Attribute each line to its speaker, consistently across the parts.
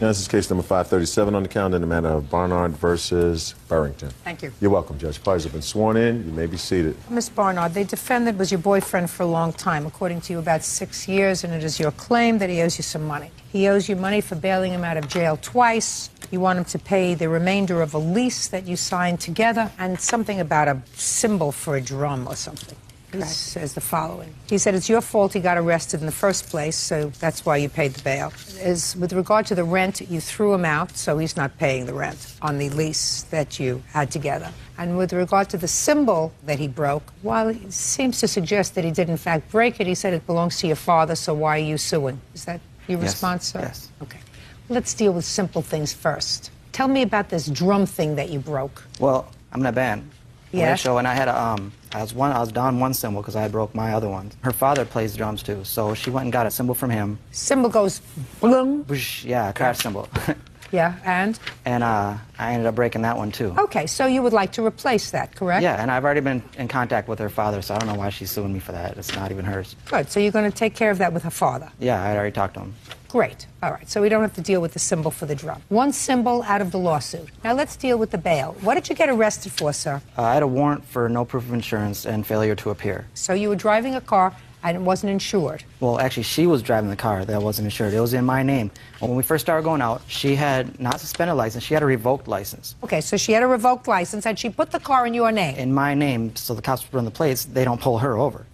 Speaker 1: Now, this is case number 537 on the calendar in the matter of Barnard versus Burrington.
Speaker 2: Thank you.
Speaker 1: You're welcome, Judge. Parties have been sworn in. You may be seated.
Speaker 2: Miss Barnard, the defendant was your boyfriend for a long time, according to you about 6 years, and it is your claim that he owes you some money. He owes you money for bailing him out of jail twice. You want him to pay the remainder of a lease that you signed together, and something about a symbol for a drum or something. He says the following. He said it's your fault he got arrested in the first place, so that's why you paid the bail. With regard to the rent, you threw him out, so he's not paying the rent on the lease that you had together. And with regard to the symbol that he broke, while it seems to suggest that he did in fact break it, he said it belongs to your father, so why are you suing? Is that your response, sir?
Speaker 3: Yes.
Speaker 2: Okay. Let's deal with simple things first. Tell me about this drum thing that you broke.
Speaker 3: Well, I'm in a band.
Speaker 2: Yeah.
Speaker 3: Show, and I had I was down one cymbal because I broke my other one. Her father plays drums too, so she went and got a cymbal from him.
Speaker 2: Symbol goes boom.
Speaker 3: Yeah, a crash cymbal.
Speaker 2: Yeah, and?
Speaker 3: And I ended up breaking that one too.
Speaker 2: Okay, so you would like to replace that, correct?
Speaker 3: Yeah, and I've already been in contact with her father, so I don't know why she's suing me for that. It's not even hers.
Speaker 2: Good, so you're going to take care of that with her father?
Speaker 3: Yeah, I had already talked to him.
Speaker 2: Great. All right, so we don't have to deal with the symbol for the drum. One symbol out of the lawsuit. Now let's deal with the bail. What did you get arrested for, sir?
Speaker 3: I had a warrant for no proof of insurance and failure to appear.
Speaker 2: So you were driving a car and it wasn't insured?
Speaker 3: Well, actually, she was driving the car that wasn't insured. It was in my name. When we first started going out, she had not suspended license, she had a revoked license.
Speaker 2: Okay, so she had a revoked license and she put the car in your name?
Speaker 3: In my name, so the cops run the plates, they don't pull her over.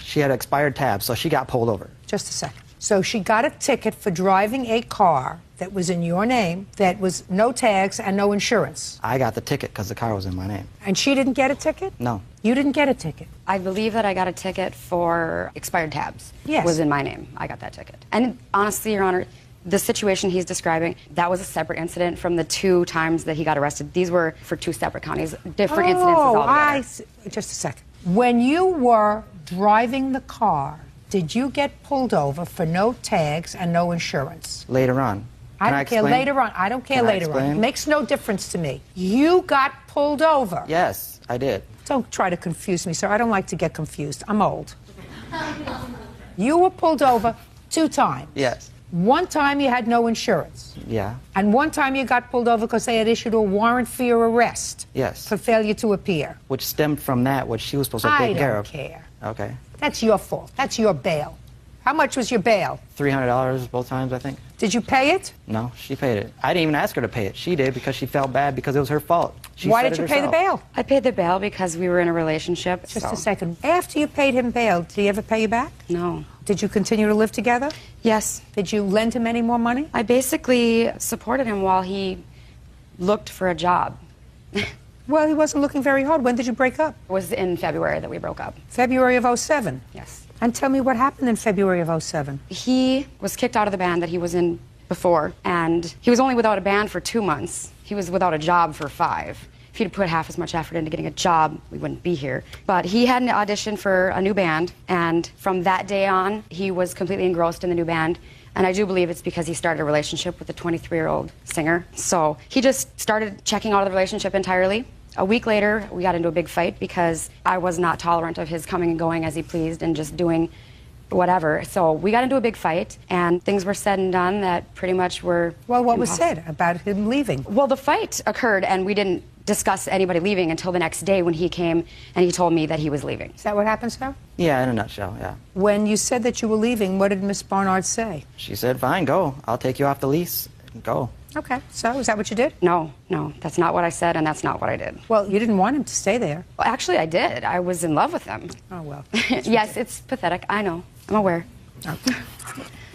Speaker 3: She had expired tabs, so she got pulled over.
Speaker 2: Just a second. So she got a ticket for driving a car that was in your name, that was no tags and no insurance.
Speaker 3: I got the ticket because the car was in my name.
Speaker 2: And she didn't get a ticket?
Speaker 3: No.
Speaker 2: You didn't get a ticket?
Speaker 4: I believe that I got a ticket for expired tabs.
Speaker 2: Yes.
Speaker 4: Was in my name. I got that ticket. And honestly, Your Honor, the situation he's describing, that was a separate incident from the 2 times that he got arrested. These were for 2 separate counties, different incidences altogether.
Speaker 2: Just a second. When you were driving the car, did you get pulled over for no tags and no insurance?
Speaker 3: Later on.
Speaker 2: I don't care later on. I don't care later on. It makes no difference to me. You got pulled over.
Speaker 3: Yes, I did.
Speaker 2: Don't try to confuse me, sir. I don't like to get confused. I'm old. You were pulled over 2 times.
Speaker 3: Yes.
Speaker 2: One time you had no insurance.
Speaker 3: Yeah.
Speaker 2: And one time you got pulled over because they had issued a warrant for your arrest.
Speaker 3: Yes.
Speaker 2: For failure to appear.
Speaker 3: Which stemmed from that, which she was supposed to take care of.
Speaker 2: I don't care.
Speaker 3: Okay.
Speaker 2: That's your fault. That's your bail. How much was your bail?
Speaker 3: $300 both times, I think.
Speaker 2: Did you pay it?
Speaker 3: No, she paid it. I didn't even ask her to pay it. She did because she felt bad because it was her fault.
Speaker 2: Why did you pay the bail?
Speaker 4: I paid the bail because we were in a relationship.
Speaker 2: Just a second. After you paid him bail, did he ever pay you back?
Speaker 4: No.
Speaker 2: Did you continue to live together?
Speaker 4: Yes.
Speaker 2: Did you lend him any more money?
Speaker 4: I basically supported him while he looked for a job.
Speaker 2: Well, he wasn't looking very hard. When did you break up?
Speaker 4: It was in February that we broke up.
Speaker 2: February of '07?
Speaker 4: Yes.
Speaker 2: And tell me what happened in February of '07.
Speaker 4: He was kicked out of the band that he was in before, and he was only without a band for 2 months. He was without a job for 5. If he'd put half as much effort into getting a job, we wouldn't be here. But he had an audition for a new band, and from that day on, he was completely engrossed in the new band. And I do believe it's because he started a relationship with a 23-year-old singer. So he just started checking out of the relationship entirely. A week later, we got into a big fight because I was not tolerant of his coming and going as he pleased and just doing whatever. So we got into a big fight, and things were said and done that pretty much were...
Speaker 2: Well, what was said about him leaving?
Speaker 4: Well, the fight occurred, and we didn't discuss anybody leaving until the next day when he came and he told me that he was leaving.
Speaker 2: Is that what happened, sir?
Speaker 3: Yeah, in a nutshell, yeah.
Speaker 2: When you said that you were leaving, what did Miss Barnard say?
Speaker 3: She said, fine, go. I'll take you off the lease. Go.
Speaker 2: Okay, so is that what you did?
Speaker 4: No, that's not what I said, and that's not what I did.
Speaker 2: Well, you didn't want him to stay there.
Speaker 4: Well, actually, I did. I was in love with him.
Speaker 2: Oh, well.
Speaker 4: Yes, it's pathetic. I know. I'm aware.
Speaker 2: Okay.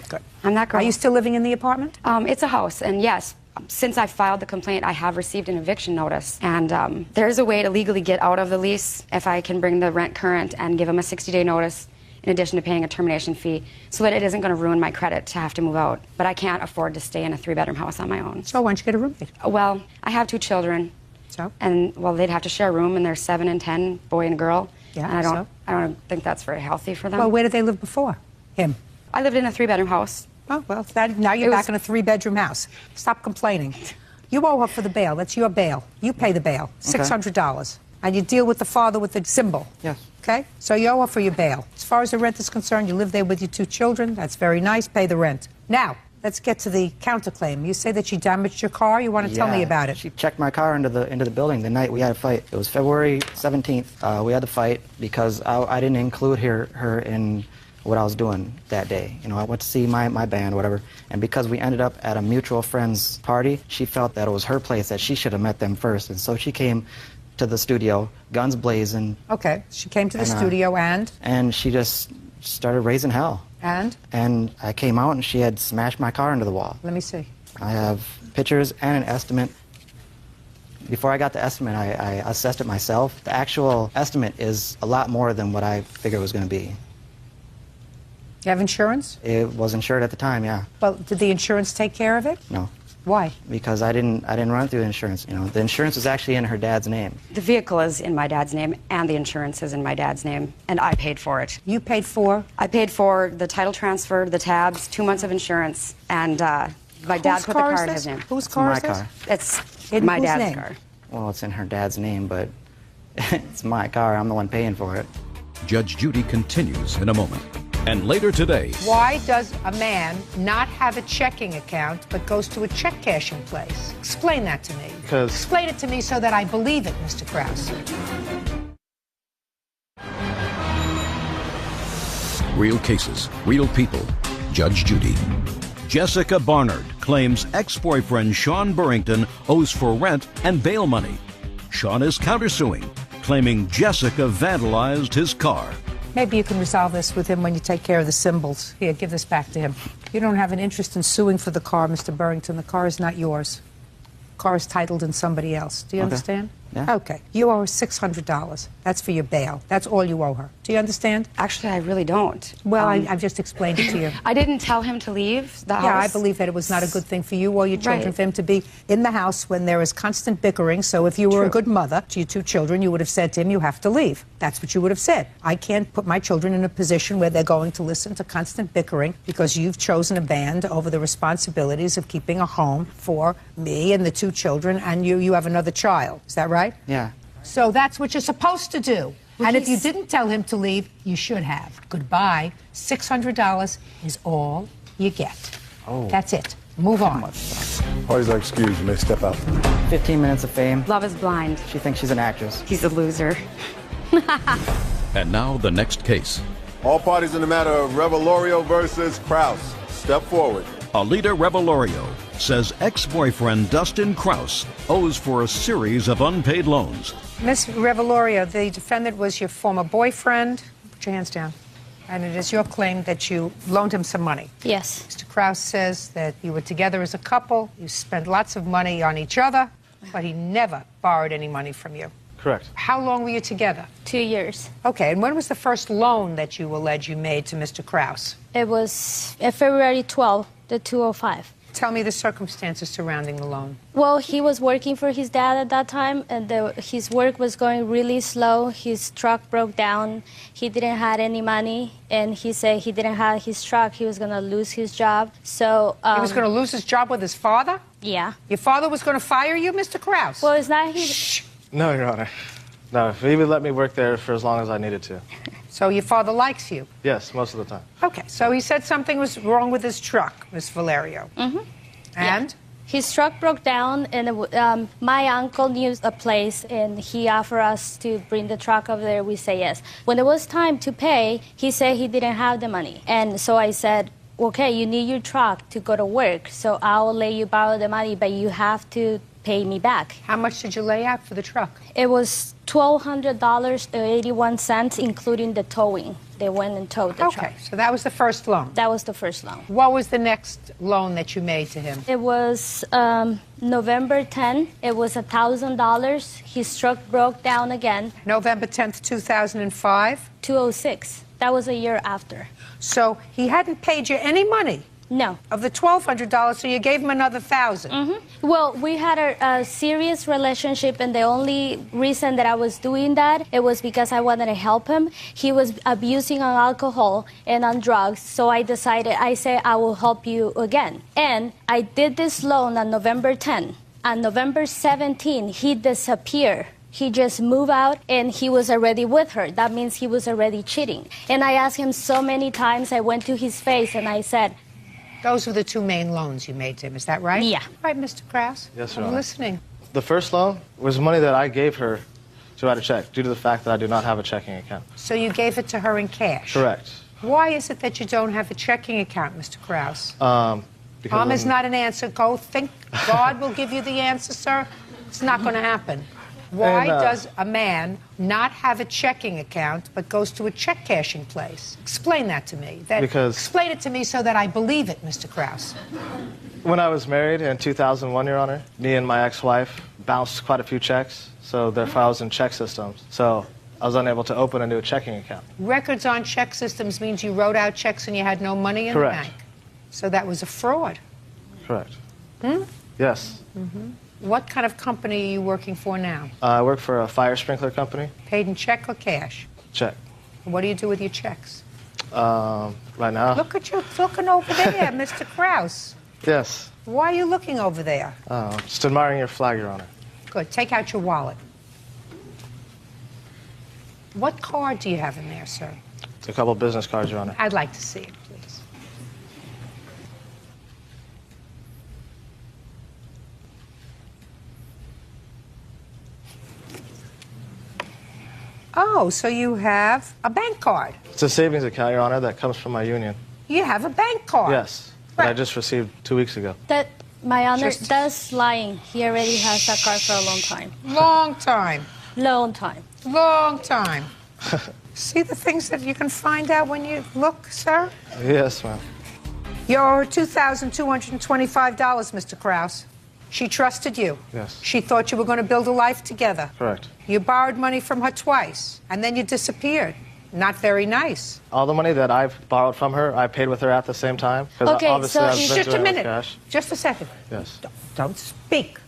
Speaker 2: Good.
Speaker 4: I'm that girl.
Speaker 2: Are you still living in the apartment?
Speaker 4: It's a house, and yes, since I filed the complaint, I have received an eviction notice. And there's a way to legally get out of the lease if I can bring the rent current and give him a 60-day notice in addition to paying a termination fee, so that it isn't going to ruin my credit to have to move out. But I can't afford to stay in a 3-bedroom house on my own.
Speaker 2: So why don't you get a roommate?
Speaker 4: Well, I have 2 children.
Speaker 2: So?
Speaker 4: And, well, they'd have to share a room, and they're 7 and 10, boy and girl.
Speaker 2: Yeah,
Speaker 4: and
Speaker 2: so?
Speaker 4: I don't think that's very healthy for them.
Speaker 2: Well, where did they live before? Him?
Speaker 4: I lived in a 3-bedroom house.
Speaker 2: Oh, well, now you're back in a 3-bedroom house. Stop complaining. You owe her for the bail. That's your bail. You pay the bail, $600. And you deal with the father with the symbol.
Speaker 3: Yes.
Speaker 2: Okay? So you owe her for your bail. As far as the rent is concerned, you live there with your 2 children. That's very nice. Pay the rent. Now, let's get to the counterclaim. You say that she damaged your car. You want to tell me about it?
Speaker 3: She checked my car into the building the night we had a fight. It was February 17th. We had the fight because I didn't include her in what I was doing that day. You know, I went to see my band, whatever, and because we ended up at a mutual friend's party, she felt that it was her place, that she should have met them first, and so she came to the studio, guns blazing.
Speaker 2: Okay, she came to the studio and?
Speaker 3: And she just started raising hell.
Speaker 2: And?
Speaker 3: And I came out and she had smashed my car into the wall.
Speaker 2: Let me see.
Speaker 3: I have pictures and an estimate. Before I got the estimate, I assessed it myself. The actual estimate is a lot more than what I figured it was going to be.
Speaker 2: You have insurance?
Speaker 3: It was insured at the time, yeah.
Speaker 2: Well, did the insurance take care of it?
Speaker 3: No.
Speaker 2: Why?
Speaker 3: Because I didn't run through the insurance. You know, the insurance was actually in her dad's name.
Speaker 4: The vehicle is in my dad's name, and the insurance is in my dad's name, and I paid for it.
Speaker 2: You paid for?
Speaker 4: I paid for the title transfer, the tabs, 2 months of insurance, and my dad put the car in his name.
Speaker 2: Whose car is
Speaker 3: my
Speaker 2: this?
Speaker 3: car.
Speaker 4: It's
Speaker 2: In
Speaker 4: my
Speaker 2: whose
Speaker 4: dad's
Speaker 2: name?
Speaker 4: car.
Speaker 3: Well, it's in her dad's name, but it's my car. I'm the one paying for it.
Speaker 5: Judge Judy continues in a moment. And later today,
Speaker 2: Why does a man not have a checking account but goes to a check cashing place? Explain that to me. Explain it to me so that I believe it, Mr. Krause.
Speaker 5: real cases, real people. Judge Judy. Jessica Barnard claims ex-boyfriend Sean Burrington owes for rent and bail money. Sean is countersuing, claiming Jessica vandalized his car.
Speaker 2: Maybe you can resolve this with him when you take care of the symbols. Here, give this back to him. You don't have an interest in suing for the car, Mr. Burrington. The car is not yours. The car is titled in somebody else. Do you understand?
Speaker 3: Yeah.
Speaker 2: Okay. You owe her $600. That's for your bail. That's all you owe her. Do you understand?
Speaker 4: Actually, I really don't.
Speaker 2: Well, I've just explained it to you.
Speaker 4: I didn't tell him to leave the house.
Speaker 2: Yeah, I believe that it was not a good thing for you or your children for him to be in the house when there is constant bickering. So if you were a good mother to your two children, you would have said to him, you have to leave. That's what you would have said. I can't put my children in a position where they're going to listen to constant bickering because you've chosen a band over the responsibilities of keeping a home for me and the two children, and you have another child. Is that right?
Speaker 3: Yeah.
Speaker 2: So that's what you're supposed to do.
Speaker 4: Well,
Speaker 2: and if you didn't tell him to leave, you should have. Goodbye. $600 is all you get.
Speaker 3: Oh.
Speaker 2: That's it. Move on.
Speaker 1: Parties are excused. You may step out.
Speaker 3: 15 minutes of fame.
Speaker 4: Love is blind.
Speaker 3: She thinks she's an actress.
Speaker 4: He's a loser.
Speaker 5: And now the next case.
Speaker 1: All parties in the matter of Revelorio versus Krause. Step forward.
Speaker 5: Alita Revelorio says ex-boyfriend Dustin Krause owes for a series of unpaid loans.
Speaker 2: Miss Revelorio, the defendant was your former boyfriend. Put your hands down. And it is your claim that you loaned him some money.
Speaker 6: Yes.
Speaker 2: Mr. Krause says that you were together as a couple, you spent lots of money on each other, but he never borrowed any money from you.
Speaker 7: Correct.
Speaker 2: How long were you together?
Speaker 6: 2 years.
Speaker 2: Okay, and when was the first loan that you allege you made to Mr. Krause?
Speaker 6: It was February 12, the 205.
Speaker 2: Tell me the circumstances surrounding the loan.
Speaker 6: Well, he was working for his dad at that time, and his work was going really slow. His truck broke down. He didn't have any money, and he said he didn't have his truck. He was going to lose his job. So
Speaker 2: He was going to lose his job with his father?
Speaker 6: Yeah.
Speaker 2: Your father was going to fire you, Mr. Krause?
Speaker 6: Well, it's not his.
Speaker 2: Shh.
Speaker 7: No, Your Honor. No, he would let me work there for as long as I needed to.
Speaker 2: So your father likes you?
Speaker 7: Yes, most of the time.
Speaker 2: Okay, so he said something was wrong with his truck, Miss Valerio. Mm-hmm. And?
Speaker 6: Yeah. His truck broke down, and my uncle knew a place, and he offered us to bring the truck over there. We say yes. When it was time to pay, he said he didn't have the money. And so I said, okay, you need your truck to go to work, so I'll let you borrow the money, but you have to pay me back.
Speaker 2: How much did you lay out for the truck?
Speaker 6: It was $1,200.81, including the towing. They went and towed the truck.
Speaker 2: Okay, so that was the first loan.
Speaker 6: That was the first loan.
Speaker 2: What was the next loan that you made to him?
Speaker 6: It was November 10. It was $1,000. His truck broke down again.
Speaker 2: November 10th, 2005?
Speaker 6: 206. That was a year after.
Speaker 2: So he hadn't paid you any money?
Speaker 6: No.
Speaker 2: Of the $1,200, so you gave him another $1,000?
Speaker 6: Mm-hmm. Well, we had a serious relationship, and the only reason that I was doing that, it was because I wanted to help him. He was abusing on alcohol and on drugs, so I decided, I said, I will help you again. And I did this loan on November 10. On November 17, he disappeared. He just moved out, and he was already with her. That means he was already cheating. And I asked him so many times, I went to his face, and I said,
Speaker 2: Those were the two main loans you made to him, is that right?
Speaker 6: Yeah.
Speaker 2: Right, Mr. Krause?
Speaker 7: Yes, Your
Speaker 2: I'm
Speaker 7: Honor.
Speaker 2: listening.
Speaker 7: The first loan was money that I gave her to write a check due to the fact that I do not have a checking account.
Speaker 2: So you gave it to her in cash?
Speaker 7: Correct.
Speaker 2: Why is it that you don't have a checking account, Mr. Krause?
Speaker 7: Because
Speaker 2: Is not an answer. Go think. God will give you the answer, sir. It's not going to happen. Why does a man not have a checking account but goes to a check cashing place? Explain that to me. Explain it to me so that I believe it, Mr. Krause.
Speaker 7: when I was married in 2001, Your Honor, me and my ex-wife bounced quite a few checks, so their files in check systems. So I was unable to open a new checking account.
Speaker 2: Records on check systems means you wrote out checks and you had no money in
Speaker 7: Correct.
Speaker 2: the bank. So that was a fraud.
Speaker 7: Correct. Yes.
Speaker 2: What kind of company are you working for now?
Speaker 7: I work for a fire sprinkler company.
Speaker 2: Paid in check or cash?
Speaker 7: Check.
Speaker 2: What do you do with your checks?
Speaker 7: Right now?
Speaker 2: Look at you looking over there, Mr. Krause.
Speaker 7: Yes.
Speaker 2: Why are you looking over there?
Speaker 7: Just admiring your flag, Your Honor.
Speaker 2: Good. Take out your wallet. What card do you have in there, sir?
Speaker 7: It's a couple business cards, Your Honor.
Speaker 2: I'd like to see it, please. Oh, so you have a bank card.
Speaker 7: It's a savings account, Your Honor, that comes from my union.
Speaker 2: You have a bank card.
Speaker 7: Yes. That I
Speaker 2: Right.
Speaker 7: just received 2 weeks ago.
Speaker 6: That, my honor,
Speaker 2: Just-
Speaker 6: that's lying. He already has that card for a long time.
Speaker 2: Long time.
Speaker 6: Long time.
Speaker 2: Long time. See the things that you can find out when you look, sir?
Speaker 7: Yes, ma'am.
Speaker 2: Your $2,225, Mr. Krause. She trusted you.
Speaker 7: Yes.
Speaker 2: She thought you were going to build a life together.
Speaker 7: Correct.
Speaker 2: You borrowed money from her twice, and then you disappeared. Not very nice.
Speaker 7: All the money that I've borrowed from her, I paid with her at the same time. 'Cause
Speaker 6: Okay,
Speaker 7: obviously
Speaker 6: so
Speaker 7: I've
Speaker 6: you-
Speaker 7: been
Speaker 2: Just
Speaker 7: to
Speaker 2: a
Speaker 7: her with
Speaker 2: minute.
Speaker 7: cash.
Speaker 2: Just a second.
Speaker 7: Yes.
Speaker 2: Don't speak.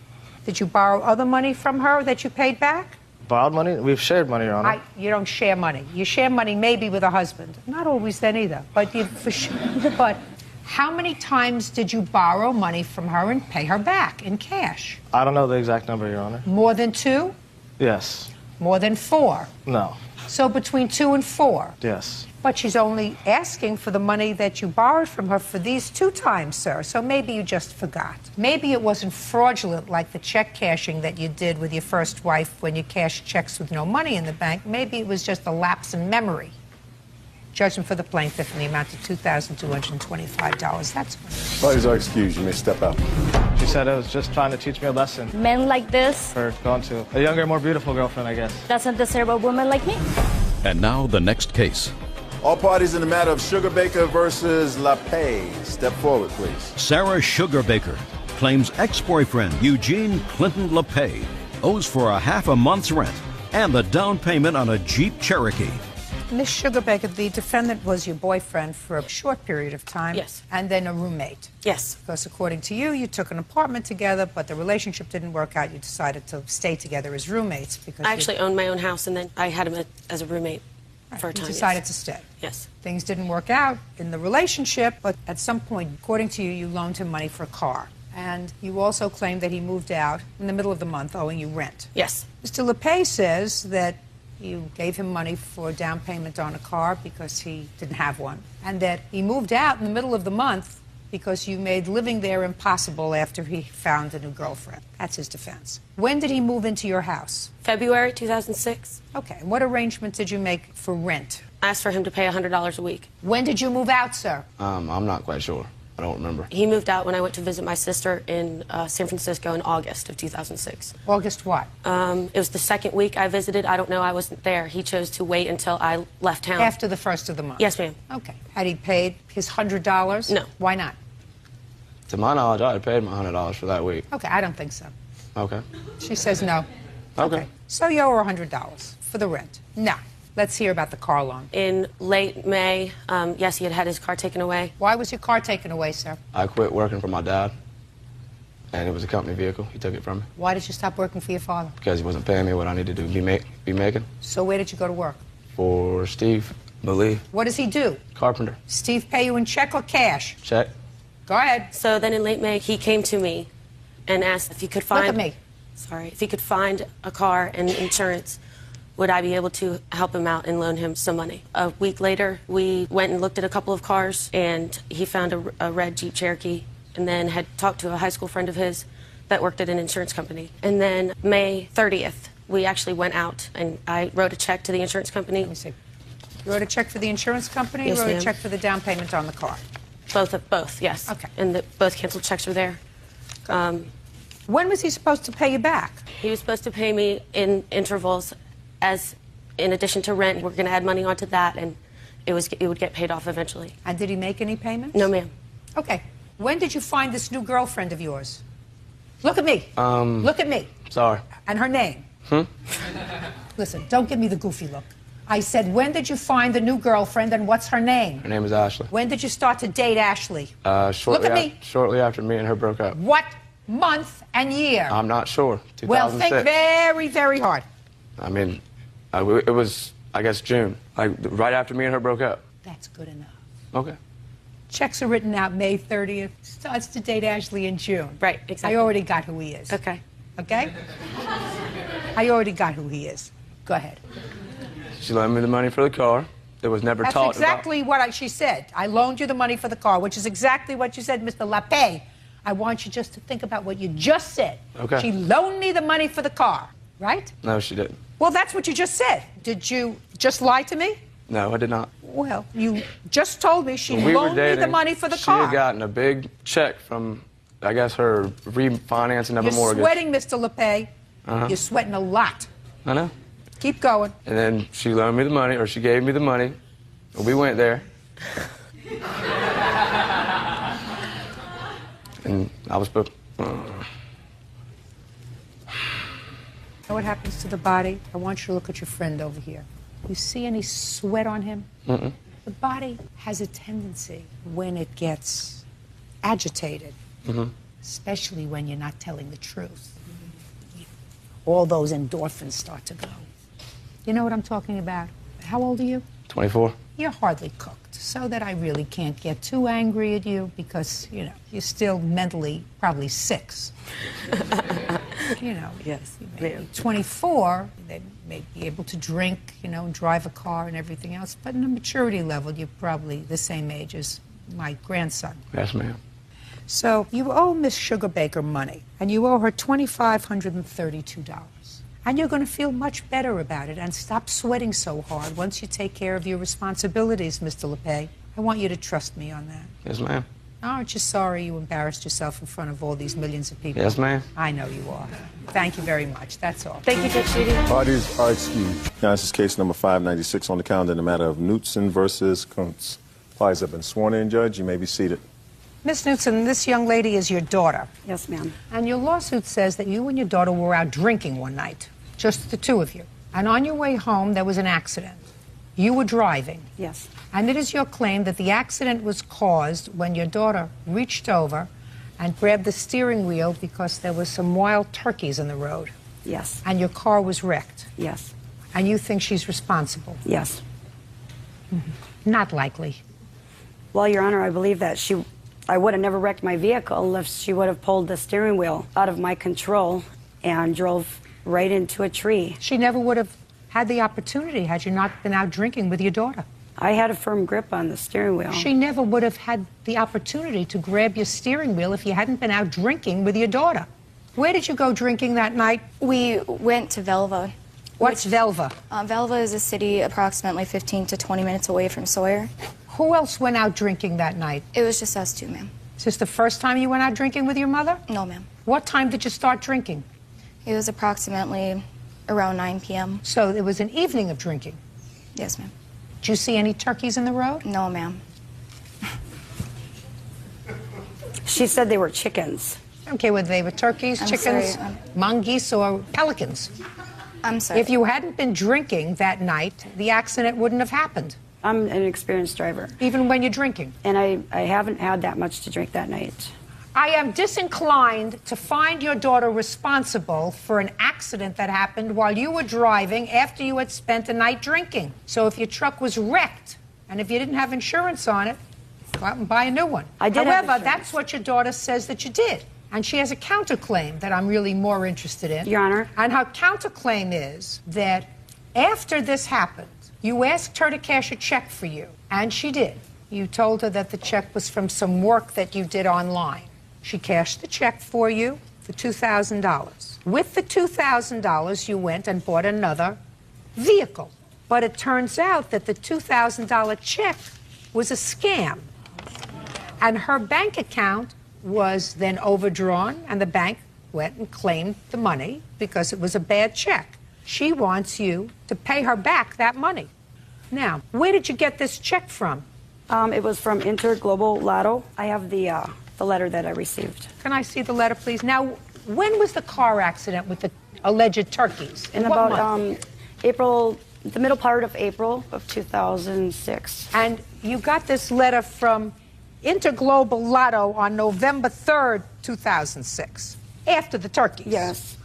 Speaker 2: Did you borrow other money from her that you paid back?
Speaker 7: Borrowed money? We've shared money, Your Honor.
Speaker 2: You don't share money. You share money maybe with a husband. Not always then either. But you for sure. But how many times did you borrow money from her and pay her back in cash?
Speaker 7: I don't know the exact number, Your Honor.
Speaker 2: More than 2?
Speaker 7: Yes.
Speaker 2: More than 4?
Speaker 7: No.
Speaker 2: So between 2 and 4.
Speaker 7: Yes.
Speaker 2: But she's only asking for the money that you borrowed from her for these 2 times, sir. So maybe you just forgot. Maybe it wasn't fraudulent like the check cashing that you did with your first wife when you cashed checks with no money in the bank. Maybe it was just a lapse in memory. Judgment for the plaintiff in the amount of $2,225. That's all.
Speaker 1: Parties are excused. You may step out.
Speaker 7: She said it was just trying to teach me a lesson
Speaker 6: Men like this
Speaker 7: for going to a younger, more beautiful girlfriend, I guess.
Speaker 6: doesn't deserve a woman like me.
Speaker 5: And now the next case.
Speaker 1: All parties in the matter of Sugar Baker versus LaPay. Step forward, please.
Speaker 5: Sarah Sugarbaker claims ex-boyfriend Eugene Clinton LaPay owes for a half a month's rent and the down payment on a Jeep Cherokee.
Speaker 2: Ms. Sugarbaker, the defendant was your boyfriend for a short period of time.
Speaker 8: Yes.
Speaker 2: And then a roommate.
Speaker 8: Yes.
Speaker 2: Because according to you, you took an apartment together, but the relationship didn't work out. You decided to stay together as roommates because
Speaker 8: I actually owned my own house, and then I had him as a roommate for a
Speaker 2: you
Speaker 8: time.
Speaker 2: decided to stay.
Speaker 8: Yes.
Speaker 2: Things didn't work out in the relationship, but at some point, according to you, you loaned him money for a car. And you also claimed that he moved out in the middle of the month owing you rent.
Speaker 8: Yes.
Speaker 2: Mr. LePay says that you gave him money for a down payment on a car because he didn't have one, and that he moved out in the middle of the month because you made living there impossible after he found a new girlfriend. That's his defense. When did he move into your house?
Speaker 8: February 2006.
Speaker 2: Okay, and what arrangement did you make for rent?
Speaker 8: I asked for him to pay $100 a week.
Speaker 2: When did you move out, sir?
Speaker 9: I'm not quite sure. I don't remember.
Speaker 8: He moved out when I went to visit my sister in San Francisco in August of 2006.
Speaker 2: August what?
Speaker 8: It was the second week I visited. I don't know. I wasn't there. He chose to wait until I left town.
Speaker 2: After the first of the month?
Speaker 8: Yes, ma'am.
Speaker 2: Okay. Had he paid his $100?
Speaker 8: No.
Speaker 2: Why not?
Speaker 9: To my knowledge, I had paid my $100 for that week.
Speaker 2: Okay, I don't think so.
Speaker 9: Okay.
Speaker 2: She says no.
Speaker 9: Okay.
Speaker 2: So you owe her $100 for the rent. Now, let's hear about the car loan.
Speaker 8: In late May, yes, he had had his car taken away.
Speaker 2: Why was your car taken away, sir?
Speaker 9: I quit working for my dad, and it was a company vehicle. He took it from me
Speaker 2: Why did you stop working for your father?
Speaker 9: because he wasn't paying me what I needed to be making.
Speaker 2: So where did you go to work?
Speaker 9: For Steve, believe,
Speaker 2: What does he do?
Speaker 9: carpenter.
Speaker 2: Steve pay you in check or cash?
Speaker 9: Check.
Speaker 2: Go ahead.
Speaker 8: So then in late May, he came to me and asked if he could find...
Speaker 2: Look at me.
Speaker 8: Sorry. If he could find a car and insurance would I be able to help him out and loan him some money? A week later, we went and looked at a couple of cars, and he found a red Jeep Cherokee, and then had talked to a high school friend of his that worked at an insurance company. And then May 30th, we actually went out, and I wrote a check to the insurance company.
Speaker 2: Let me see. You wrote a check for the insurance company?
Speaker 8: Yes,
Speaker 2: You wrote
Speaker 8: ma'am.
Speaker 2: a check for the down payment on the car?
Speaker 8: Both, yes.
Speaker 2: Okay.
Speaker 8: And both canceled checks were there.
Speaker 2: When was he supposed to pay you back?
Speaker 8: He was supposed to pay me in intervals, as in addition to rent. We're going to add money onto that, and it would get paid off eventually.
Speaker 2: And did he make any payments?
Speaker 8: No, ma'am.
Speaker 2: Okay. When did you find this new girlfriend of yours? Look at me. Look at me.
Speaker 9: Sorry.
Speaker 2: And her name. Listen, don't give me the goofy look. I said, when did you find the new girlfriend, and what's her name?
Speaker 9: Her name is Ashley.
Speaker 2: When did you start to date Ashley?
Speaker 9: Shortly
Speaker 2: Look at me.
Speaker 9: Shortly after me and her broke up.
Speaker 2: What month and year?
Speaker 9: I'm not sure. 2006.
Speaker 2: Well, think very, very hard.
Speaker 9: I mean, it was, I guess, June. Like, right after me and her broke up.
Speaker 2: That's good enough.
Speaker 9: Okay.
Speaker 2: Checks are written out May 30th. Starts to date Ashley in June.
Speaker 8: Right, exactly.
Speaker 2: I already got who he is.
Speaker 8: Okay.
Speaker 2: Okay? I already got who he is. Go ahead.
Speaker 9: She loaned me the money for the car. It was never
Speaker 2: That's
Speaker 9: talked
Speaker 2: exactly what she said. I loaned you the money for the car, which is exactly what you said, Mr. Lapay. I want you just to think about what you just said.
Speaker 9: Okay.
Speaker 2: She loaned me the money for the car, right?
Speaker 9: No, she didn't.
Speaker 2: Well, that's what you just said. Did you just lie to me?
Speaker 9: No, I did not.
Speaker 2: Well, you just told me she
Speaker 9: When we were
Speaker 2: loaned me the
Speaker 9: dating,
Speaker 2: money for the
Speaker 9: she
Speaker 2: car.
Speaker 9: had gotten a big check from, I guess, her refinancing of a
Speaker 2: You're
Speaker 9: mortgage.
Speaker 2: sweating, Mr. Lapay. You're sweating a lot.
Speaker 9: I know.
Speaker 2: Keep going.
Speaker 9: And then she loaned me the money, or she gave me the money. We went there. And I was put.
Speaker 2: Know what happens to the body? I want you to look at your friend over here. You see any sweat on him?
Speaker 9: Mm-mm.
Speaker 2: The body has a tendency when it gets agitated, especially when you're not telling the truth. All those endorphins start to go. You know what I'm talking about? How old are you?
Speaker 9: 24.
Speaker 2: You're hardly cooked, so that I really can't get too angry at you because, you know, you're still mentally probably 6. You know,
Speaker 8: Yes,
Speaker 2: you may be
Speaker 8: ma'am.
Speaker 2: 24, they may be able to drink, you know, drive a car and everything else, but in a maturity level, you're probably the same age as my grandson.
Speaker 9: Yes, ma'am.
Speaker 2: So you owe Miss Sugarbaker money, and you owe her $2,532. And you're going to feel much better about it and stop sweating so hard once you take care of your responsibilities, Mr. LePay. I want you to trust me on that.
Speaker 9: Yes, ma'am.
Speaker 2: Aren't you sorry you embarrassed yourself in front of all these millions of people?
Speaker 9: Yes, ma'am.
Speaker 2: I know you are. Thank you very much. That's all.
Speaker 8: Thank you, Judge Judy.
Speaker 1: Parties are excused. Now, this is case number 596 on the calendar in the matter of Knutson versus Kuntz. Parties have been sworn in, Judge. You may be seated.
Speaker 2: Miss Knutson, this young lady is your daughter.
Speaker 10: Yes, ma'am.
Speaker 2: And your lawsuit says that you and your daughter were out drinking one night, just the two of you. And on your way home, there was an accident. You were driving.
Speaker 10: Yes.
Speaker 2: And it is your claim that the accident was caused when your daughter reached over and grabbed the steering wheel because there was some wild turkeys in the road.
Speaker 10: Yes.
Speaker 2: And your car was wrecked.
Speaker 10: Yes.
Speaker 2: And you think she's responsible.
Speaker 10: Yes.
Speaker 2: Not likely.
Speaker 10: Well, Your Honor, I believe that I would have never wrecked my vehicle if she would have pulled the steering wheel out of my control and drove right into a tree.
Speaker 2: She never would have had the opportunity had you not been out drinking with your daughter.
Speaker 10: I had a firm grip on the steering wheel.
Speaker 2: She never would have had the opportunity to grab your steering wheel if you hadn't been out drinking with your daughter. Where did you go drinking that night?
Speaker 11: We went to Velva.
Speaker 2: What's Velva?
Speaker 11: Velva is a city approximately 15 to 20 minutes away from Sawyer.
Speaker 2: Who else went out drinking that night?
Speaker 11: It was just us two, ma'am.
Speaker 2: Is this the first time you went out drinking with your mother?
Speaker 11: No, ma'am.
Speaker 2: What time did you start drinking?
Speaker 11: It was approximately around 9 p.m.
Speaker 2: So it was an evening of drinking.
Speaker 11: Yes, ma'am.
Speaker 2: Did you see any turkeys in the road?
Speaker 11: No, ma'am.
Speaker 10: She said they were chickens.
Speaker 2: Okay, whether they were turkeys,
Speaker 11: I'm
Speaker 2: chickens,
Speaker 11: sorry,
Speaker 2: mongoose, or pelicans.
Speaker 11: I'm sorry.
Speaker 2: If you hadn't been drinking that night, the accident wouldn't have happened,
Speaker 10: I'm an experienced driver,
Speaker 2: even when you're drinking.
Speaker 10: and I haven't had that much to drink that night.
Speaker 2: I am disinclined to find your daughter responsible for an accident that happened while you were driving after you had spent a night drinking. So if your truck was wrecked, and if you didn't have insurance on it, go out and buy a new one.
Speaker 10: I did have
Speaker 2: However,
Speaker 10: insurance.
Speaker 2: that's what your daughter says that you did. And she has a counterclaim that I'm really more interested in.
Speaker 10: Your Honor.
Speaker 2: And her counterclaim is that After this happened, you asked her to cash a check for you, and she did. You told her that the check was from some work that you did online. She cashed the check for you for $2,000. With the $2,000, you went and bought another vehicle. But it turns out that the $2,000 check was a scam. And her bank account was then overdrawn, and the bank went and claimed the money because it was a bad check. She wants you to pay her back that money. Now, where did you get this check from?
Speaker 10: It was from Interglobal Lotto. I have the letter that I received.
Speaker 2: Can I see the letter, please? Now, when was the car accident with the alleged turkeys?
Speaker 10: In
Speaker 2: what
Speaker 10: about
Speaker 2: month?
Speaker 10: April, the middle part of April of 2006.
Speaker 2: And you got this letter from Interglobal Lotto on November 3rd, 2006, after the turkeys.
Speaker 10: Yes.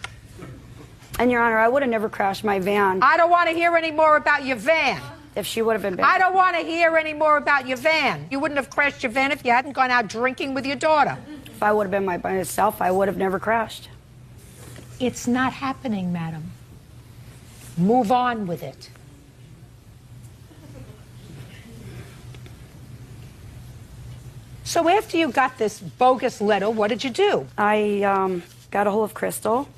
Speaker 10: And, Your Honor, I would have never crashed my van.
Speaker 2: I don't want to hear any more about your van.
Speaker 10: If she would have been back.
Speaker 2: I don't want to hear any more about your van. You wouldn't have crashed your van if you hadn't gone out drinking with your daughter.
Speaker 10: If I would have been by myself, I would have never crashed.
Speaker 2: It's not happening, madam. Move on with it. So after you got this bogus letter, what did you do?
Speaker 10: I got a hold of Crystal,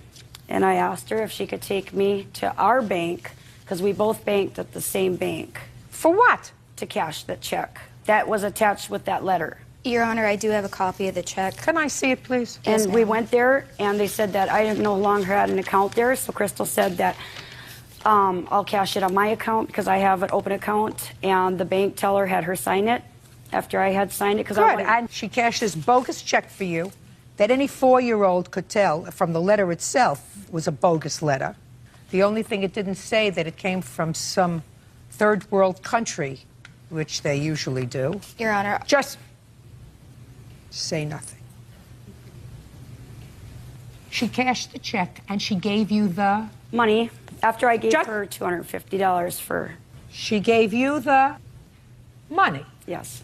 Speaker 10: and I asked her if she could take me to our bank, because we both banked at the same bank.
Speaker 2: For what?
Speaker 10: To cash the check. That was attached with that letter.
Speaker 11: Your Honor, I do have a copy of the check.
Speaker 2: Can I see it, please?
Speaker 10: And
Speaker 11: Yes,
Speaker 10: we
Speaker 11: ma'am.
Speaker 10: went there, and they said that I no longer had an account there, so Crystal said that I'll cash it on my account because I have an open account, and the bank teller had her sign it after I had signed it.
Speaker 2: Good, and she cashed this bogus check for you that any 4-year-old could tell from the letter itself was a bogus letter. The only thing it didn't say that it came from some third world country, which they usually do.
Speaker 11: Your Honor,
Speaker 2: Just say nothing. She cashed the check and she gave you the...
Speaker 10: money after I gave her $250 for...
Speaker 2: She gave you the money.
Speaker 10: Yes.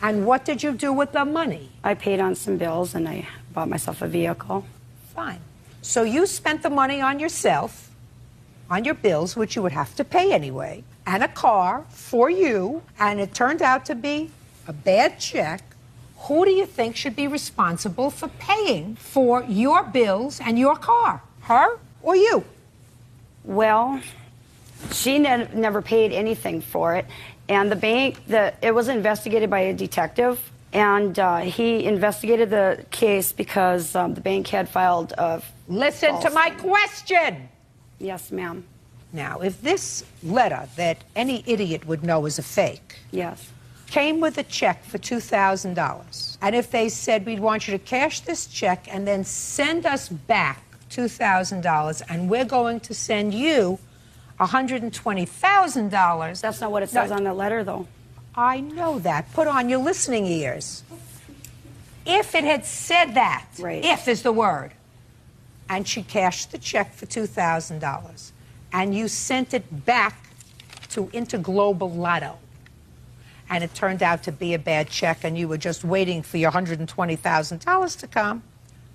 Speaker 2: And what did you do with the money?
Speaker 10: I paid on some bills and I bought myself a vehicle.
Speaker 2: Fine. So you spent the money on yourself, on your bills, which you would have to pay anyway, and a car for you, and it turned out to be a bad check. Who do you think should be responsible for paying for your bills and your car? Her or you?
Speaker 10: Well, she never paid anything for it. And the bank, it was investigated by a detective, and he investigated the case because the bank had filed a...
Speaker 2: Listen to my question.
Speaker 10: Yes, ma'am.
Speaker 2: Now, if this letter that any idiot would know is a fake...
Speaker 10: Yes.
Speaker 2: ...came with a check for $2,000, and if they said, we'd want you to cash this check and then send us back $2,000, and we're going to send you $120,000...
Speaker 10: That's not what it says on the letter, though.
Speaker 2: I know that. Put on your listening ears. If it had said that,
Speaker 10: right.
Speaker 2: If is the word, and she cashed the check for $2,000, and you sent it back to Interglobal Lotto, and it turned out to be a bad check, and you were just waiting for your $120,000 to come,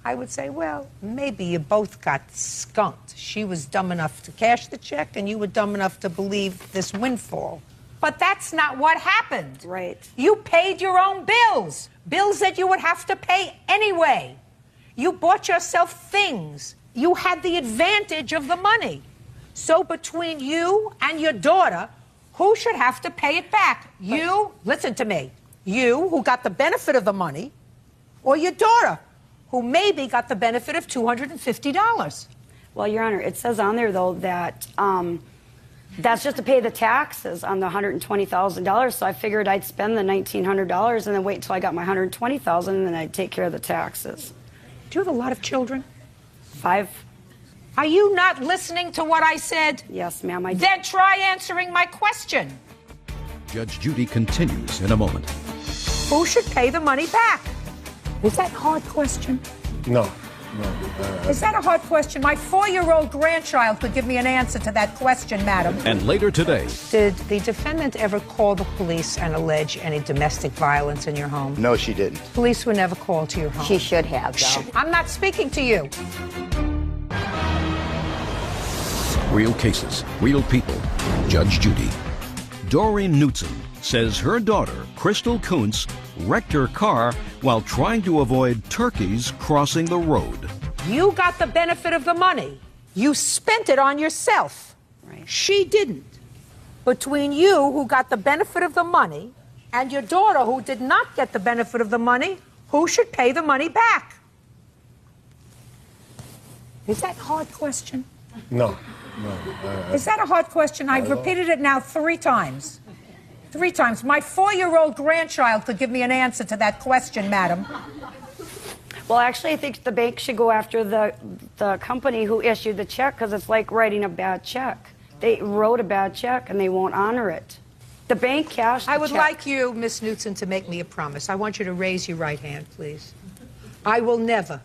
Speaker 2: I would say, well, maybe you both got skunked. She was dumb enough to cash the check, and you were dumb enough to believe this windfall. But that's not what happened.
Speaker 10: Right.
Speaker 2: You paid your own bills, bills that you would have to pay anyway. You bought yourself things. You had the advantage of the money. So between you and your daughter, who should have to pay it back? You, listen to me, you who got the benefit of the money, or your daughter, who maybe got the benefit of $250.
Speaker 10: Well, Your Honor, it says on there, though, that that's just to pay the taxes on the $120,000. So I figured I'd spend the $1,900 and then wait until I got my $120,000 and then I'd take care of the taxes.
Speaker 2: Do you have a lot of children?
Speaker 10: 5.
Speaker 2: Are you not listening to what I said?
Speaker 10: Yes, ma'am, I did.
Speaker 2: Then try answering my question.
Speaker 5: Judge Judy continues in a moment.
Speaker 2: Who should pay the money back? Is that a hard question?
Speaker 1: No.
Speaker 2: Is that a hard question? My 4-year-old grandchild could give me an answer to that question, madam.
Speaker 5: And later today,
Speaker 2: Did the defendant ever call the police and allege any domestic violence in your home?
Speaker 12: No, she didn't.
Speaker 2: Police were never called to your home.
Speaker 13: She should have, though.
Speaker 2: I'm not speaking to you.
Speaker 5: Real cases, real people. Judge Judy. Doreen Knutson says her daughter, Crystal Kuntz, wrecked her car while trying to avoid turkeys crossing the road.
Speaker 2: You got the benefit of the money. You spent it on yourself.
Speaker 10: Right.
Speaker 2: She didn't. Between you, who got the benefit of the money, and your daughter, who did not get the benefit of the money, who should pay the money back? Is that a hard question?
Speaker 1: No.
Speaker 2: Is that a hard question? I've repeated it now 3 times. 3 times. My 4-year-old grandchild could give me an answer to that question, madam.
Speaker 10: Well, actually, I think the bank should go after the company who issued the check, because it's like writing a bad check. They wrote a bad check and they won't honor it. The bank cashed the
Speaker 2: I would
Speaker 10: check.
Speaker 2: like you, Miss Knutson, to make me a promise. I want you to raise your right hand, please. I will never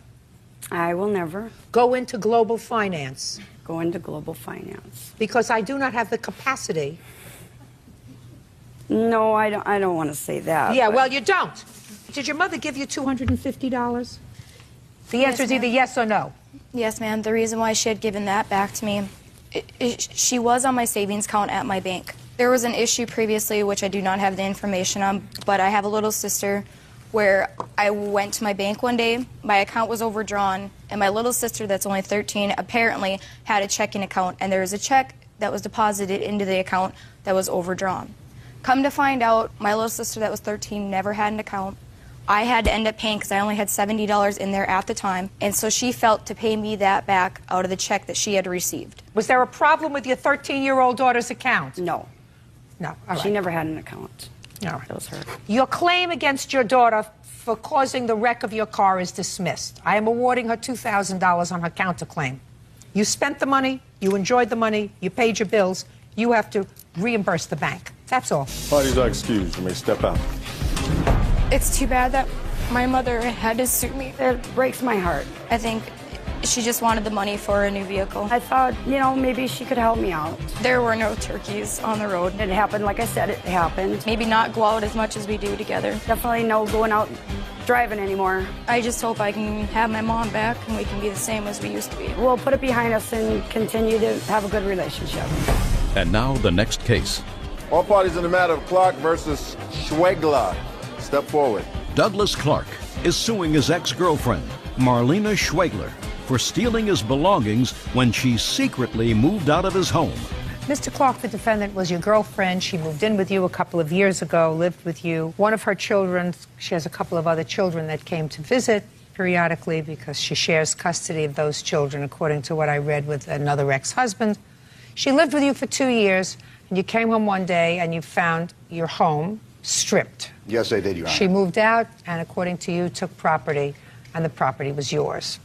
Speaker 10: go
Speaker 2: into global finance.
Speaker 10: Go into global finance.
Speaker 2: Because I do not have the capacity.
Speaker 10: No, I don't want to say that.
Speaker 2: Yeah,
Speaker 10: but-
Speaker 2: well, you don't. Did your mother give you $250? The answer is either yes or no.
Speaker 11: Yes, ma'am. The reason why she had given that back to me, she was on my savings account at my bank. There was an issue previously, which I do not have the information on, but I have a little sister where I went to my bank one day, my account was overdrawn, and my little sister that's only 13 apparently had a checking account, and there was a check that was deposited into the account that was overdrawn. Come to find out, my little sister that was 13 never had an account. I had to end up paying because I only had $70 in there at the time, and so she felt to pay me that back out of the check that she had received.
Speaker 2: Was there a problem with your 13-year-old daughter's account?
Speaker 10: No.
Speaker 2: No, all right.
Speaker 10: She never had an account.
Speaker 2: All right.
Speaker 10: That was her.
Speaker 2: Your claim against your daughter for causing the wreck of your car is dismissed. I am awarding her $2,000 on her counterclaim. You spent the money, you enjoyed the money, you paid your bills, you have to reimburse the bank. That's all.
Speaker 1: Parties are excused. You may step out.
Speaker 11: It's too bad that my mother had to sue me.
Speaker 10: It breaks my heart.
Speaker 11: I think she just wanted the money for a new vehicle.
Speaker 10: I thought, maybe she could help me out.
Speaker 11: There were no turkeys on the road.
Speaker 10: It happened, like I said, it happened.
Speaker 11: Maybe not go out as much as we do together.
Speaker 10: Definitely no going out driving anymore.
Speaker 11: I just hope I can have my mom back and we can be the same as we used to be.
Speaker 10: We'll put it behind us and continue to have a good relationship.
Speaker 5: And now the next case.
Speaker 1: All parties in the matter of Clark versus Schwegler. Step forward.
Speaker 5: Douglas Clark is suing his ex-girlfriend, Marlena Schwegler, for stealing his belongings when she secretly moved out of his home.
Speaker 2: Mr. Clark, the defendant, was your girlfriend. She moved in with you a couple of years ago, lived with you. One of her children, she has a couple of other children that came to visit periodically because she shares custody of those children, according to what I read, with another ex-husband. She lived with you for 2 years, and you came home one day and you found your home stripped.
Speaker 12: Yes, I did, Your Honor.
Speaker 2: She moved out and, according to you, took property, and the property was yours.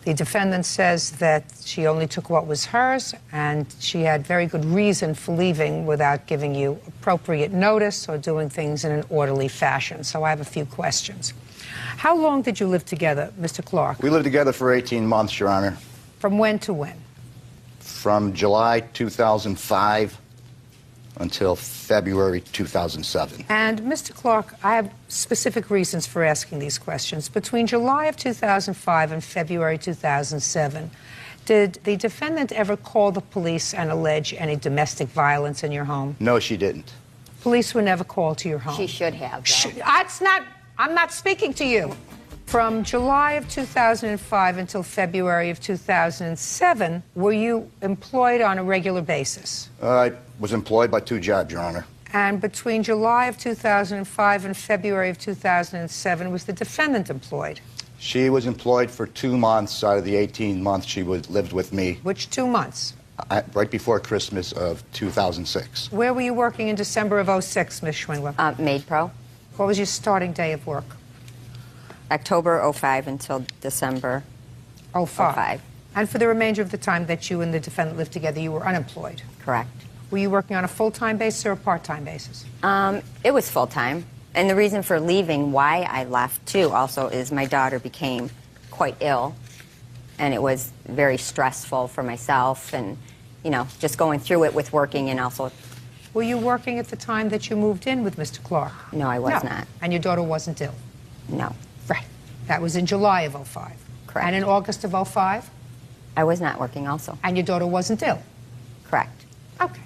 Speaker 2: The defendant says that she only took what was hers, and she had very good reason for leaving without giving you appropriate notice or doing things in an orderly fashion. So I have a few questions. How long did you live together, Mr. Clark?
Speaker 12: We lived together for 18 months, Your Honor.
Speaker 2: From when to when?
Speaker 12: From July 2005 until February 2007.
Speaker 2: And, Mr. Clark, I have specific reasons for asking these questions. Between July of 2005 and February 2007, did the defendant ever call the police and allege any domestic violence in your home?
Speaker 12: No, she didn't.
Speaker 2: Police were never called to your home.
Speaker 13: She should have, though.
Speaker 2: I'm not speaking to you. From July of 2005 until February of 2007, were you employed on a regular basis?
Speaker 12: I was employed by 2 jobs, Your Honor.
Speaker 2: And between July of 2005 and February of 2007, was the defendant employed?
Speaker 12: She was employed for 2 months out of the 18 months she lived with me.
Speaker 2: Which 2 months?
Speaker 12: Right before Christmas of 2006.
Speaker 2: Where were you working in December of 06, Ms. Schwingler?
Speaker 13: Maid Pro.
Speaker 2: What was your starting day of work?
Speaker 13: October 05 until December
Speaker 2: 05. And for the remainder of the time that you and the defendant lived together, you were unemployed?
Speaker 13: Correct.
Speaker 2: Were you working on a full-time basis or a part-time basis?
Speaker 13: It was full-time. And the reason for leaving, why I left, too, also, is my daughter became quite ill. And it was very stressful for myself and, just going through it with working and also...
Speaker 2: Were you working at the time that you moved in with Mr. Clark?
Speaker 13: No, I was not.
Speaker 2: And your daughter wasn't ill?
Speaker 13: No.
Speaker 2: Right. That was in July of 05.
Speaker 13: Correct.
Speaker 2: And in August of 05?
Speaker 13: I was not working also.
Speaker 2: And your daughter wasn't ill? Okay.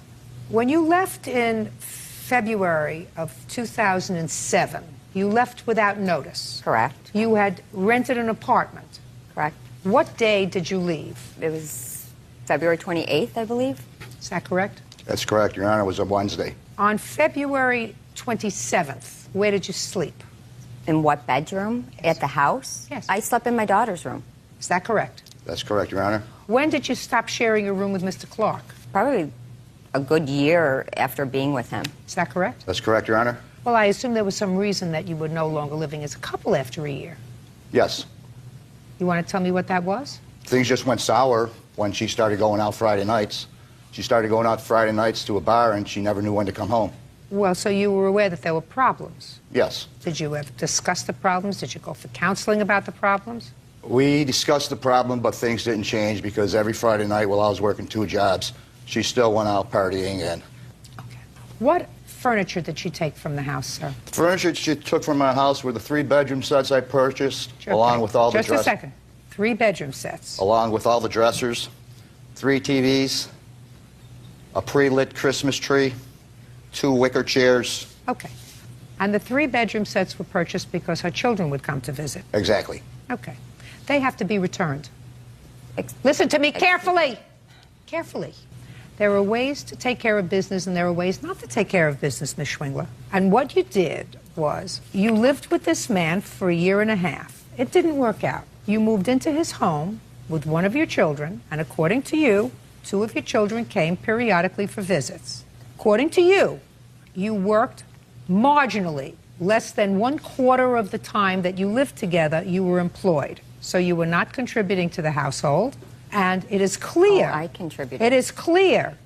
Speaker 2: When you left in February of 2007, you left without notice.
Speaker 13: Correct.
Speaker 2: You had rented an apartment.
Speaker 13: Correct.
Speaker 2: What day did you leave?
Speaker 13: It was February 28th, I believe.
Speaker 2: Is that correct?
Speaker 12: That's correct, Your Honor. It was a Wednesday.
Speaker 2: On February 27th, where did you sleep?
Speaker 13: In what bedroom? At the house?
Speaker 2: Yes.
Speaker 13: I slept in my daughter's room.
Speaker 2: Is that correct?
Speaker 12: That's correct, Your Honor.
Speaker 2: When did you stop sharing a room with Mr. Clark?
Speaker 13: Probably a good year after being with him.
Speaker 2: Is that correct?
Speaker 12: That's correct, Your Honor.
Speaker 2: Well, I assume there was some reason that you were no longer living as a couple after a year.
Speaker 12: Yes.
Speaker 2: You want to tell me what that was?
Speaker 12: Things just went sour when she started going out Friday nights. She started going out Friday nights to a bar, and she never knew when to come home.
Speaker 2: Well, so you were aware that there were problems.
Speaker 12: Yes.
Speaker 2: Did you ever discuss the problems? Did you go for counseling about the problems?
Speaker 12: We discussed the problem, but things didn't change because every Friday night while I was working 2 jobs, she still went out partying. And
Speaker 2: Okay. What furniture did she take from the house, sir?
Speaker 12: furniture she took from my house were the 3-bedroom sets I purchased, along with all the
Speaker 2: Just a second. 3-bedroom sets.
Speaker 12: along with all the dressers, 3 TVs, a pre-lit Christmas tree, 2 wicker chairs.
Speaker 2: Okay. And the 3-bedroom sets were purchased because her children would come to visit.
Speaker 12: Exactly.
Speaker 2: Okay. They have to be returned. Listen to me carefully. Carefully. There are ways to take care of business and there are ways not to take care of business, Ms. Schwingler. And what you did was you lived with this man for 1.5 years. It didn't work out. You moved into his home with one of your children, and according to you, 2 of your children came periodically for visits. According to you, you worked marginally. Less than 1/4 of the time that you lived together, you were employed. So you were not contributing to the household. And it is clear.
Speaker 13: Oh, I contributed.
Speaker 2: It is clear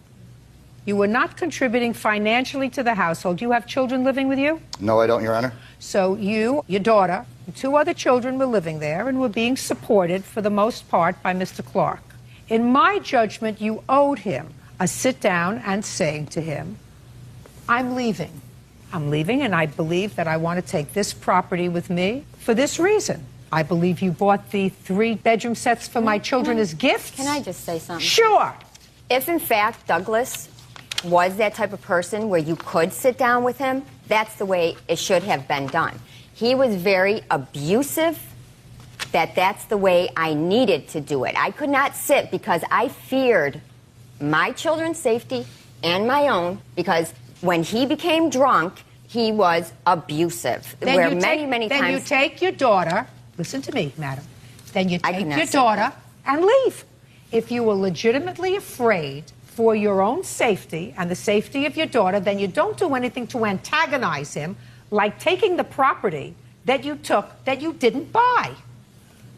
Speaker 2: you were not contributing financially to the household. You have children living with you?
Speaker 12: No, I don't, Your Honor.
Speaker 2: So you, your daughter, and 2 other children were living there and were being supported for the most part by Mr. Clark. In my judgment, you owed him a sit down and saying to him, I'm leaving. I'm leaving, and I believe that I want to take this property with me for this reason. I believe you bought the 3-bedroom sets for my children as gifts.
Speaker 13: Can I just say something?
Speaker 2: Sure.
Speaker 13: If, in fact, Douglas was that type of person where you could sit down with him, that's the way it should have been done. He was very abusive, that's the way I needed to do it. I could not sit because I feared my children's safety and my own, because when he became drunk, he was abusive.
Speaker 2: Then
Speaker 13: many
Speaker 2: Then
Speaker 13: times.
Speaker 2: you take your daughter, listen to me, madam. Then you take
Speaker 13: cannot
Speaker 2: your
Speaker 13: say
Speaker 2: daughter and leave. If you were legitimately afraid for your own safety and the safety of your daughter, then you don't do anything to antagonize him, like taking the property that you took that you didn't buy.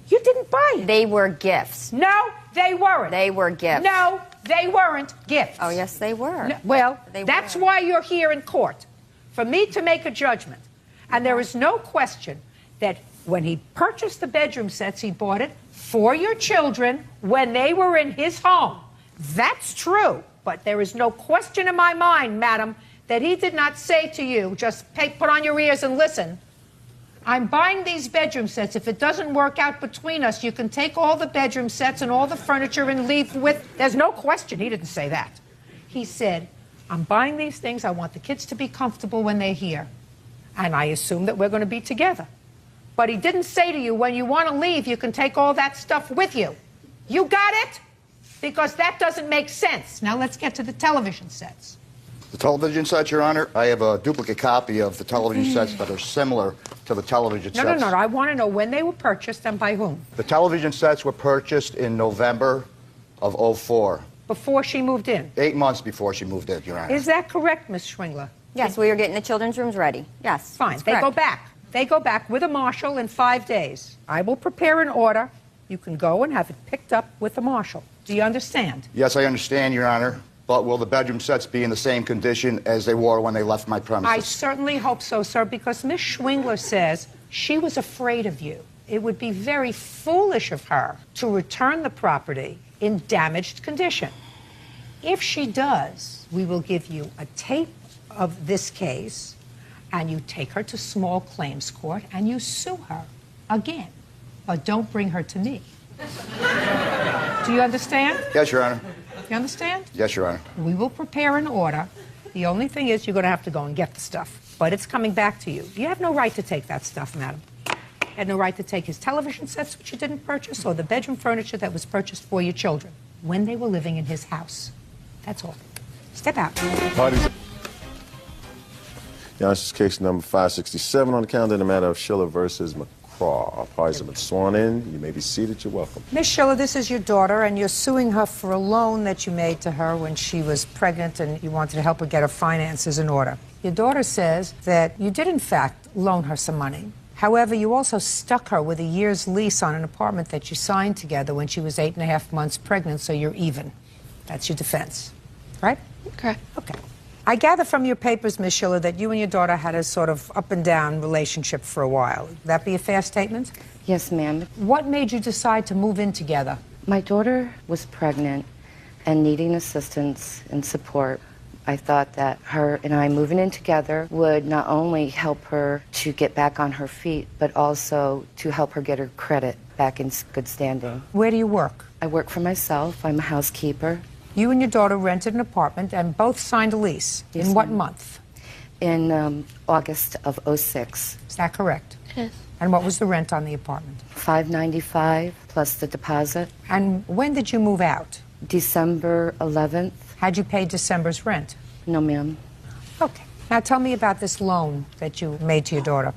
Speaker 2: You didn't buy it.
Speaker 13: They were gifts.
Speaker 2: No, they weren't.
Speaker 13: They were gifts.
Speaker 2: No, they weren't gifts.
Speaker 13: Oh, yes, they were.
Speaker 2: No, well,
Speaker 13: They
Speaker 2: that's
Speaker 13: were.
Speaker 2: why you're here in court, for me to make a judgment. And there is no question that when he purchased the bedroom sets, he bought it for your children when they were in his home. That's true. But there is no question in my mind, madam, that he did not say to you, just put on your ears and listen, I'm buying these bedroom sets. If it doesn't work out between us, you can take all the bedroom sets and all the furniture and leave with... There's no question he didn't say that. He said, I'm buying these things. I want the kids to be comfortable when they're here. And I assume that we're going to be together. But he didn't say to you, when you want to leave, you can take all that stuff with you. You got it? Because that doesn't make sense. Now let's get to the television sets.
Speaker 12: The television sets, Your Honor, I have a duplicate copy of the television sets that are similar to the television sets.
Speaker 2: No. I want to know when they were purchased and by whom.
Speaker 12: The television sets were purchased in November of '04.
Speaker 2: Before she moved in.
Speaker 12: 8 months before she moved in, Your Honor.
Speaker 2: Is that correct, Miss Schwingler?
Speaker 13: Yes, we were getting the children's rooms ready. Yes.
Speaker 2: Fine.
Speaker 13: that's
Speaker 2: They
Speaker 13: correct.
Speaker 2: go back. They go back with a marshal in 5 days. I will prepare an order. You can go and have it picked up with the marshal. Do you understand?
Speaker 12: Yes, I understand, Your Honor. But will the bedroom sets be in the same condition as they were when they left my premises?
Speaker 2: I certainly hope so, sir, because Miss Schwingler says she was afraid of you. It would be very foolish of her to return the property in damaged condition. If she does, we will give you a tape of this case, and you take her to small claims court, and you sue her again. But don't bring her to me. Do you understand?
Speaker 12: Yes, Your Honor.
Speaker 2: You understand?
Speaker 12: Yes, Your Honor.
Speaker 2: We will prepare an order. The only thing is you're going to have to go and get the stuff. But it's coming back to you. You have no right to take that stuff, madam. You had no right to take his television sets, which you didn't purchase, or the bedroom furniture that was purchased for your children when they were living in his house. That's all. Step out.
Speaker 1: Parties. Your Honor, this is case number 567 on the calendar in the matter of Schiller versus McCraw. Parties have been sworn in. You may be seated. You're welcome.
Speaker 2: Miss Schiller, this is your daughter, and you're suing her for a loan that you made to her when she was pregnant and you wanted to help her get her finances in order. Your daughter says that you did, in fact, loan her some money. However, you also stuck her with a year's lease on an apartment that you signed together when she was 8.5 months pregnant, so you're even. That's your defense, right?
Speaker 11: Correct.
Speaker 2: Okay. I gather from your papers, Ms. Schiller, that you and your daughter had a sort of up-and-down relationship for a while. Would that be a fair statement?
Speaker 14: Yes, ma'am.
Speaker 2: What made you decide to move in together?
Speaker 14: My daughter was pregnant and needing assistance and support. I thought that her and I moving in together would not only help her to get back on her feet, but also to help her get her credit back in good standing.
Speaker 2: Where do you work?
Speaker 14: I work for myself. I'm a housekeeper.
Speaker 2: You and your daughter rented an apartment and both signed a lease.
Speaker 14: Yes,
Speaker 2: in what
Speaker 14: ma'am.
Speaker 2: month?
Speaker 14: In August of '06.
Speaker 2: Is that correct?
Speaker 11: It is.
Speaker 2: And what was the rent on the apartment?
Speaker 14: $595 plus the deposit.
Speaker 2: And when did you move out?
Speaker 14: December 11th.
Speaker 2: Had you paid December's rent?
Speaker 14: No, ma'am.
Speaker 2: Okay. Now tell me about this loan that you made to your daughter.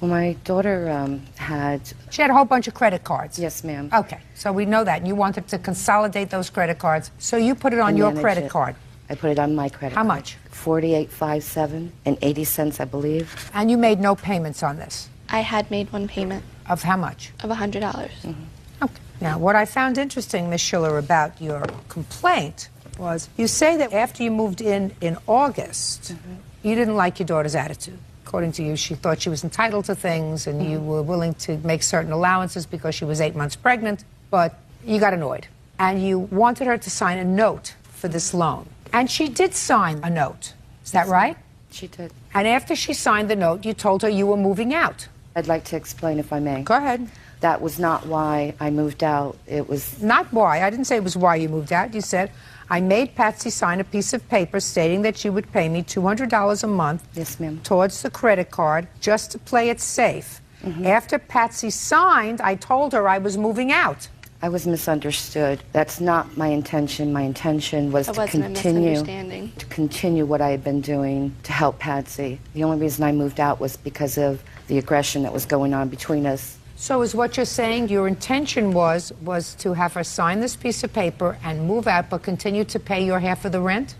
Speaker 14: Well, my daughter had...
Speaker 2: She had a whole bunch of credit cards.
Speaker 14: Yes, ma'am.
Speaker 2: Okay, so we know that. And you wanted to consolidate those credit cards, so you put it on
Speaker 14: And
Speaker 2: your
Speaker 14: manage
Speaker 2: credit
Speaker 14: it.
Speaker 2: card.
Speaker 14: I put it on my credit
Speaker 2: How
Speaker 14: card.
Speaker 2: much?
Speaker 14: $48.57 and 80 cents, I believe.
Speaker 2: And you made no payments on this?
Speaker 11: I had made one payment
Speaker 2: Of how much?
Speaker 11: of $100.
Speaker 2: Okay. Now, what I found interesting, Ms. Schiller, about your complaint was you say that after you moved in August, you didn't like your daughter's attitude. According to you, she thought she was entitled to things and you were willing to make certain allowances because she was 8 months pregnant, but you got annoyed. And you wanted her to sign a note for this loan. And she did sign a note. Is that right?
Speaker 14: She did.
Speaker 2: And after she signed the note, you told her you were moving out.
Speaker 14: I'd like to explain, if I may.
Speaker 2: Go ahead.
Speaker 14: That was not why I moved out. It was...
Speaker 2: Not why. I didn't say it was why you moved out. You said, I made Patsy sign a piece of paper stating that she would pay me $200 a month
Speaker 14: Yes, ma'am.
Speaker 2: towards the credit card just to play it safe. After Patsy signed, I told her I was moving out.
Speaker 14: I was misunderstood. That's not my intention. My intention was
Speaker 11: That
Speaker 14: to
Speaker 11: wasn't a misunderstanding.
Speaker 14: continue what I had been doing to help Patsy. The only reason I moved out was because of the aggression that was going on between us.
Speaker 2: So is what you're saying your intention was to have her sign this piece of paper and move out but continue to pay your half of the rent?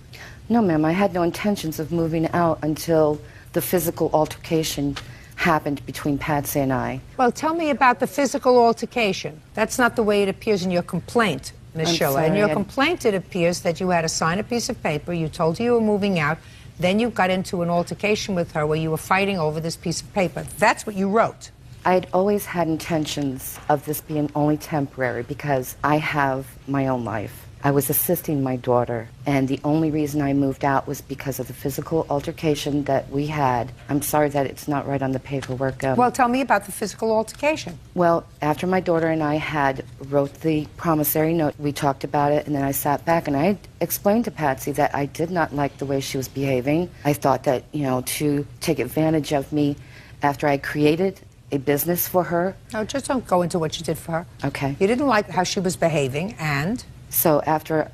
Speaker 14: No, ma'am, I had no intentions of moving out until the physical altercation happened between Patsy and I.
Speaker 2: Well, tell me about the physical altercation. That's not the way it appears in your complaint, Ms.
Speaker 14: I'm
Speaker 2: Schiller. In
Speaker 14: sorry,
Speaker 2: your
Speaker 14: I-
Speaker 2: complaint, it appears that you had to sign a piece of paper, you told her you were moving out, then you got into an altercation with her where you were fighting over this piece of paper. That's what you wrote.
Speaker 14: I had always had intentions of this being only temporary because I have my own life. I was assisting my daughter, and the only reason I moved out was because of the physical altercation that we had. I'm sorry that it's not right on the paperwork.
Speaker 2: Well, tell me about the physical altercation.
Speaker 14: Well, after my daughter and I had wrote the promissory note, we talked about it, and then I sat back and I explained to Patsy that I did not like the way she was behaving. I thought that, to take advantage of me after I created a business for her.
Speaker 2: No, just don't go into what you did for her.
Speaker 14: Okay.
Speaker 2: You didn't like how she was behaving, and?
Speaker 14: So after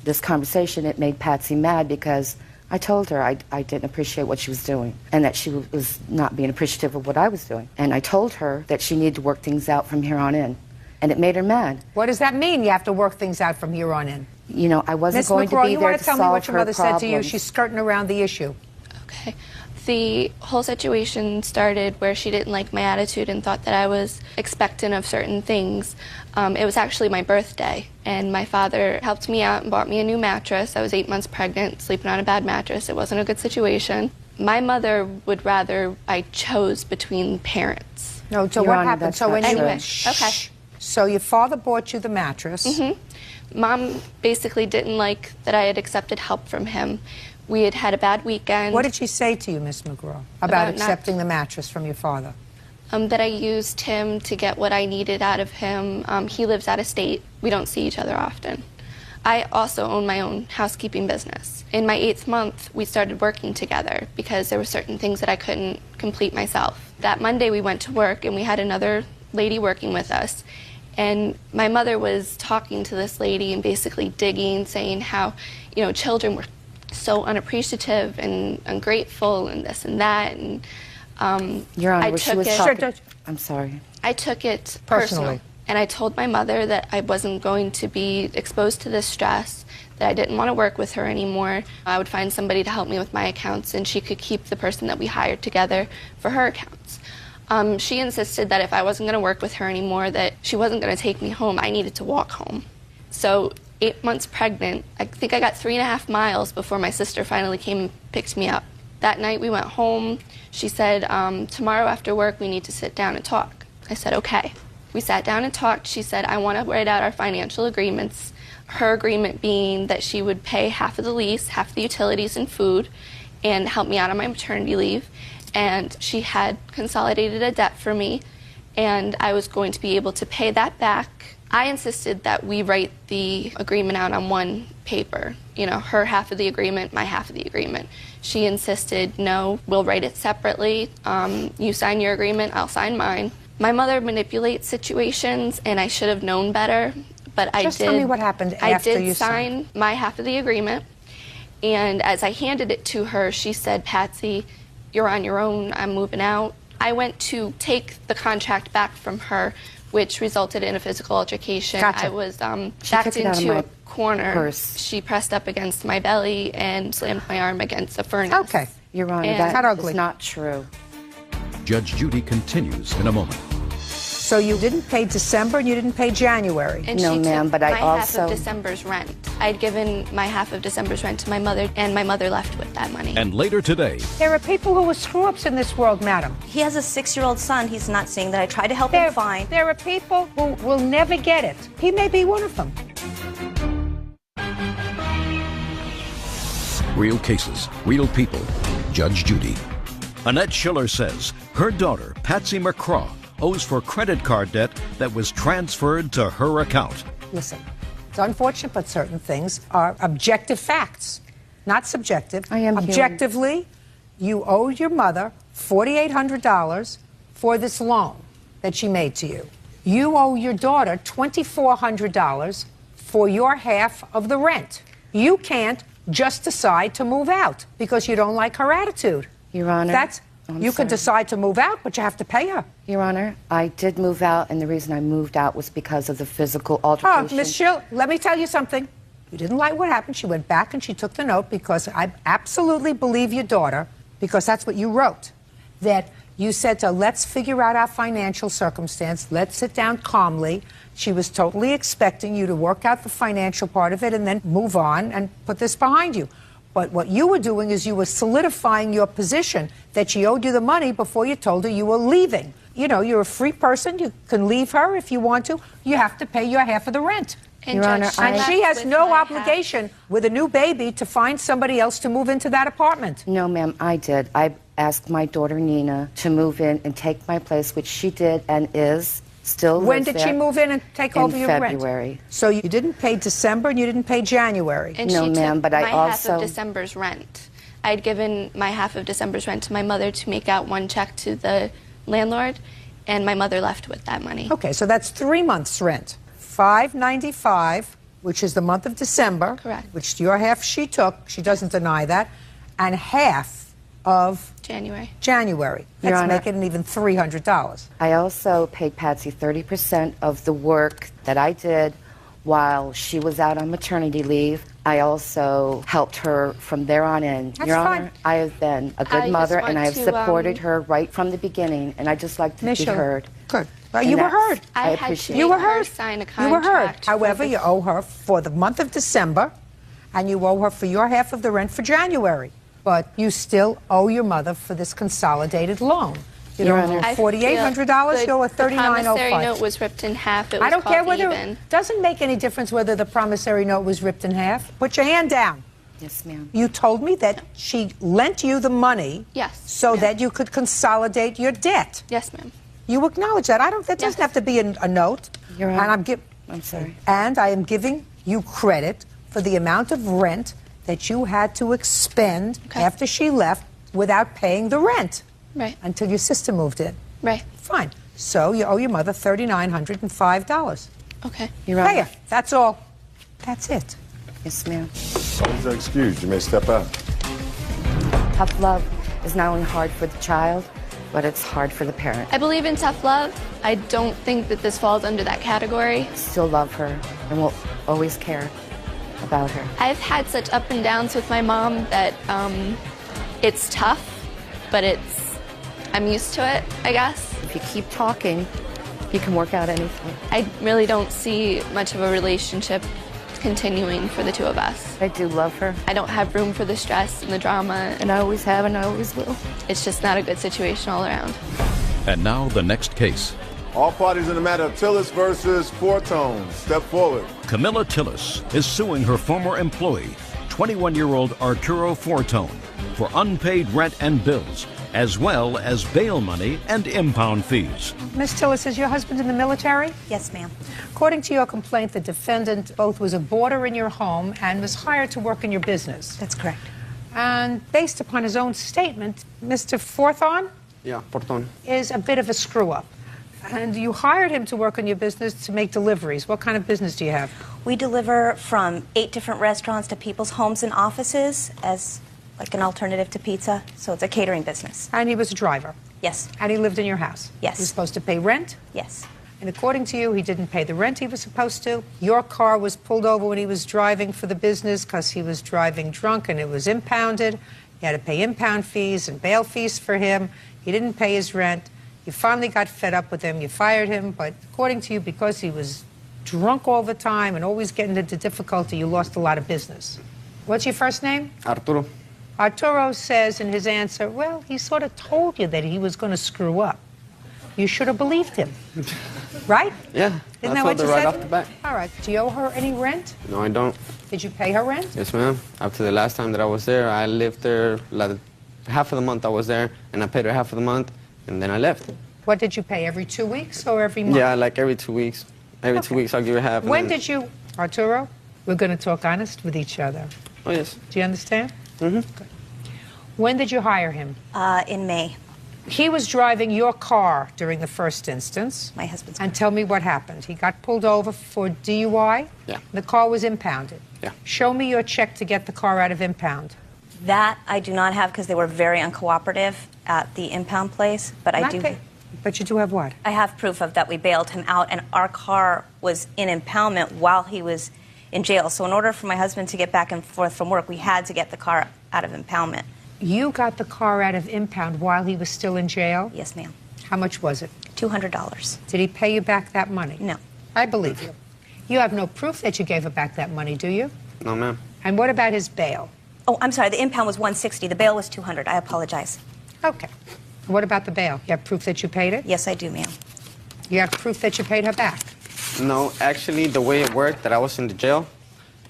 Speaker 14: this conversation, it made Patsy mad because I told her I didn't appreciate what she was doing and that she was not being appreciative of what I was doing. And I told her that she needed to work things out from here on in. And it made her mad.
Speaker 2: What does that mean, you have to work things out from here on in?
Speaker 14: I wasn't
Speaker 2: Ms.
Speaker 14: going
Speaker 2: McGraw,
Speaker 14: to be
Speaker 2: you
Speaker 14: there
Speaker 2: want
Speaker 14: to
Speaker 2: to tell me
Speaker 14: solve
Speaker 2: what your
Speaker 14: her
Speaker 2: mother said to you?
Speaker 14: problems.
Speaker 2: She's skirting around the issue.
Speaker 11: Okay. The whole situation started where she didn't like my attitude and thought that I was expectant of certain things. It was actually my birthday, and my father helped me out and bought me a new mattress. I was 8 months pregnant, sleeping on a bad mattress. It wasn't a good situation. My mother would rather I chose between parents.
Speaker 2: No, so
Speaker 14: Your
Speaker 2: what
Speaker 14: Honor,
Speaker 2: happened?
Speaker 14: that's
Speaker 2: So
Speaker 14: not true.
Speaker 11: Anyway,
Speaker 2: Shh.
Speaker 11: okay.
Speaker 2: So your father bought you the mattress.
Speaker 11: Mom basically didn't like that I had accepted help from him. We had had a bad weekend.
Speaker 2: What did she say to you, Miss McGraw, about
Speaker 11: About
Speaker 2: accepting the mattress from your father?
Speaker 11: That I used him to get what I needed out of him. He lives out of state. We don't see each other often.
Speaker 15: I also own my own housekeeping business. In my 8th month, we started working together because there were certain things that I couldn't complete myself. That Monday we went to work and we had another lady working with us. And my mother was talking to this lady and basically digging, saying how, you know, children were so unappreciative and ungrateful and this and that. And
Speaker 14: Your Honor,
Speaker 15: I
Speaker 14: she
Speaker 15: took
Speaker 14: was
Speaker 15: it.
Speaker 14: talking. I'm sorry.
Speaker 15: I took it personally. And I told my mother that I wasn't going to be exposed to this stress, that I didn't want to work with her anymore. I would find somebody to help me with my accounts, and she could keep the person that we hired together for her accounts. She insisted that if I wasn't going to work with her anymore, that she wasn't going to take me home. I needed to walk home. So 8 months pregnant, I think I got 3.5 miles before my sister finally came and picked me up. That night we went home. She said, tomorrow after work we need to sit down and talk. I said, okay. We sat down and talked. She said, I want to write out our financial agreements. Her agreement being that she would pay half of the lease, half the utilities and food, and help me out on my maternity leave. And she had consolidated a debt for me, and I was going to be able to pay that back. I insisted that we write the agreement out on one paper. You know, her half of the agreement, my half of the agreement. She insisted, no, we'll write it separately. You sign your agreement, I'll sign mine. My mother manipulates situations, and I should have known better, but I did.
Speaker 2: Just tell me what happened after
Speaker 15: I
Speaker 2: you
Speaker 15: did sign my half of the agreement, and as I handed it to her, she said, Patsy, you're on your own, I'm moving out. I went to take the contract back from her, which resulted in a physical altercation.
Speaker 2: Gotcha.
Speaker 15: I was backed into a corner.
Speaker 14: purse.
Speaker 15: She pressed up against my belly and slammed my arm against a furnace.
Speaker 2: Okay.
Speaker 14: Your Honor,
Speaker 15: And-
Speaker 14: that
Speaker 2: Not ugly.
Speaker 14: is not true.
Speaker 5: Judge Judy continues in a moment.
Speaker 2: So you didn't pay December and you didn't pay January.
Speaker 15: And
Speaker 14: No,
Speaker 15: she
Speaker 14: ma'am,
Speaker 15: took
Speaker 14: but I
Speaker 15: my half
Speaker 14: also-
Speaker 15: of December's rent. I'd given my half of December's rent to my mother, and my mother left with that money.
Speaker 5: And later today,
Speaker 2: There are people who are screw-ups in this world, madam.
Speaker 16: He has a 6-year-old son. He's not saying that I tried to help him find.
Speaker 2: There are people who will never get it. He may be one of them.
Speaker 5: real cases, real people. Judge Judy. Annette Schiller says her daughter, Patsy McCraw, owes for credit card debt that was transferred to her account.
Speaker 2: Listen, it's unfortunate, but certain things are objective facts, not subjective.
Speaker 14: I am human.
Speaker 2: Objectively, you owe your mother $4,800 for this loan that she made to you. You owe your daughter $2,400 for your half of the rent. You can't just decide to move out because you don't like her attitude.
Speaker 14: Your Honor,
Speaker 2: You could decide to move out, but you have to pay her.
Speaker 14: Your Honor, I did move out, and the reason I moved out was because of the physical altercation.
Speaker 2: Oh, Miss Schill, let me tell you something. You didn't like what happened. She went back and she took the note because I absolutely believe your daughter, because that's what you wrote, that you said to her, let's figure out our financial circumstance. Let's sit down calmly. She was totally expecting you to work out the financial part of it and then move on and put this behind you. But what you were doing is you were solidifying your position that she owed you the money before you told her you were leaving. You know, you're a free person. You can leave her if you want to. You have to pay your half of the rent.
Speaker 15: And
Speaker 14: Your Honor,
Speaker 2: And she has no obligation with a new baby to find somebody else to move into that apartment.
Speaker 14: No, ma'am, I did. I asked my daughter Nina to move in and take my place, which she did and is still.
Speaker 2: When
Speaker 14: lives
Speaker 2: did
Speaker 14: there
Speaker 2: she move in and take over your
Speaker 14: February.
Speaker 2: rent? So you didn't pay December and you didn't pay January.
Speaker 15: And
Speaker 14: No,
Speaker 15: she
Speaker 14: ma'am,
Speaker 15: took
Speaker 14: but I
Speaker 15: my half
Speaker 14: also-
Speaker 15: of December's rent. I'd given my half of December's rent to my mother to make out one check to the landlord, and my mother left with that money.
Speaker 2: Okay, so that's 3 months' rent. $595, which is the month of December.
Speaker 15: Correct.
Speaker 2: Which your half she took. She doesn't deny that. And half of
Speaker 15: January.
Speaker 2: January.
Speaker 14: Your
Speaker 2: That's
Speaker 14: Honor,
Speaker 2: making it even $300.
Speaker 14: I also paid Patsy 30% of the work that I did while she was out on maternity leave. I also helped her from there on in.
Speaker 2: That's
Speaker 14: Your
Speaker 2: fine.
Speaker 14: Honor, I have been a
Speaker 15: I
Speaker 14: good
Speaker 15: just
Speaker 14: mother,
Speaker 15: want
Speaker 14: and I have
Speaker 15: to,
Speaker 14: supported her right from the beginning, and I just like to
Speaker 2: Miss
Speaker 14: be
Speaker 2: Schiller,
Speaker 14: heard.
Speaker 2: Good. Well,
Speaker 14: And
Speaker 2: you were
Speaker 14: that's-
Speaker 2: heard.
Speaker 14: I
Speaker 15: I had
Speaker 14: appreciate
Speaker 15: to
Speaker 2: You
Speaker 14: it.
Speaker 2: were
Speaker 15: make her
Speaker 2: heard.
Speaker 15: sign a
Speaker 2: You were heard.
Speaker 15: contract for
Speaker 2: However,
Speaker 15: the-
Speaker 2: you owe her for the month of December, and you owe her for your half of the rent for January. But you still owe your mother for this consolidated loan. You
Speaker 14: Your
Speaker 2: don't
Speaker 14: Honor.
Speaker 2: owe
Speaker 15: I feel
Speaker 2: $4,800, you owe a
Speaker 15: the promissory
Speaker 2: $3,905.
Speaker 15: note was ripped in half. It was
Speaker 2: I don't care
Speaker 15: called
Speaker 2: whether
Speaker 15: even.
Speaker 2: it doesn't make any difference whether the promissory note was ripped in half. Put your hand down.
Speaker 14: Yes, ma'am.
Speaker 2: You told me that she lent you the money
Speaker 15: Yes,
Speaker 2: so
Speaker 15: ma'am.
Speaker 2: that you could consolidate your debt.
Speaker 15: Yes, ma'am.
Speaker 2: You acknowledge that. That doesn't
Speaker 15: Yes.
Speaker 2: have to be a note.
Speaker 14: Your
Speaker 2: And
Speaker 14: Honor.
Speaker 2: I'm
Speaker 14: I'm sorry.
Speaker 2: And I am giving you credit for the amount of rent that you had to expend after she left without paying the rent.
Speaker 15: Right.
Speaker 2: Until your sister moved in.
Speaker 15: Right.
Speaker 2: Fine. So you owe your mother $3,905.
Speaker 15: Okay.
Speaker 14: You're
Speaker 2: Pay
Speaker 14: right.
Speaker 2: her. That's all. That's it.
Speaker 14: Yes, ma'am.
Speaker 1: Please are excused. You may step out.
Speaker 14: Tough love is not only hard for the child, but it's hard for the parent.
Speaker 15: I believe in tough love. I don't think that this falls under that category.
Speaker 14: Still love her and will always care about her.
Speaker 15: I've had such up and downs with my mom that it's tough, but I'm used to it, I guess.
Speaker 14: If you keep talking, you can work out anything.
Speaker 15: I really don't see much of a relationship continuing for the two of us.
Speaker 14: I do love her.
Speaker 15: I don't have room for the stress and the drama.
Speaker 14: And I always have and I always will.
Speaker 15: It's just not a good situation all around.
Speaker 5: And now the next case.
Speaker 1: All parties in the matter of Tillis versus Fortone. Step forward.
Speaker 5: Camilla Tillis is suing her former employee, 21-year-old Arturo Fortone, for unpaid rent and bills, as well as bail money and impound fees.
Speaker 2: Miss Tillis, is your husband in the military?
Speaker 16: Yes, ma'am.
Speaker 2: According to your complaint, the defendant both was a boarder in your home and was hired to work in your business.
Speaker 16: That's correct.
Speaker 2: And based upon his own statement, Mr. Fortone
Speaker 9: Yeah, Portón.
Speaker 2: is a bit of a screw-up. And you hired him to work in your business to make deliveries. What kind of business do you have?
Speaker 16: We deliver from 8 different restaurants to people's homes and offices as like an alternative to pizza. So it's a catering business.
Speaker 2: And he was a driver?
Speaker 16: Yes.
Speaker 2: And he lived in your house?
Speaker 16: Yes.
Speaker 2: He was supposed to pay rent?
Speaker 16: Yes.
Speaker 2: And according to you, he didn't pay the rent he was supposed to. Your car was pulled over when he was driving for the business because he was driving drunk and it was impounded. You had to pay impound fees and bail fees for him. He didn't pay his rent. You finally got fed up with him. You fired him. But according to you, because he was drunk all the time and always getting into difficulty, you lost a lot of business. What's your first name?
Speaker 9: Arturo.
Speaker 2: Arturo says in his answer, well, he sort of told you that he was going to screw up. You should have believed him. Right?
Speaker 9: Yeah.
Speaker 2: Isn't
Speaker 9: I
Speaker 2: that
Speaker 9: told
Speaker 2: what
Speaker 9: her
Speaker 2: you
Speaker 9: right
Speaker 2: said?
Speaker 9: off the bat.
Speaker 2: All right. Do you owe her any rent?
Speaker 9: No, I don't.
Speaker 2: Did you pay her rent?
Speaker 9: Yes, ma'am. After the last time that I was there, I lived there like half of the month I was there, and I paid her half of the month, and then I left.
Speaker 2: What did you pay, every 2 weeks or every month?
Speaker 9: Yeah, like every 2 weeks. Every 2 weeks I'll give her half. and
Speaker 2: When
Speaker 9: then-
Speaker 2: did you, Arturo, we're going to talk honest with each other.
Speaker 9: Oh, yes.
Speaker 2: Do you understand?
Speaker 9: Mm-hmm.
Speaker 2: When did you hire him?
Speaker 16: In May.
Speaker 2: He was driving your car during the first instance.
Speaker 16: My husband's
Speaker 2: And tell me what happened. He got pulled over for DUI?
Speaker 9: Yeah.
Speaker 2: The car was impounded?
Speaker 9: Yeah.
Speaker 2: Show me your check to get the car out of impound.
Speaker 16: That I do not have because they were very uncooperative at the impound place, but I
Speaker 2: Not
Speaker 16: do.
Speaker 2: But you do have what?
Speaker 16: I have proof of that we bailed him out, and our car was in impoundment while he was in jail. So in order for my husband to get back and forth from work, we had to get the car out of impoundment.
Speaker 2: You got the car out of impound while he was still in jail?
Speaker 16: Yes, ma'am.
Speaker 2: How much was it?
Speaker 16: $200.
Speaker 2: Did he pay you back that money?
Speaker 16: No.
Speaker 2: I believe you. You have no proof that you gave her back that money, do you?
Speaker 9: No, ma'am.
Speaker 2: And what about his bail?
Speaker 16: Oh, I'm sorry. The impound was $160. The bail was $200. I apologize.
Speaker 2: Okay. What about the bail? You have proof that you paid it?
Speaker 16: Yes, I do, ma'am.
Speaker 2: You have proof that you paid her back?
Speaker 9: No, actually, the way it worked, that I was in the jail,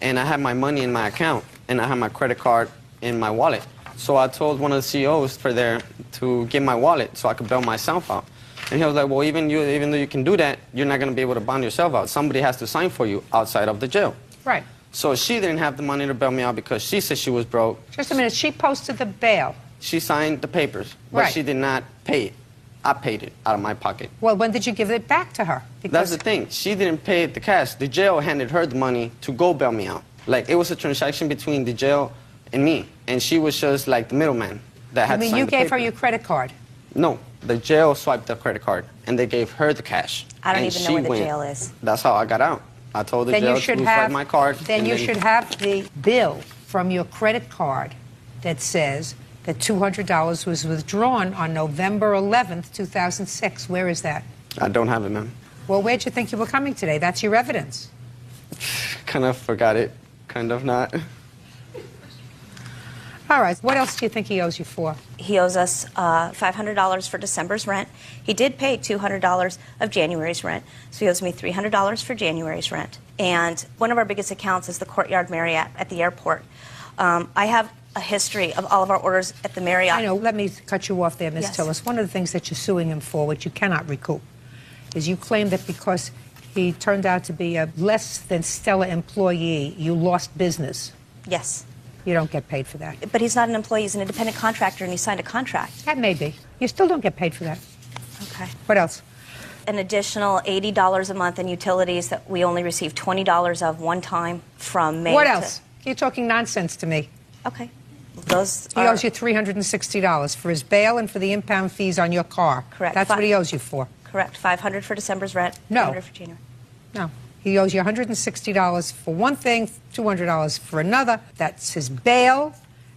Speaker 9: and I had my money in my account, and I had my credit card in my wallet. So I told one of the CEOs for there to get my wallet so I could bail myself out. And he was like, well, even though you can do that, you're not going to be able to bond yourself out. Somebody has to sign for you outside of the jail.
Speaker 2: Right.
Speaker 9: So she didn't have the money to bail me out because she said she was broke.
Speaker 2: Just a minute. She posted the bail.
Speaker 9: She signed the papers, but
Speaker 2: Right.
Speaker 9: she did not pay it. I paid it out of my pocket.
Speaker 2: Well, when did you give it back to her?
Speaker 9: That's the thing. She didn't pay it the cash. The jail handed her the money to go bail me out. Like, it was a transaction between the jail and me. And she was just like the middleman that
Speaker 2: I
Speaker 9: had to
Speaker 2: mean,
Speaker 9: sign
Speaker 2: you
Speaker 9: the
Speaker 2: gave her
Speaker 9: paper.
Speaker 2: your credit card.
Speaker 9: No, the jail swiped the credit card, and they gave her the cash.
Speaker 16: I don't
Speaker 9: And
Speaker 16: even know
Speaker 9: she
Speaker 16: where the
Speaker 9: went.
Speaker 16: jail is.
Speaker 9: That's how I got out. I told the
Speaker 2: Then
Speaker 9: jail
Speaker 2: you should
Speaker 9: to
Speaker 2: have
Speaker 9: swipe my card.
Speaker 2: Then
Speaker 9: and
Speaker 2: you should have the bill from your credit card that says that $200 was withdrawn on November 11th, 2006. Where is that?
Speaker 9: I don't have it, ma'am.
Speaker 2: Well, where'd you think you were coming today? That's your evidence.
Speaker 9: Kind of forgot it. Kind of not.
Speaker 2: All right. What else do you think he owes you for?
Speaker 16: He owes us $500 for December's rent. He did pay $200 of January's rent, so he owes me $300 for January's rent. And one of our biggest accounts is the Courtyard Marriott at the airport. I have a history of all of our orders at the Marriott.
Speaker 2: I know. Let me cut you off there, Ms.
Speaker 16: Yes.
Speaker 2: Tillis. One of the things that you're suing him for, which you cannot recoup, is you claim that because he turned out to be a less than stellar employee, you lost business.
Speaker 16: Yes.
Speaker 2: You don't get paid for that.
Speaker 16: But he's not an employee, he's an independent contractor, and he signed a contract.
Speaker 2: That may be. You still don't get paid for that.
Speaker 16: Okay.
Speaker 2: What else?
Speaker 16: An additional $80 a month in utilities that we only received $20 of one time from May.
Speaker 2: What else? You're talking nonsense to me.
Speaker 16: Okay. Those
Speaker 2: He owes you $360 for his bail and for the impound fees on your car.
Speaker 16: Correct.
Speaker 2: That's what he owes you for.
Speaker 16: Correct. $500 for December's rent,
Speaker 2: No.
Speaker 16: $300 for January.
Speaker 2: No. He owes you $160 for one thing, $200 for another. That's his bail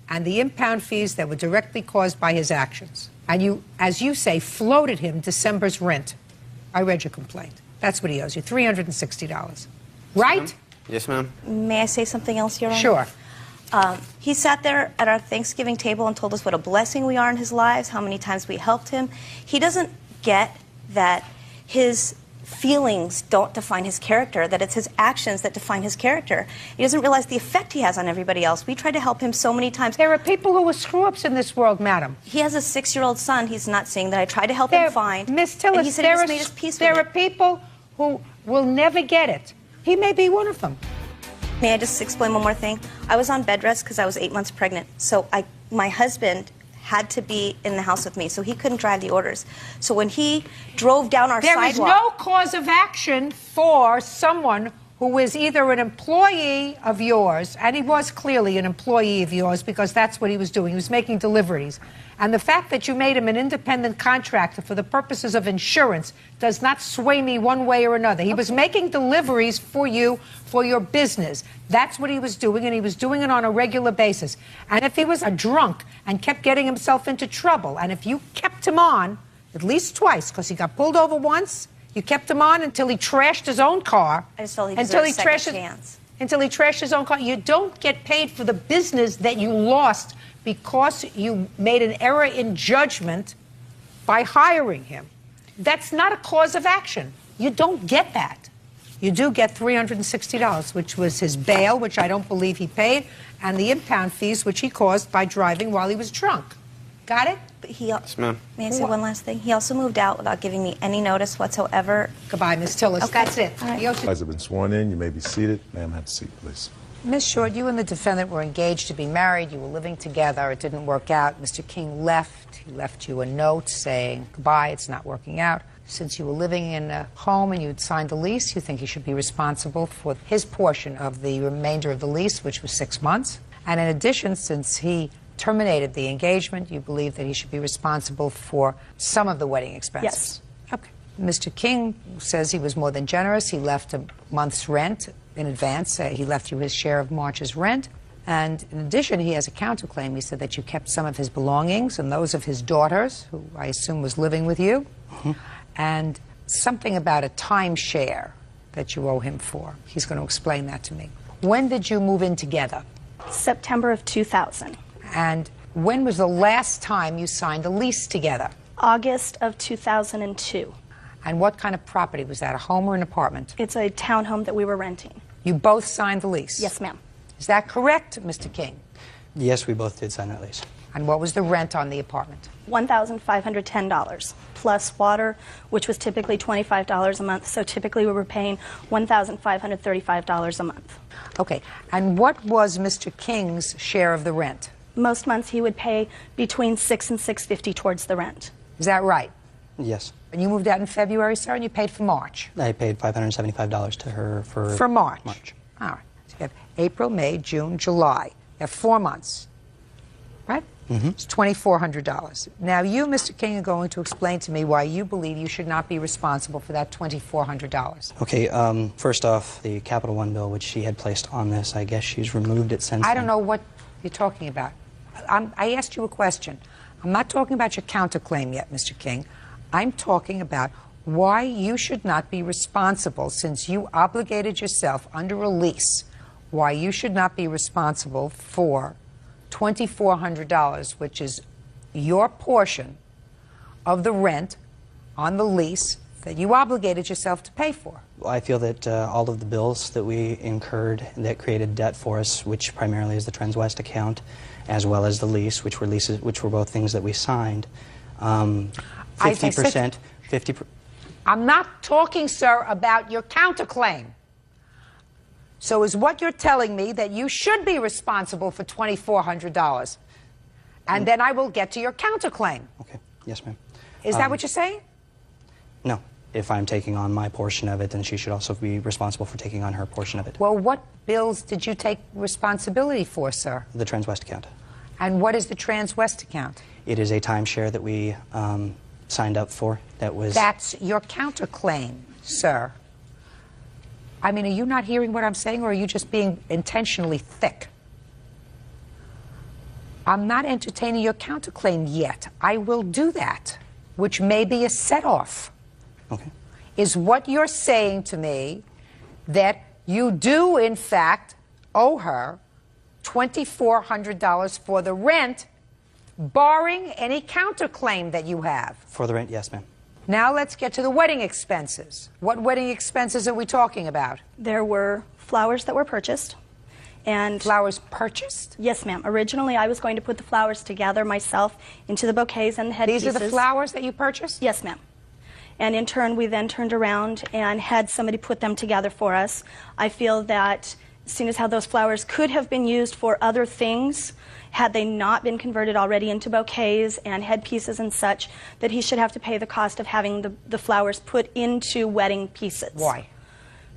Speaker 2: and the impound fees that were directly caused by his actions. And you, as you say, floated him December's rent. I read your complaint. That's what he owes you, $360. Right?
Speaker 9: Yes, ma'am.
Speaker 16: May I say something else, Your Honor?
Speaker 2: Sure.
Speaker 16: He sat there at our Thanksgiving table and told us what a blessing we are in his lives, how many times we helped him. He doesn't get that his feelings don't define his character, that it's his actions that define his character. He doesn't realize the effect he has on everybody else. We tried to help him so many times.
Speaker 2: There are people who are screw-ups in this world, madam.
Speaker 16: He has a 6-year-old son. He's not seeing that I tried to help him find.
Speaker 2: Miss
Speaker 16: And
Speaker 2: Tillis,
Speaker 16: he said he just made his peace with
Speaker 2: there
Speaker 16: it.
Speaker 2: are people who will never get it. He may be one of them.
Speaker 16: May I just explain one more thing? I was on bed rest because I was 8 months pregnant. So my husband had to be in the house with me, so he couldn't drive the orders. So when he drove down our
Speaker 2: There is
Speaker 16: sidewalk...
Speaker 2: no cause of action for someone who is either an employee of yours, and he was clearly an employee of yours because that's what he was doing. He was making deliveries. And the fact that you made him an independent contractor for the purposes of insurance does not sway me one way or another. He was making deliveries for you, for your business. That's what he was doing, and he was doing it on a regular basis. And if he was a drunk and kept getting himself into trouble, and if you kept him on at least twice, because he got pulled over once, you kept him on until he trashed his own car.
Speaker 16: I just told him he deserved a second chance.
Speaker 2: Until he trashed his own car. You don't get paid for the business that you lost because you made an error in judgment by hiring him. That's not a cause of action. You don't get that. You do get $360, which was his bail, which I don't believe he paid, and the impound fees, which he caused by driving while he was drunk. Got it?
Speaker 16: But he,
Speaker 9: Yes, ma'am.
Speaker 16: may I say one last thing? He also moved out without giving me any notice whatsoever.
Speaker 2: Goodbye, Miss Tillis.
Speaker 16: Okay.
Speaker 2: That's it.
Speaker 16: All right.
Speaker 2: He owes you-
Speaker 1: You guys have been sworn in. You may be seated. Ma'am, have a seat, please.
Speaker 2: Miss Short, you and the defendant were engaged to be married. You were living together. It didn't work out. Mr. King left. He left you a note saying, goodbye, it's not working out. Since you were living in a home and you'd signed a lease, you think he should be responsible for his portion of the remainder of the lease, which was 6 months. And in addition, since he terminated the engagement, you believe that he should be responsible for some of the wedding expenses.
Speaker 16: Yes.
Speaker 2: Okay. Mr. King says he was more than generous. He left a month's rent in advance. He left you his share of March's rent. And in addition, he has a counterclaim. He said that you kept some of his belongings and those of his daughters, who I assume was living with you, and something about a timeshare that you owe him for. He's going to explain that to me. When did you move in together?
Speaker 17: September of 2000.
Speaker 2: And when was the last time you signed a lease together?
Speaker 17: August of 2002.
Speaker 2: And what kind of property was that, a home or an apartment?
Speaker 17: It's a townhome that we were renting.
Speaker 2: You both signed the lease?
Speaker 17: Yes, ma'am.
Speaker 2: Is that correct, Mr. King?
Speaker 3: Yes, we both did sign that lease.
Speaker 2: And what was the rent on the apartment?
Speaker 17: $1,510 plus water, which was typically $25 a month. So typically we were paying $1,535 a month.
Speaker 2: Okay. And what was Mr. King's share of the rent?
Speaker 17: Most months he would pay between $600 and $650 towards the rent.
Speaker 2: Is that right?
Speaker 3: Yes.
Speaker 2: And you moved out in February, sir, and you paid for March?
Speaker 3: I paid $575 to her for...
Speaker 2: For March?
Speaker 3: March.
Speaker 2: All right. So you have April, May, June, July. You have 4 months, right?
Speaker 3: Mm-hmm.
Speaker 2: It's $2,400. Now, you, Mr. King, are going to explain to me why you believe you should not be responsible for that $2,400.
Speaker 3: Okay, first off, the Capital One bill, which she had placed on this, I guess she's removed it since
Speaker 2: I
Speaker 3: then.
Speaker 2: don't know what you're talking about. I asked you a question. I'm not talking about your counterclaim yet, Mr. King. I'm talking about why you should not be responsible, since you obligated yourself under a lease, why you should not be responsible for $2,400, which is your portion of the rent on the lease that you obligated yourself to pay for.
Speaker 3: I feel that all of the bills that we incurred that created debt for us, which primarily is the Transwest account, as well as the lease, which were both things that we signed, 50%,
Speaker 2: I'm not talking, sir, about your counterclaim. So is what you're telling me that you should be responsible for $2,400? And then I will get to your counterclaim.
Speaker 18: Okay. Yes, ma'am.
Speaker 2: Is that what you're saying?
Speaker 18: No. If I'm taking on my portion of it, then she should also be responsible for taking on her portion of it.
Speaker 2: Well, what bills did you take responsibility for, sir?
Speaker 18: The TransWest account.
Speaker 2: And what is the TransWest account?
Speaker 18: It is a timeshare that we signed up for.
Speaker 2: That's your counterclaim, sir. I mean, are you not hearing what I'm saying, or are you just being intentionally thick? I'm not entertaining your counterclaim yet. I will do that, which may be a set-off.
Speaker 18: Okay.
Speaker 2: Is what you're saying to me that you do, in fact, owe her $2,400 for the rent, barring any counterclaim that you have?
Speaker 18: For the rent, yes, ma'am.
Speaker 2: Now let's get to the wedding expenses. What wedding expenses are we talking about?
Speaker 17: There were flowers that were purchased. And
Speaker 2: flowers purchased?
Speaker 17: Yes, ma'am. Originally, I was going to put the flowers together myself into the bouquets and the headpieces.
Speaker 2: These are the flowers that you purchased?
Speaker 17: Yes, ma'am. And in turn, we then turned around and had somebody put them together for us. I feel that, seeing as how those flowers could have been used for other things, had they not been converted already into bouquets and headpieces and such, that he should have to pay the cost of having the flowers put into wedding pieces.
Speaker 2: Why?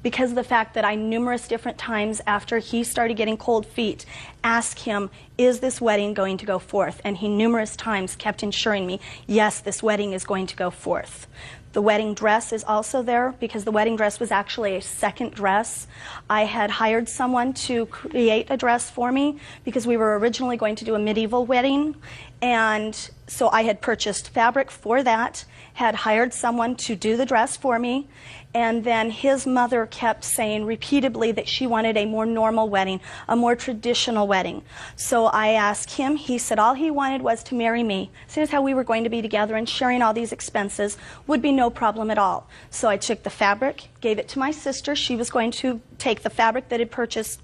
Speaker 17: Because of the fact that I numerous different times after he started getting cold feet asked him, is this wedding going to go forth? And he numerous times kept ensuring me, yes, this wedding is going to go forth. The wedding dress is also there because the wedding dress was actually a second dress. I had hired someone to create a dress for me because we were originally going to do a medieval wedding. And so I had purchased fabric for that, had hired someone to do the dress for me, and then his mother kept saying repeatedly that she wanted a more normal wedding, a more traditional wedding. So I asked him, he said all he wanted was to marry me. Seeing as how we were going to be together and sharing all these expenses would be no problem at all. So I took the fabric, gave it to my sister. She was going to take the fabric that had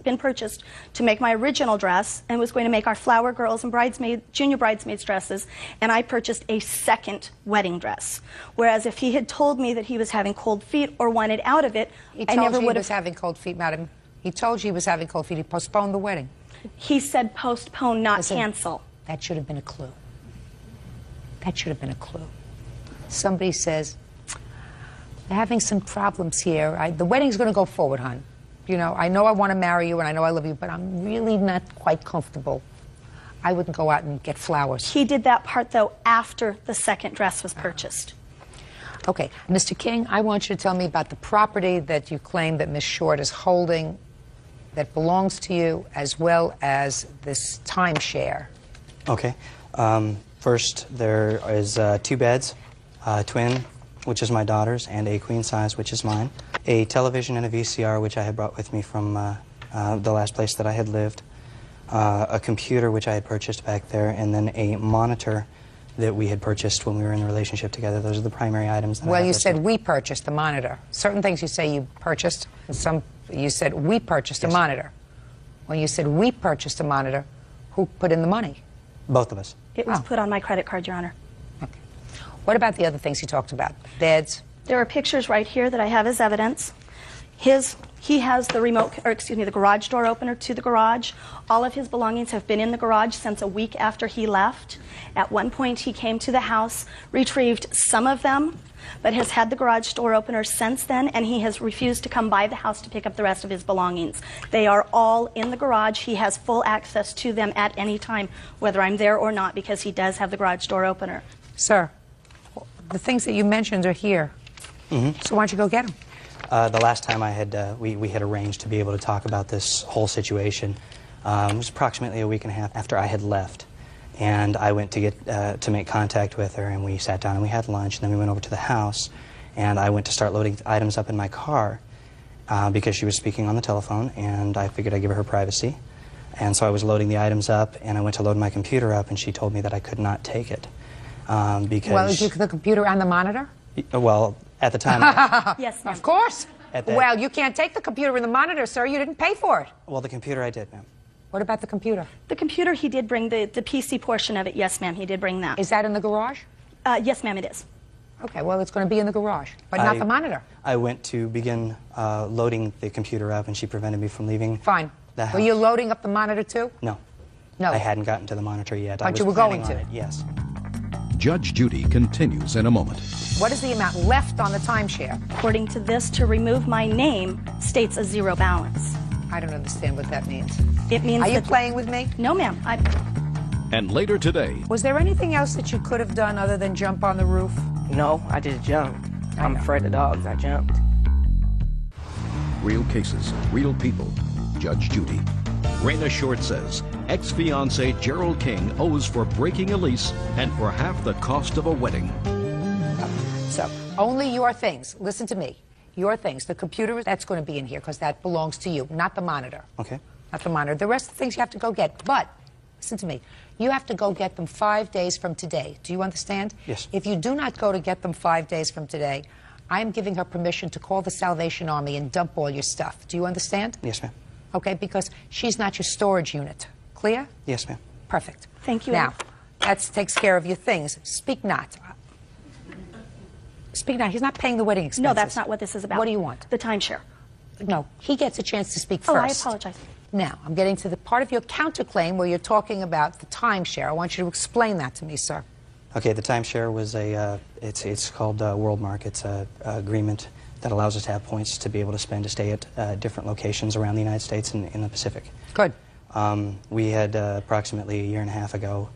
Speaker 17: been purchased to make my original dress and was going to make our flower girls and junior bridesmaids dresses, and I purchased a second wedding dress. Whereas if he had told me that he was having cold feet or wanted out of it, I never would have.
Speaker 2: He told you he was having cold feet, madam. He told you he was having cold feet. He postponed the wedding.
Speaker 17: He said postpone, not cancel.
Speaker 2: That should have been a clue. That should have been a clue. Somebody says, they're having some problems here. The wedding's going to go forward, hon. You know I want to marry you and I know I love you, but I'm really not quite comfortable. I wouldn't go out and get flowers.
Speaker 17: He did that part, though, after the second dress was purchased.
Speaker 2: Okay. Mr. King, I want you to tell me about the property that you claim that Ms. Short is holding that belongs to you, as well as this timeshare.
Speaker 18: Okay. First, there is 2 beds, twin, which is my daughter's, and a queen size, which is mine. A television and a VCR, which I had brought with me from the last place that I had lived. A computer, which I had purchased back there, and then a monitor that we had purchased when we were in a relationship together. Those are the primary items that I
Speaker 2: Well,
Speaker 18: have
Speaker 2: you
Speaker 18: listed.
Speaker 2: said we purchased the monitor. Certain things you say you purchased, and some you said we purchased a monitor. When you said we purchased a monitor, who put in the money?
Speaker 18: Both of us.
Speaker 17: It was put on my credit card, Your Honor.
Speaker 2: Okay. What about the other things you talked about? Beds?
Speaker 17: There are pictures right here that I have as evidence. He has the the garage door opener to the garage. All of his belongings have been in the garage since a week after he left. At one point, he came to the house, retrieved some of them, but has had the garage door opener since then, and he has refused to come by the house to pick up the rest of his belongings. They are all in the garage. He has full access to them at any time, whether I'm there or not, because he does have the garage door opener.
Speaker 2: Sir, the things that you mentioned are here.
Speaker 18: Mm-hmm.
Speaker 2: So why don't you go get them?
Speaker 18: The last time I had, we had arranged to be able to talk about this whole situation was approximately a week and a half after I had left. And I went to get to make contact with her, and we sat down and we had lunch, and then we went over to the house, and I went to start loading items up in my car because she was speaking on the telephone, and I figured I'd give her privacy. And so I was loading the items up, and I went to load my computer up, and she told me that I could not take it because...
Speaker 2: Well, is the computer and the monitor?
Speaker 18: Well, at the time...
Speaker 17: Yes,
Speaker 2: of course.
Speaker 18: At that-
Speaker 2: Well, you can't take the computer and the monitor, sir. You didn't pay for it.
Speaker 18: Well, the computer I did, ma'am.
Speaker 2: What about the computer?
Speaker 17: The computer, he did bring the PC portion of it. Yes, ma'am, he did bring that.
Speaker 2: Is that in the garage?
Speaker 17: Yes, ma'am, it is.
Speaker 2: Okay, well, it's going to be in the garage, but not the monitor.
Speaker 18: I went to begin loading the computer up, and she prevented me from leaving.
Speaker 2: Fine.
Speaker 18: The house.
Speaker 2: Were you loading up the monitor, too?
Speaker 18: No.
Speaker 2: No.
Speaker 18: I hadn't gotten to the monitor yet.
Speaker 2: But
Speaker 18: I was
Speaker 2: you were going
Speaker 18: planning
Speaker 2: to?
Speaker 18: on it, yes.
Speaker 5: Judge Judy continues in a moment.
Speaker 2: What is the amount left on the timeshare?
Speaker 17: According to this, to remove my name states a zero balance.
Speaker 2: I don't understand what that means.
Speaker 17: It means
Speaker 2: Are you
Speaker 17: that
Speaker 2: playing with me?
Speaker 17: No, ma'am.
Speaker 5: And later today,
Speaker 2: Was there anything else that you could have done other than jump on the roof?
Speaker 19: No, I just jumped. I'm afraid of dogs. I jumped.
Speaker 5: real cases, real people. Judge Judy. Raina Short says ex-fiancé Gerald King owes for breaking a lease and for half the cost of a wedding.
Speaker 2: So, only your things. Listen to me. Your things. The computer, that's going to be in here because that belongs to you, not the monitor.
Speaker 18: Okay.
Speaker 2: Not the monitor. The rest of the things you have to go get. But, listen to me. You have to go get them 5 days from today. Do you understand?
Speaker 18: Yes.
Speaker 2: If you do not go to get them 5 days from today, I am giving her permission to call the Salvation Army and dump all your stuff. Do you understand?
Speaker 18: Yes, ma'am.
Speaker 2: Okay, because she's not your storage unit. Clear?
Speaker 18: Yes, ma'am.
Speaker 2: Perfect.
Speaker 17: Thank you.
Speaker 2: Now, that takes care of your things. Speak not. Speak not. He's not paying the wedding expenses.
Speaker 17: No, that's not what this is about.
Speaker 2: What do you want?
Speaker 17: The timeshare.
Speaker 2: No, he gets a chance to speak
Speaker 17: Oh,
Speaker 2: first.
Speaker 17: I apologize.
Speaker 2: Now, I'm getting to the part of your counterclaim where you're talking about the timeshare. I want you to explain that to me, sir.
Speaker 18: Okay, the timeshare was it's called World Mark. It's an agreement that allows us to have points to be able to spend to stay at different locations around the United States and in the Pacific.
Speaker 2: Good.
Speaker 18: We had approximately a year and a half ago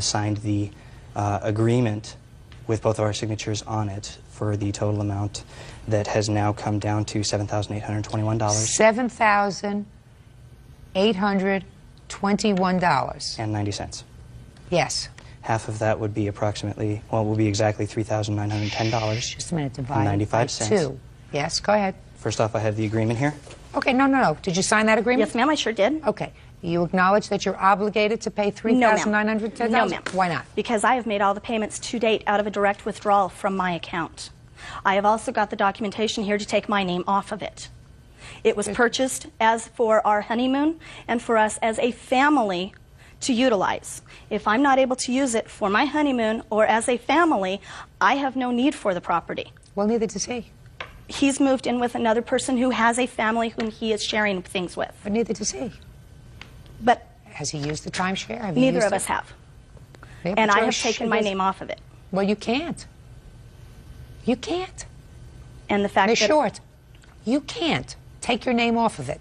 Speaker 18: signed the agreement with both of our signatures on it for the total amount that has now come down to $7,821.
Speaker 2: $7,821.
Speaker 18: And 90 cents.
Speaker 2: Yes.
Speaker 18: Half of that would be approximately, well, will be exactly $3,910.
Speaker 2: Just a minute, divide
Speaker 18: 95
Speaker 2: by
Speaker 18: cents.
Speaker 2: 2. Yes, go ahead.
Speaker 18: First off, I have the agreement here.
Speaker 2: Okay, no. Did you sign that agreement?
Speaker 17: Yes, ma'am, I sure did.
Speaker 2: Okay. You acknowledge that you're obligated to pay $3,910?
Speaker 17: No, ma'am.
Speaker 2: Why not?
Speaker 17: Because I have made all the payments to date out of a direct withdrawal from my account. I have also got the documentation here to take my name off of it. It was purchased as for our honeymoon and for us as a family to utilize. If I'm not able to use it for my honeymoon or as a family, I have no need for the property.
Speaker 2: Well, neither does he.
Speaker 17: He's moved in with another person who has a family whom he is sharing things with.
Speaker 2: But neither does he.
Speaker 17: But
Speaker 2: has he used the timeshare? Have you
Speaker 17: neither
Speaker 2: used
Speaker 17: of
Speaker 2: it?
Speaker 17: us have.
Speaker 2: Yeah,
Speaker 17: And
Speaker 2: but
Speaker 17: I
Speaker 2: you're
Speaker 17: have taken my name off of it.
Speaker 2: Well, you can't. You can't.
Speaker 17: And the fact
Speaker 2: Ms.
Speaker 17: that...
Speaker 2: Short, you can't take your name off of it.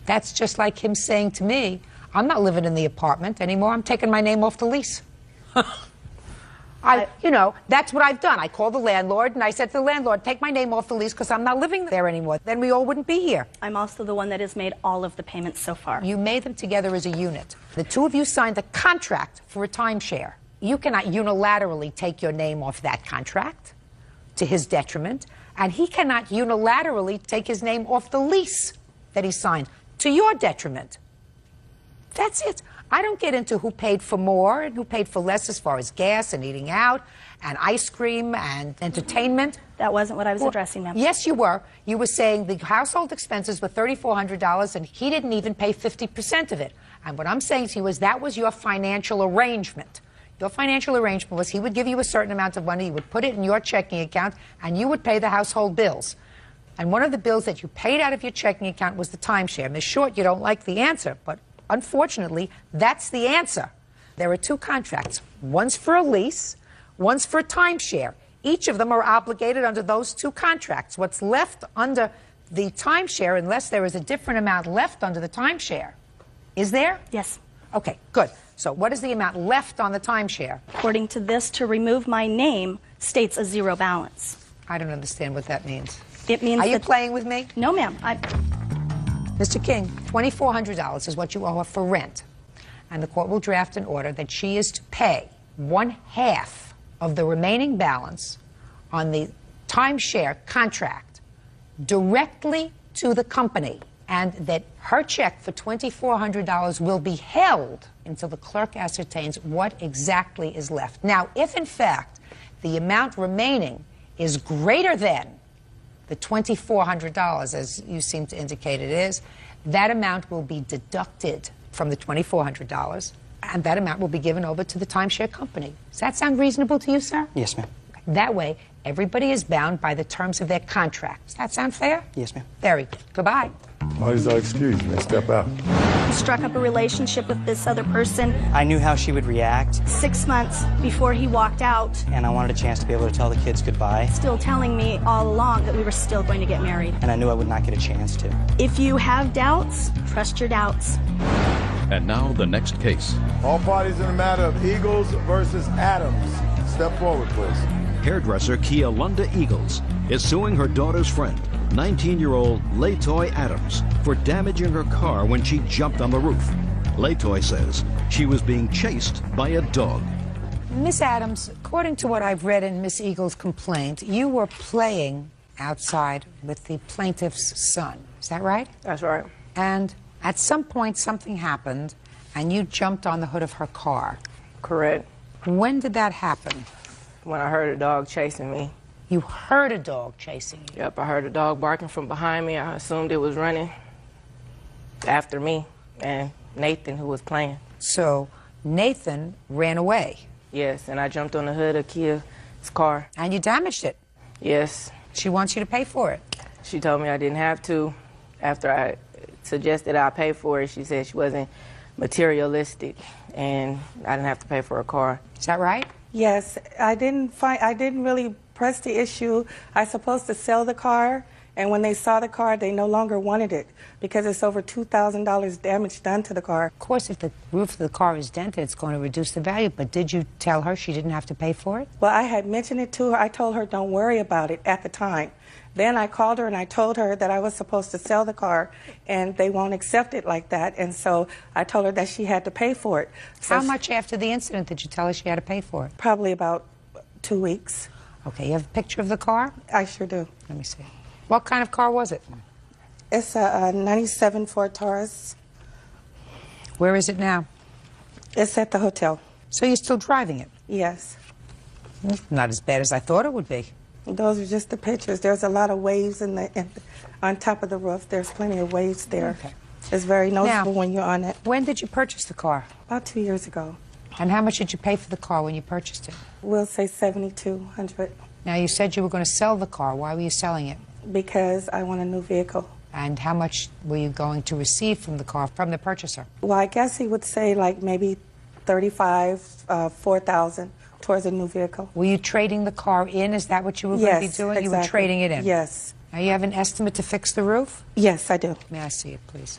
Speaker 2: That's just like him saying to me, I'm not living in the apartment anymore. I'm taking my name off the lease. You know, that's what I've done. I called the landlord and I said to the landlord, take my name off the lease because I'm not living there anymore. Then we all wouldn't be here.
Speaker 17: I'm also the one that has made all of the payments so far.
Speaker 2: You made them together as a unit. The two of you signed a contract for a timeshare. You cannot unilaterally take your name off that contract to his detriment, and he cannot unilaterally take his name off the lease that he signed to your detriment. That's it. I don't get into who paid for more and who paid for less as far as gas and eating out and ice cream and entertainment.
Speaker 17: That wasn't what I was addressing, ma'am.
Speaker 2: Yes, you were. You were saying the household expenses were $3,400 and he didn't even pay 50% of it. And what I'm saying to you is that was your financial arrangement. Your financial arrangement was he would give you a certain amount of money, you would put it in your checking account, and you would pay the household bills. And one of the bills that you paid out of your checking account was the timeshare. Ms. Short, you don't like the answer, but unfortunately, that's the answer. There are two contracts. One's for a lease, one's for a timeshare. Each of them are obligated under those two contracts. What's left under the timeshare, unless there is a different amount left under the timeshare, is there?
Speaker 17: Yes.
Speaker 2: Okay, good. So what is the amount left on the timeshare?
Speaker 17: According to this, to remove my name states a zero balance.
Speaker 2: I don't understand what that means.
Speaker 17: It means
Speaker 2: Are you playing with me?
Speaker 17: No, ma'am.
Speaker 2: Mr. King, $2,400 is what you owe her for rent. And the court will draft an order that she is to pay 1/2 of the remaining balance on the timeshare contract directly to the company, and that her check for $2,400 will be held until the clerk ascertains what exactly is left. Now, if in fact the amount remaining is greater than the $2,400, as you seem to indicate it is, that amount will be deducted from the $2,400, and that amount will be given over to the timeshare company. Does that sound reasonable to you, sir?
Speaker 18: Yes, ma'am.
Speaker 2: That way, everybody is bound by the terms of their contract. Does that sound fair?
Speaker 18: Yes, ma'am.
Speaker 2: Very good. Goodbye.
Speaker 1: Why does that excuse me? Step out.
Speaker 17: He struck up a relationship with this other person
Speaker 18: I knew how she would react,
Speaker 17: 6 months before he walked out,
Speaker 18: and I wanted a chance to be able to tell the kids goodbye,
Speaker 17: still telling me all along that we were still going to get married.
Speaker 18: and I knew I would not get a chance to.
Speaker 17: If you have doubts, trust your doubts.
Speaker 5: And now the next case.
Speaker 1: All parties in the matter of Eagles versus Adams. Step forward, please.
Speaker 5: Hairdresser Kealunda Eagles is suing her daughter's friend, 19-year-old Laytoy Adams, for damaging her car when she jumped on the roof. Laytoy says she was being chased by a dog.
Speaker 2: Miss Adams, according to what I've read in Miss Eagle's complaint, you were playing outside with the plaintiff's son. Is that right?
Speaker 19: That's right.
Speaker 2: And at some point, something happened, and you jumped on the hood of her car.
Speaker 19: Correct.
Speaker 2: When did that happen?
Speaker 19: When I heard a dog chasing me.
Speaker 2: You heard a dog chasing you?
Speaker 19: Yep, I heard a dog barking from behind me. I assumed it was running after me and Nathan, who was playing.
Speaker 2: So Nathan ran away?
Speaker 19: Yes, and I jumped on the hood of Kia's car.
Speaker 2: And you damaged it?
Speaker 19: Yes.
Speaker 2: She wants you to pay for it?
Speaker 19: She told me I didn't have to. After I suggested I pay for it, she said she wasn't materialistic and I didn't have to pay for her car.
Speaker 2: Is that right?
Speaker 20: Yes, I didn't really press the issue. I was supposed to sell the car, and when they saw the car, they no longer wanted it because it's over $2,000 damage done to the car.
Speaker 2: Of course, if the roof of the car is dented, it's going to reduce the value, but did you tell her she didn't have to pay for it?
Speaker 20: Well, I had mentioned it to her. I told her don't worry about it at the time. Then I called her and I told her that I was supposed to sell the car and they won't accept it like that. And so I told her that she had to pay for it. So
Speaker 2: How much after the incident did you tell her she had to pay for it?
Speaker 20: Probably about 2 weeks.
Speaker 2: Okay, you have a picture of the car?
Speaker 20: I sure do.
Speaker 2: Let me see. What kind of car was it?
Speaker 20: It's a 97 Ford Taurus.
Speaker 2: Where is it now?
Speaker 20: It's at the hotel.
Speaker 2: So you're still driving it?
Speaker 20: Yes.
Speaker 2: Not as bad as I thought it would be.
Speaker 20: Those are just the pictures. There's a lot of waves on top of the roof. There's plenty of waves there.
Speaker 2: Okay.
Speaker 20: It's very noticeable when you're on it.
Speaker 2: When did you purchase the car?
Speaker 20: About 2 years ago.
Speaker 2: And how much did you pay for the car when you purchased it?
Speaker 20: We'll say $7,200.
Speaker 2: Now, you said you were going to sell the car. Why were you selling it?
Speaker 20: Because I want a new vehicle.
Speaker 2: And how much were you going to receive from the car, from the purchaser?
Speaker 20: Well, I guess he would say like maybe $35,000, $4,000 towards a new vehicle.
Speaker 2: Were you trading the car in? Is that what you were going to be doing?
Speaker 20: Exactly.
Speaker 2: You were trading it in?
Speaker 20: Yes.
Speaker 2: Now, you have an estimate to fix the roof?
Speaker 20: Yes, I do.
Speaker 2: May I see it, please?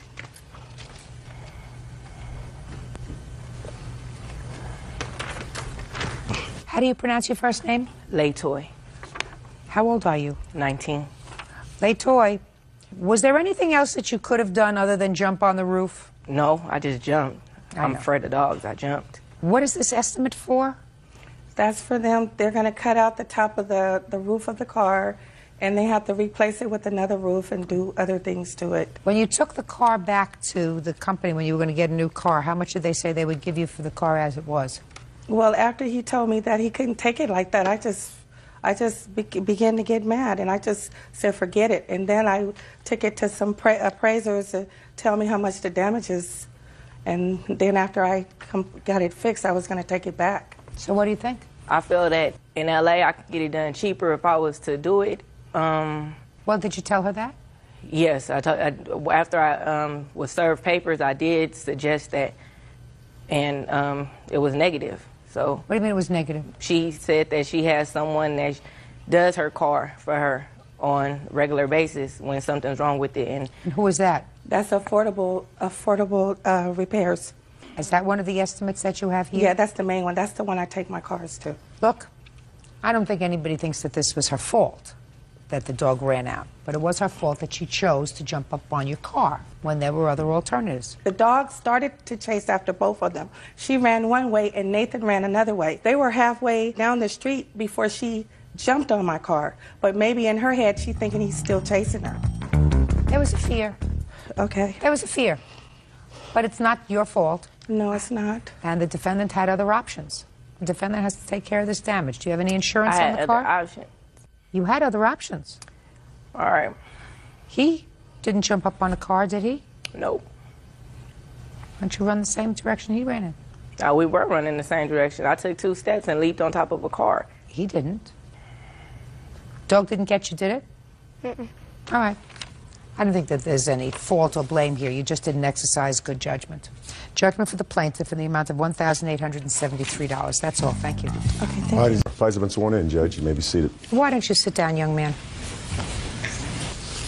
Speaker 2: How do you pronounce your first name?
Speaker 19: Laytoy.
Speaker 2: How old are you?
Speaker 19: 19.
Speaker 2: Laytoy, was there anything else that you could have done other than jump on the roof?
Speaker 19: No, I just jumped. I'm afraid of dogs. I jumped.
Speaker 2: What is this estimate for?
Speaker 20: That's for them. They're going to cut out the top of the roof of the car, and they have to replace it with another roof and do other things to it.
Speaker 2: When you took the car back to the company when you were going to get a new car, how much did they say they would give you for the car as it was?
Speaker 20: Well, after he told me that he couldn't take it like that, I just began to get mad, and I just said, forget it. And then I took it to some appraisers to tell me how much the damage is. And then after I got it fixed, I was going to take it back.
Speaker 2: So what do you think?
Speaker 19: I feel that in L.A. I could get it done cheaper if I was to do it.
Speaker 2: Well, did you tell her that?
Speaker 19: Yes. After I was served papers, I did suggest that, and it was negative. So.
Speaker 2: What do you mean it was negative?
Speaker 19: She said that she has someone that does her car for her on a regular basis when something's wrong with it.
Speaker 2: And who is that?
Speaker 20: That's affordable repairs.
Speaker 2: Is that one of the estimates that you have here?
Speaker 20: Yeah, that's the main one. That's the one I take my cars to.
Speaker 2: Look, I don't think anybody thinks that this was her fault, that the dog ran out. But it was her fault that she chose to jump up on your car when there were other alternatives.
Speaker 20: The dog started to chase after both of them. She ran one way and Nathan ran another way. They were halfway down the street before she jumped on my car. But maybe in her head, she's thinking he's still chasing her.
Speaker 2: There was a fear.
Speaker 20: Okay.
Speaker 2: There was a fear. But it's not your fault.
Speaker 20: No, it's not.
Speaker 2: And the defendant had other options. The defendant has to take care of this damage. Do you have any insurance
Speaker 19: I
Speaker 2: on the
Speaker 19: had
Speaker 2: car?
Speaker 19: other options.
Speaker 2: You had other options.
Speaker 19: All right.
Speaker 2: He didn't jump up on the car, did he?
Speaker 19: Nope.
Speaker 2: Why don't you run the same direction he ran in?
Speaker 19: We were running the same direction. I took 2 steps and leaped on top of a car.
Speaker 2: He didn't. Dog didn't get you, did it?
Speaker 15: Mm-mm.
Speaker 2: All right. I don't think that there's any fault or blame here. You just didn't exercise good judgment. Judgment for the plaintiff in the amount of $1,873. That's all. Thank you. Okay, thank
Speaker 1: All right,
Speaker 2: you.
Speaker 1: parties have been sworn in, Judge. You may be seated.
Speaker 2: Why don't you sit down, young man?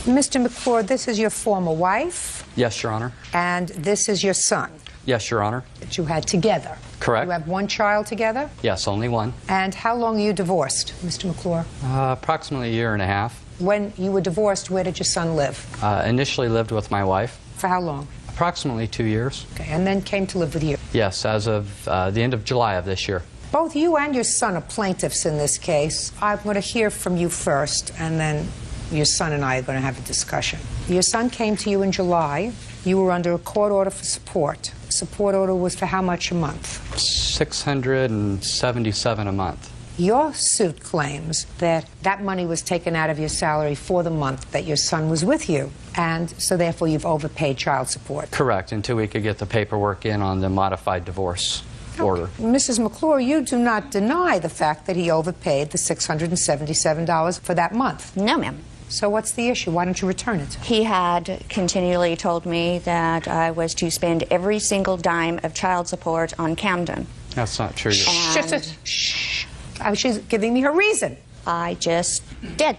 Speaker 2: Mr. McClure, this is your former wife,
Speaker 21: Yes, Your Honor.
Speaker 2: and this is your son
Speaker 21: Yes, Your Honor.
Speaker 2: that you had together.
Speaker 21: Correct.
Speaker 2: You have one child together?
Speaker 21: Yes, only one.
Speaker 2: And how long are you divorced, Mr. McClure?
Speaker 21: Approximately a year and a half.
Speaker 2: When you were divorced, where did your son live?
Speaker 21: Initially lived with my wife.
Speaker 2: For how long?
Speaker 21: Approximately 2 years.
Speaker 2: Okay, and then came to live with you.
Speaker 21: Yes, as of the end of July of this year.
Speaker 2: Both you and your son are plaintiffs in this case. I'm going to hear from you first, and then your son and I are going to have a discussion. Your son came to you in July. You were under a court order for support. Support order was for how much a month?
Speaker 21: $677 a month.
Speaker 2: Your suit claims that that money was taken out of your salary for the month that your son was with you, and so therefore you've overpaid child support.
Speaker 21: Correct, until we could get the paperwork in on the modified divorce order.
Speaker 2: Mrs. McClure, you do not deny the fact that he overpaid the $677 for that month.
Speaker 22: No, ma'am.
Speaker 2: So what's the issue? Why don't you return it?
Speaker 22: He had continually told me that I was to spend every single dime of child support on Camden.
Speaker 21: That's not true.
Speaker 2: Shh. She's giving me her reason.
Speaker 22: I just did.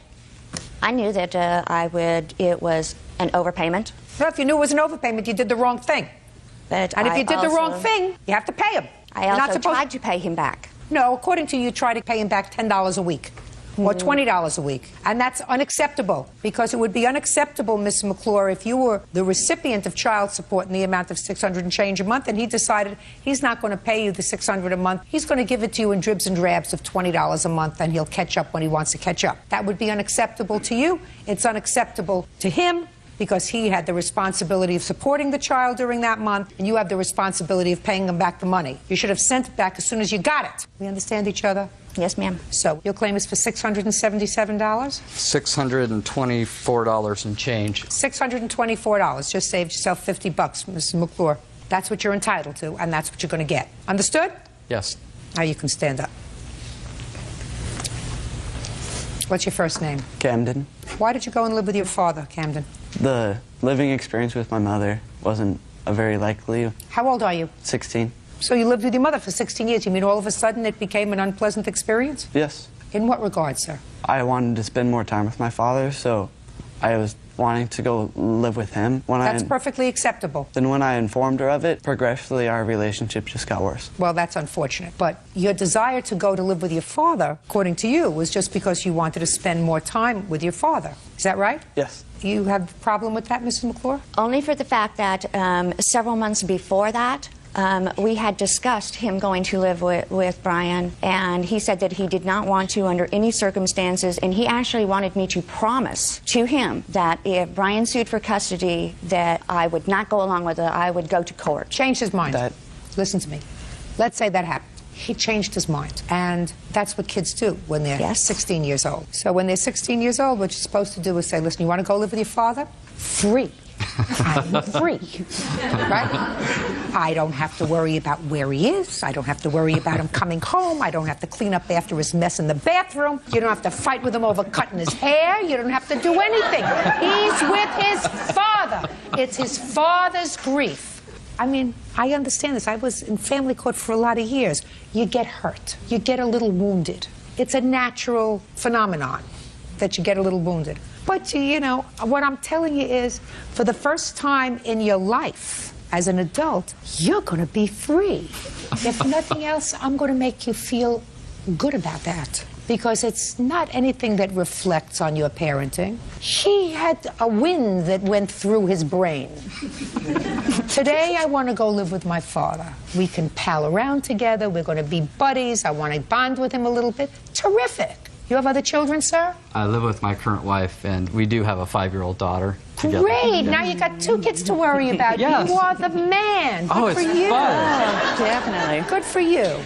Speaker 22: I knew that it was an overpayment.
Speaker 2: Well, if you knew it was an overpayment, you did the wrong thing.
Speaker 22: But
Speaker 2: and if you did the wrong thing, you have to pay him.
Speaker 22: I also tried to pay him back.
Speaker 2: No, according to you, try to pay him back $10 a week. Or $20 a week. And that's unacceptable, because it would be unacceptable, Ms. McClure, if you were the recipient of child support in the amount of $600 and change a month, and he decided he's not going to pay you the $600 a month. He's going to give it to you in dribs and drabs of $20 a month, and he'll catch up when he wants to catch up. That would be unacceptable to you. It's unacceptable to him, because he had the responsibility of supporting the child during that month, and you have the responsibility of paying him back the money. You should have sent it back as soon as you got it. We understand each other?
Speaker 22: Yes, ma'am.
Speaker 2: So your claim is for $677?
Speaker 21: $624 and change.
Speaker 2: $624. Just saved yourself $50, Mrs. McClure. That's what you're entitled to, and that's what you're going to get. Understood?
Speaker 21: Yes.
Speaker 2: Now you can stand up. What's your first name?
Speaker 23: Camden.
Speaker 2: Why did you go and live with your father, Camden?
Speaker 23: The living experience with my mother wasn't a very likely.
Speaker 2: How old are you?
Speaker 23: 16.
Speaker 2: So you lived with your mother for 16 years. You mean all of a sudden it became an unpleasant experience?
Speaker 23: Yes.
Speaker 2: In what regard, sir?
Speaker 23: I wanted to spend more time with my father, so I was wanting to go live with him.
Speaker 2: That's perfectly acceptable.
Speaker 23: Then when I informed her of it, progressively our relationship just got worse.
Speaker 2: Well, that's unfortunate. But your desire to go to live with your father, according to you, was just because you wanted to spend more time with your father. Is that right?
Speaker 23: Yes.
Speaker 2: You have a problem with that, Mrs. McClure?
Speaker 22: Only for the fact that several months before that, we had discussed him going to live with Brian, and he said that he did not want to under any circumstances, and he actually wanted me to promise to him that if Brian sued for custody, that I would not go along with it, I would go to court.
Speaker 2: Changed his mind. Listen to me. Let's say that happened. He changed his mind, and that's what kids do when they're 16 years old. So when they're 16 years old, what you're supposed to do is say, listen, you want to go live with your father? Free. I'm free, right? I don't have to worry about where he is. I don't have to worry about him coming home. I don't have to clean up after his mess in the bathroom. You don't have to fight with him over cutting his hair. You don't have to do anything. He's with his father. It's his father's grief. I mean, I understand this. I was in family court for a lot of years. You get hurt. You get a little wounded. It's a natural phenomenon that you get a little wounded. But, you know, what I'm telling you is, for the first time in your life, as an adult, you're going to be free. If nothing else, I'm going to make you feel good about that. Because it's not anything that reflects on your parenting. He had a wind that went through his brain. Today, I want to go live with my father. We can pal around together. We're going to be buddies. I want to bond with him a little bit. Terrific. You have other children, sir?
Speaker 21: I live with my current wife, and we do have a 5-year-old daughter together.
Speaker 2: Great! Now you got 2 kids to worry about.
Speaker 21: Yes.
Speaker 2: You are the man. Good for you.
Speaker 21: Fun.
Speaker 2: Definitely. Good for you.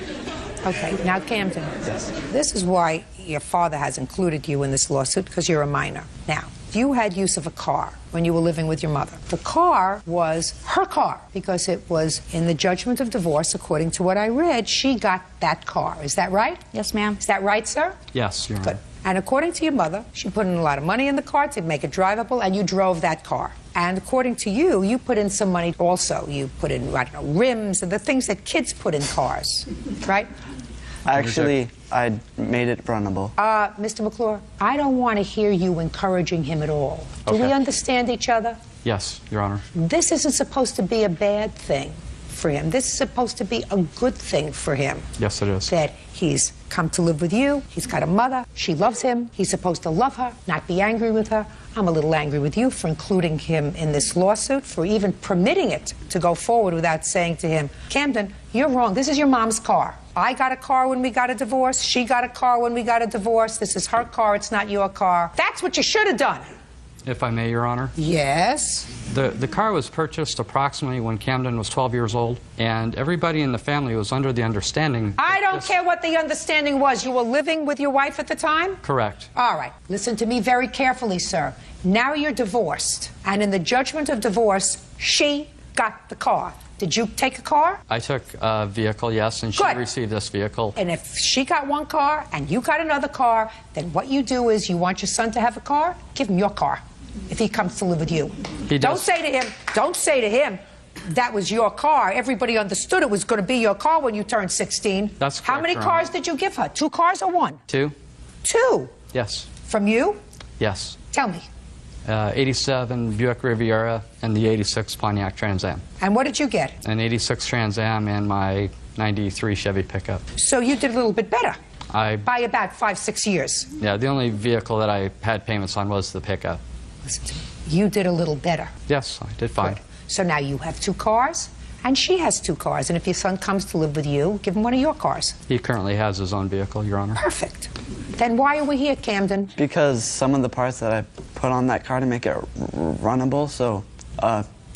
Speaker 2: Okay, now Camden.
Speaker 23: Yes.
Speaker 2: This is why your father has included you in this lawsuit, because you're a minor. Now, you had use of a car when you were living with your mother. The car was her car, because it was in the judgment of divorce, according to what I read, she got that car. Is that right?
Speaker 22: Yes, ma'am.
Speaker 2: Is that right, sir?
Speaker 21: Yes, Your Honor.
Speaker 2: Good. And according to your mother, she put in a lot of money in the car to make it drivable, and you drove that car. And according to you, you put in some money also. You put in, I don't know, rims and the things that kids put in cars, right?
Speaker 23: Actually, I made it runnable.
Speaker 2: Mr. McClure, I don't want to hear you encouraging him at all. Do we understand each other?
Speaker 21: Yes, Your Honor.
Speaker 2: This isn't supposed to be a bad thing for him. This is supposed to be a good thing for him.
Speaker 21: Yes, it is.
Speaker 2: That he's come to live with you, he's got a mother, she loves him, he's supposed to love her, not be angry with her. I'm a little angry with you for including him in this lawsuit, for even permitting it to go forward without saying to him, Camden, you're wrong, this is your mom's car. I got a car when we got a divorce, she got a car when we got a divorce, this is her car, it's not your car. That's what you should have done.
Speaker 21: If I may, Your Honor.
Speaker 2: Yes?
Speaker 21: The car was purchased approximately when Camden was 12 years old, and everybody in the family was under the understanding...
Speaker 2: I don't care what the understanding was. You were living with your wife at the time?
Speaker 21: Correct.
Speaker 2: All right. Listen to me very carefully, sir. Now you're divorced, and in the judgment of divorce, she got the car. Did you take a car?
Speaker 21: I took a vehicle, yes, and she received this vehicle.
Speaker 2: And if she got one car and you got another car, then what you do is you want your son to have a car, give him your car if he comes to live with you.
Speaker 21: He does.
Speaker 2: Don't say to him, that was your car. Everybody understood it was going to be your car when you turned 16.
Speaker 21: That's correct,
Speaker 2: How many
Speaker 21: Your
Speaker 2: cars
Speaker 21: Honor.
Speaker 2: did you give her? 2 cars or 1?
Speaker 21: 2.
Speaker 2: 2?
Speaker 21: Yes.
Speaker 2: From you?
Speaker 21: Yes.
Speaker 2: Tell me.
Speaker 21: 87 Buick Riviera and the 86 Pontiac Trans Am.
Speaker 2: And what did you get?
Speaker 21: An 86 Trans Am and my 93 Chevy pickup.
Speaker 2: So you did a little bit better.
Speaker 21: By
Speaker 2: about 5-6 years.
Speaker 21: Yeah, the only vehicle that I had payments on was the pickup.
Speaker 2: Listen to me. You did a little better.
Speaker 21: Yes, I did fine.
Speaker 2: Good. So now you have 2 cars, and she has 2 cars. And if your son comes to live with you, give him one of your cars.
Speaker 21: He currently has his own vehicle, Your Honor.
Speaker 2: Perfect. Then why are we here, Camden?
Speaker 23: Because some of the parts that I put on that car to make it runnable, so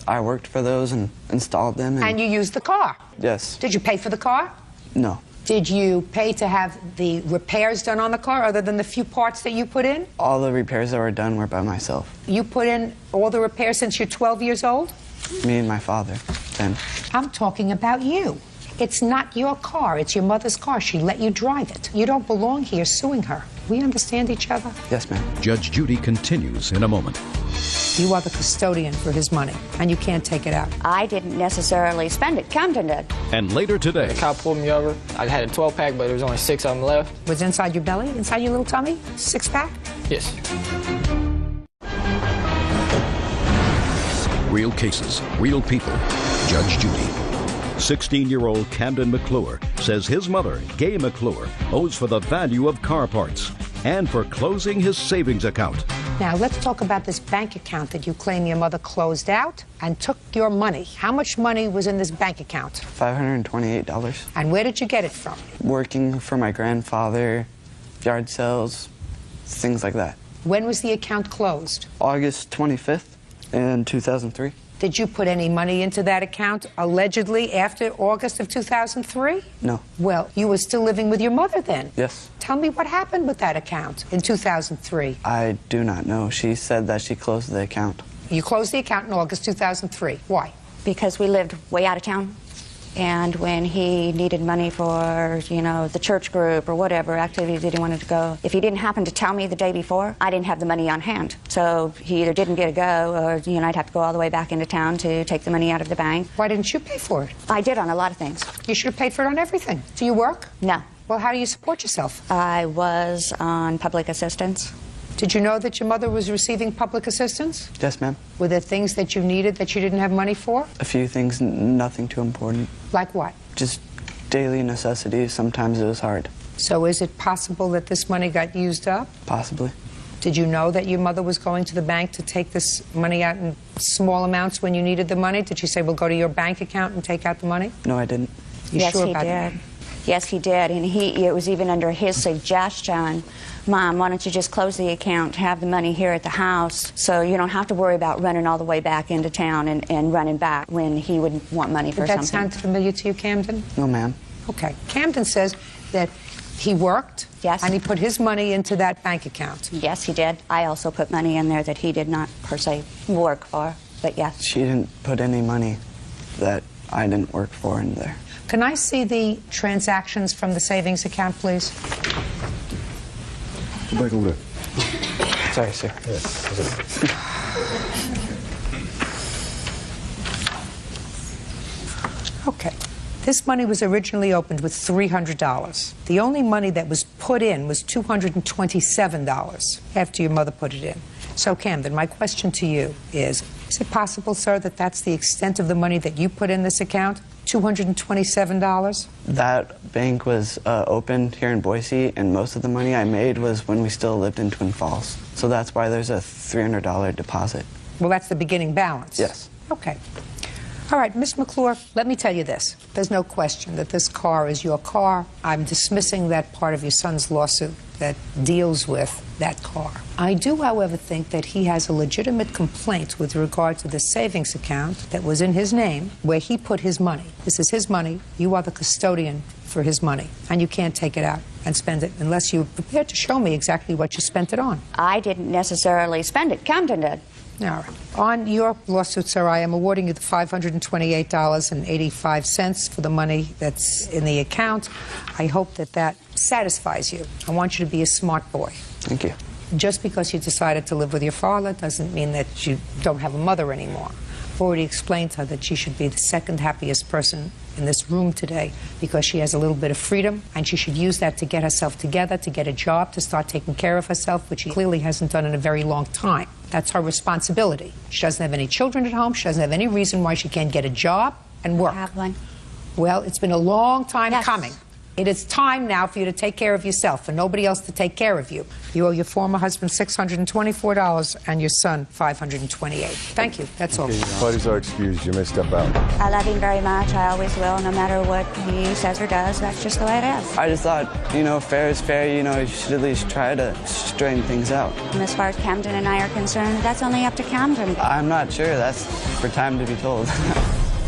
Speaker 23: I worked for those and installed them.
Speaker 2: And you used the car?
Speaker 23: Yes.
Speaker 2: Did you pay for the car?
Speaker 23: No.
Speaker 2: Did you pay to have the repairs done on the car other than the few parts that you put in?
Speaker 23: All the repairs that were done were by myself.
Speaker 2: You put in all the repairs since you're 12 years old?
Speaker 23: Me and my father, then.
Speaker 2: I'm talking about you. It's not your car. It's your mother's car. She let you drive it. You don't belong here suing her. We understand each other?
Speaker 23: Yes, ma'am.
Speaker 5: Judge Judy continues in a moment.
Speaker 2: You are the custodian for his money, and you can't take it out.
Speaker 22: I didn't necessarily spend it. Camden did.
Speaker 5: And later today...
Speaker 4: The cop pulled me over. I had a 12-pack, but there was only 6 of them left.
Speaker 2: Was inside your belly? Inside your little tummy? 6-pack?
Speaker 4: Yes.
Speaker 5: Real cases, real people. Judge Judy. 16-year-old Camden McClure says his mother, Gay McClure, owes for the value of car parts and for closing his savings account.
Speaker 2: Now, let's talk about this bank account that you claim your mother closed out and took your money. How much money was in this bank account?
Speaker 23: $528.
Speaker 2: And where did you get it from?
Speaker 23: Working for my grandfather, yard sales, things like that.
Speaker 2: When was the account closed?
Speaker 23: August 25th in 2003.
Speaker 2: Did you put any money into that account, allegedly, after August of 2003?
Speaker 23: No.
Speaker 2: Well, you were still living with your mother then?
Speaker 23: Yes.
Speaker 2: Tell me what happened with that account in 2003.
Speaker 23: I do not know. She said that she closed the account.
Speaker 2: You closed the account in August 2003. Why?
Speaker 22: Because we lived way out of town. And when he needed money for, you know, the church group or whatever activities that he wanted to go, if he didn't happen to tell me the day before, I didn't have the money on hand. So he either didn't get to go or, you know, I'd have to go all the way back into town to take the money out of the bank.
Speaker 2: Why didn't you pay for it?
Speaker 22: I did on a lot of things.
Speaker 2: You should have paid for it on everything. Do you work?
Speaker 22: No.
Speaker 2: Well, how do you support yourself?
Speaker 22: I was on public assistance.
Speaker 2: Did you know that your mother was receiving public assistance?
Speaker 23: Yes, ma'am.
Speaker 2: Were there things that you needed that you didn't have money for?
Speaker 23: A few things, nothing too important.
Speaker 2: Like what?
Speaker 23: Just daily necessities. Sometimes it was hard.
Speaker 2: So is it possible that this money got used up?
Speaker 23: Possibly.
Speaker 2: Did you know that your mother was going to the bank to take this money out in small amounts when you needed the money? Did she say, we'll go to your bank account and take out the money?
Speaker 23: No, I didn't.
Speaker 22: Yes, he did. Yes, he did. And it was even under his suggestion, Mom, why don't you just close the account, have the money here at the house, so you don't have to worry about running all the way back into town and running back when he would want money for
Speaker 2: something. Did that
Speaker 22: something.
Speaker 2: sound familiar to you, Camden?
Speaker 23: No, ma'am.
Speaker 2: Okay. Camden says that he worked.
Speaker 22: Yes.
Speaker 2: And he put his money into that bank account.
Speaker 22: Yes, he did. I also put money in there that he did not, per se, work for, but yes.
Speaker 23: She didn't put any money that I didn't work for in there.
Speaker 2: Can I see the transactions from the savings account, please?
Speaker 1: Go back over there.
Speaker 18: Sorry, sir.
Speaker 2: Okay. This money was originally opened with $300. The only money that was put in was $227 after your mother put it in. So, Camden, my question to you is it possible, sir, that that's the extent of the money that you put in this account? $227?
Speaker 23: That bank was opened here in Boise, and most of the money I made was when we still lived in Twin Falls. So that's why there's a $300 deposit.
Speaker 2: Well, that's the beginning balance.
Speaker 23: Yes.
Speaker 2: Okay. All right, Ms. McClure, let me tell you this. There's no question that this car is your car. I'm dismissing that part of your son's lawsuit that deals with that car. I do, however, think that he has a legitimate complaint with regard to the savings account that was in his name where he put his money. This is his money. You are the custodian for his money, and you can't take it out and spend it unless you're prepared to show me exactly what you spent it on.
Speaker 22: I didn't necessarily spend it. Camden did.
Speaker 2: All right. On your lawsuit, sir, I am awarding you the $528.85 for the money that's in the account. I hope that that satisfies you. I want you to be a smart boy.
Speaker 23: Thank you.
Speaker 2: Just because you decided to live with your father doesn't mean that you don't have a mother anymore. I've already explained to her that she should be the second happiest person in this room today because she has a little bit of freedom, and she should use that to get herself together, to get a job, to start taking care of herself, which she clearly hasn't done in a very long time. That's her responsibility. She doesn't have any children at home. She doesn't have any reason why she can't get a job and work.
Speaker 22: I have one.
Speaker 2: Well, it's been a long time coming. It is time now for you to take care of yourself, for nobody else to take care of you. You owe your former husband $624 and your son $528. Thank you. That's all.
Speaker 1: Parties are excused. You may step out.
Speaker 22: I love him very much. I always will, no matter what he says or does. That's just the way it is.
Speaker 23: I just thought, fair is fair. You should at least try to straighten things out.
Speaker 22: And as far as Camden and I are concerned, that's only up to Camden.
Speaker 23: I'm not sure. That's for time to be told.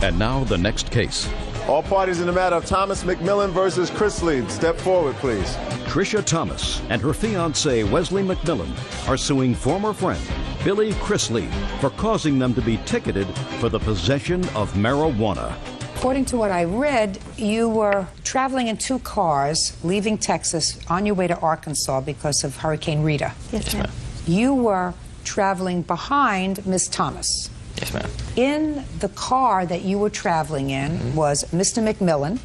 Speaker 5: And now the next case.
Speaker 1: All parties in the matter of Thomas McMillan versus Chris Lee. Step forward, please.
Speaker 5: Tricia Thomas and her fiancé Wesley McMillan are suing former friend Billy Chrisley for causing them to be ticketed for the possession of marijuana.
Speaker 2: According to what I read, you were traveling in two cars, leaving Texas on your way to Arkansas because of Hurricane Rita.
Speaker 4: Yes, ma'am.
Speaker 2: You were traveling behind Miss Thomas.
Speaker 4: Yes, ma'am.
Speaker 2: In the car that you were traveling in was Mr. McMillan,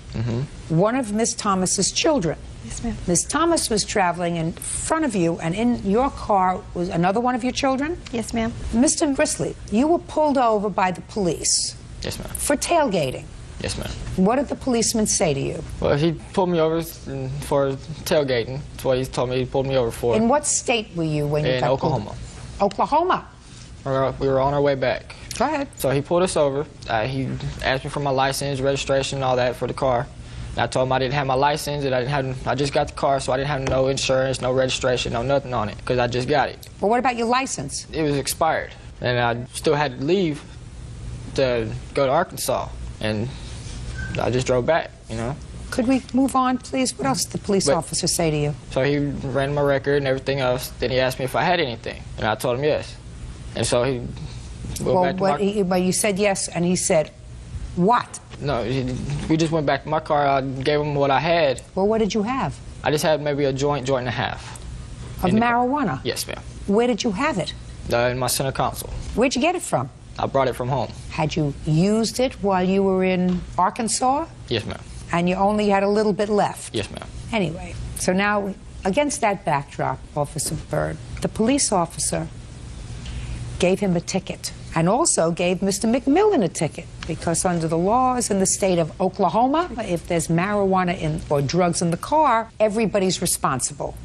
Speaker 2: one of Miss Thomas's children.
Speaker 22: Yes, ma'am.
Speaker 2: Miss Thomas was traveling in front of you, and in your car was another one of your children?
Speaker 22: Yes, ma'am.
Speaker 2: Mr. Chrisley, you were pulled over by the police
Speaker 4: Yes, ma'am.
Speaker 2: for tailgating.
Speaker 4: Yes, ma'am.
Speaker 2: What did the policeman say to you?
Speaker 4: Well, he pulled me over for tailgating. That's what he told me he pulled me over for.
Speaker 2: In what state were you when you
Speaker 4: In
Speaker 2: got
Speaker 4: Oklahoma.
Speaker 2: pulled? Oklahoma.
Speaker 4: We were on our way back.
Speaker 2: Go ahead.
Speaker 4: So he pulled us over. He asked me for my license, registration, all that for the car. And I told him I didn't have my license, and I just got the car, so I didn't have no insurance, no registration, no nothing on it, because I just got it.
Speaker 2: Well, what about your license?
Speaker 4: It was expired, and I still had to leave to go to Arkansas, and I just drove back,
Speaker 2: Could we move on, please? What else did the police officer say to you?
Speaker 4: So he ran my record and everything else. Then he asked me if I had anything, and I told him yes. And so he went back to
Speaker 2: But you said yes, and he said, what?
Speaker 4: No, we just went back to my car. I gave him what I had.
Speaker 2: Well, what did you have?
Speaker 4: I just had maybe a joint and a half.
Speaker 2: Of marijuana?
Speaker 4: Yes, ma'am.
Speaker 2: Where did you have it?
Speaker 4: In my center console.
Speaker 2: Where'd you get it from?
Speaker 4: I brought it from home.
Speaker 2: Had you used it while you were in Arkansas?
Speaker 4: Yes, ma'am.
Speaker 2: And you only had a little bit left?
Speaker 4: Yes, ma'am.
Speaker 2: Anyway, so now, against that backdrop, Officer Byrd, the police officer gave him a ticket and also gave Mr. McMillan a ticket because under the laws in the state of Oklahoma, if there's marijuana or drugs in the car, everybody's responsible.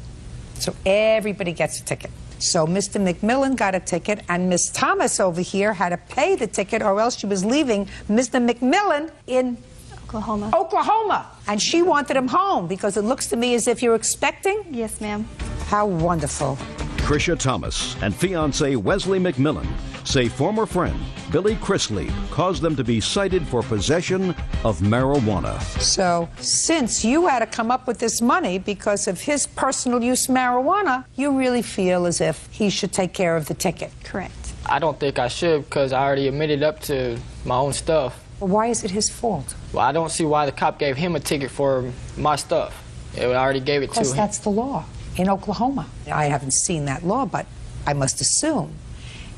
Speaker 2: So everybody gets a ticket. So Mr. McMillan got a ticket, and Miss Thomas over here had to pay the ticket, or else she was leaving Mr. McMillan in Oklahoma. And she wanted him home because it looks to me as if you're expecting.
Speaker 22: Yes, ma'am.
Speaker 2: How wonderful.
Speaker 5: Tricia Thomas and fiancé Wesley McMillan say former friend Billy Chrisley caused them to be cited for possession of marijuana.
Speaker 2: So since you had to come up with this money because of his personal use marijuana, you really feel as if he should take care of the ticket.
Speaker 22: Correct.
Speaker 4: I don't think I should because I already admitted up to my own stuff.
Speaker 2: Well, why is it his fault?
Speaker 4: Well, I don't see why the cop gave him a ticket for my stuff. I already gave it to him.
Speaker 2: Because that's the law. in Oklahoma. I haven't seen that law, but I must assume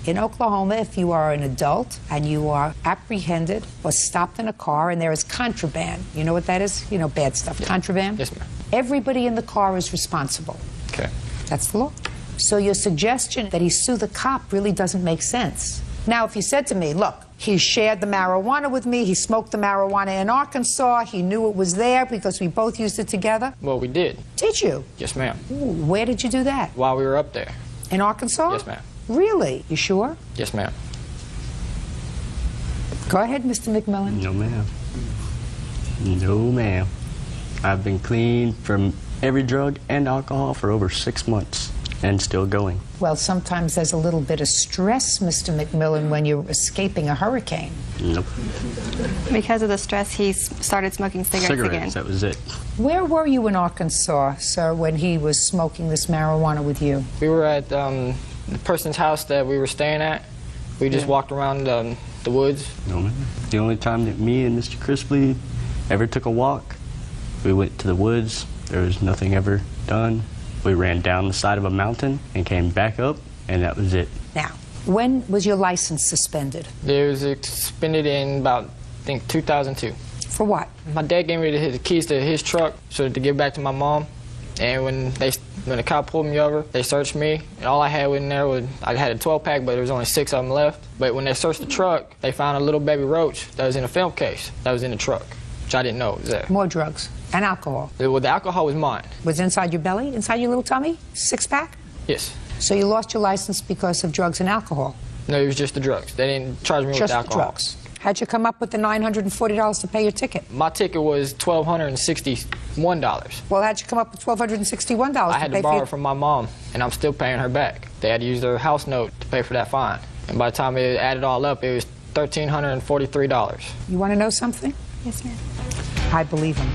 Speaker 2: in Oklahoma, if you are an adult and you are apprehended or stopped in a car and there is contraband, you know what that is? You know, bad stuff, contraband?
Speaker 4: Yes, ma'am.
Speaker 2: Everybody in the car is responsible.
Speaker 4: Okay.
Speaker 2: That's the law. So your suggestion that he sue the cop really doesn't make sense. Now, if you said to me, look, he shared the marijuana with me, he smoked the marijuana in Arkansas, he knew it was there because we both used it together.
Speaker 4: Well, we did.
Speaker 2: Did you?
Speaker 4: Yes, ma'am.
Speaker 2: Ooh, where did you do that?
Speaker 4: While we were up there.
Speaker 2: In Arkansas?
Speaker 4: Yes, ma'am.
Speaker 2: Really? You sure?
Speaker 4: Yes, ma'am.
Speaker 2: Go ahead, Mr. McMillan.
Speaker 6: No, ma'am. No, ma'am. I've been clean from every drug and alcohol for over 6 months and still going.
Speaker 2: Well, sometimes there's a little bit of stress, Mr. McMillan, when you're escaping a hurricane.
Speaker 6: Nope.
Speaker 11: Because of the stress, he started smoking cigarettes again.
Speaker 6: That was it.
Speaker 2: Where were you in Arkansas, sir, when he was smoking this marijuana with you?
Speaker 4: We were at the person's house that we were staying at. We just walked around the woods.
Speaker 6: No, ma'am. The only time that me and Mr. Crisply ever took a walk, we went to the woods. There was nothing ever done. We ran down the side of a mountain and came back up, and that was it.
Speaker 2: Now, when was your license suspended?
Speaker 4: It was suspended in about, I think, 2002.
Speaker 2: For what?
Speaker 4: My dad gave me the keys to his truck so to give back to my mom. And when the cop pulled me over, they searched me. And all I had in there was, I had a 12-pack, but there was only 6 of them left. But when they searched the truck, they found a little baby roach that was in a film case that was in the truck, which I didn't know was there.
Speaker 2: More drugs and alcohol.
Speaker 4: Well, the alcohol was mine.
Speaker 2: Was inside your belly, inside your little tummy? 6-pack?
Speaker 4: Yes.
Speaker 2: So you lost your license because of drugs and alcohol?
Speaker 4: No, it was just the drugs. They didn't charge me with
Speaker 2: Just the
Speaker 4: alcohol.
Speaker 2: drugs. How'd you come up with the $940 to pay your ticket?
Speaker 4: My ticket was $1,261.
Speaker 2: Well, how'd you come up with $1,261
Speaker 4: I had to borrow it from my mom, and I'm still paying her back. They had to use their house note to pay for that fine. And by the time it added all up, it was $1,343.
Speaker 2: You want to know something?
Speaker 11: Yes, ma'am.
Speaker 2: I believe him.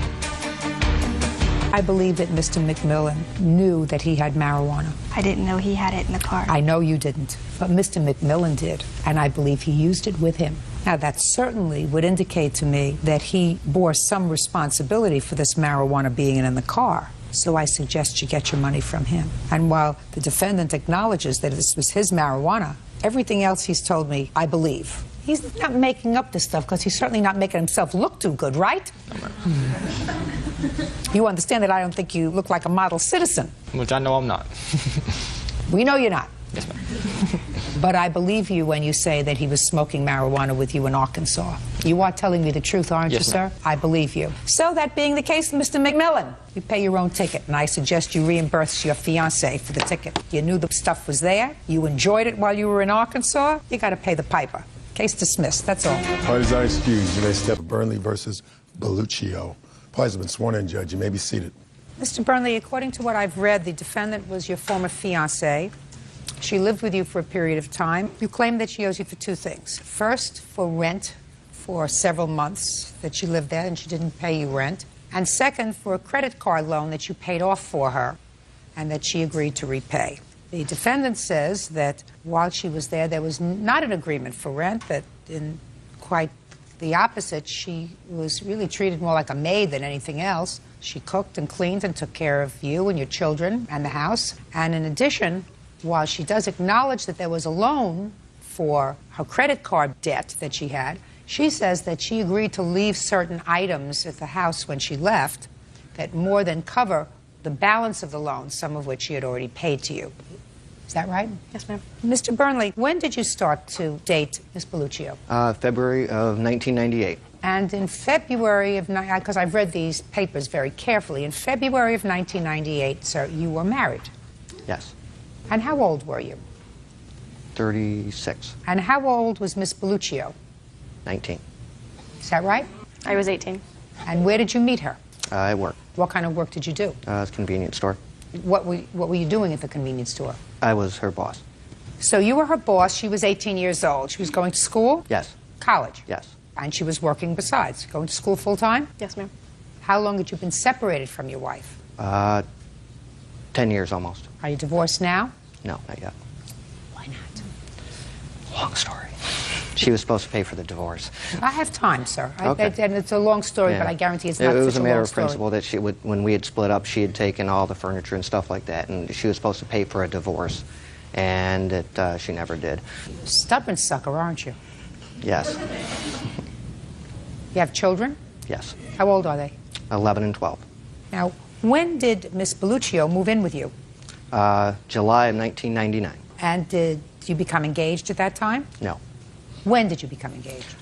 Speaker 2: I believe that Mr. McMillan knew that he had marijuana.
Speaker 11: I didn't know he had it in the car.
Speaker 2: I know you didn't, but Mr. McMillan did, and I believe he used it with him. Now, that certainly would indicate to me that he bore some responsibility for this marijuana being in the car. So I suggest you get your money from him. And while the defendant acknowledges that this was his marijuana, everything else he's told me, I believe. He's not making up this stuff because he's certainly not making himself look too good, right? You understand that I don't think you look like a model citizen.
Speaker 4: Which I know I'm not.
Speaker 2: We know you're not.
Speaker 4: Yes, ma'am.
Speaker 2: But I believe you when you say that he was smoking marijuana with you in Arkansas. You are telling me the truth, aren't you, sir? I believe you. So that being the case, Mr. McMillan, you pay your own ticket, and I suggest you reimburse your fiancé for the ticket. You knew the stuff was there. You enjoyed it while you were in Arkansas. You got to pay the piper. Case dismissed. That's all.
Speaker 1: Parties are excused. You may step Burnley versus Belluccio. Parties have been sworn in, Judge. You may be seated.
Speaker 2: Mr. Burnley, according to what I've read, the defendant was your former fiancée. She lived with you for a period of time. You claim that she owes you for 2 things. First, for rent for several months that she lived there and she didn't pay you rent. And second, for a credit card loan that you paid off for her and that she agreed to repay. The defendant says that while she was there was not an agreement for rent, that in quite the opposite, she was really treated more like a maid than anything else. She cooked and cleaned and took care of you and your children and the house. And in addition, while she does acknowledge that there was a loan for her credit card debt that she had, she says that she agreed to leave certain items at the house when she left that more than cover the balance of the loan, some of which she had already paid to you. Is that right?
Speaker 11: Yes, ma'am.
Speaker 2: Mr. Burnley, when did you start to date Ms. Belluccio?
Speaker 7: February of 1998.
Speaker 2: And in February of, because I've read these papers very carefully, in February of 1998, sir, you were married.
Speaker 7: Yes.
Speaker 2: And how old were you?
Speaker 7: 36.
Speaker 2: And how old was Miss Belluccio?
Speaker 7: 19.
Speaker 2: Is that right?
Speaker 11: I was 18.
Speaker 2: And where did you meet her?
Speaker 7: At work.
Speaker 2: What kind of work did you do?
Speaker 7: It's a convenience store.
Speaker 2: What were you doing at the convenience store?
Speaker 7: I was her boss.
Speaker 2: So you were her boss. She was 18 years old. She was going to school?
Speaker 7: Yes.
Speaker 2: College?
Speaker 7: Yes.
Speaker 2: And she was working besides, going to school full time?
Speaker 11: Yes, ma'am.
Speaker 2: How long had you been separated from your wife?
Speaker 7: 10 years almost.
Speaker 2: Are you divorced now?
Speaker 7: No, not yet.
Speaker 2: Why not?
Speaker 7: Long story. She was supposed to pay for the divorce.
Speaker 2: I have time, sir.
Speaker 7: Okay.
Speaker 2: And it's a long story,
Speaker 7: Yeah.
Speaker 2: but I guarantee it's not
Speaker 7: It was
Speaker 2: such
Speaker 7: a matter
Speaker 2: long
Speaker 7: of
Speaker 2: story.
Speaker 7: principle that she would, when we had split up, she had taken all the furniture and stuff like that, and she was supposed to pay for a divorce, and that she never did.
Speaker 2: Stubborn sucker, aren't you?
Speaker 7: Yes.
Speaker 2: You have children?
Speaker 7: Yes.
Speaker 2: How old are they?
Speaker 7: 11 and 12.
Speaker 2: Now, when did Miss Belluccio move in with you?
Speaker 7: July of 1999.
Speaker 2: And did you become engaged at that time?
Speaker 7: No.
Speaker 2: When did you become engaged?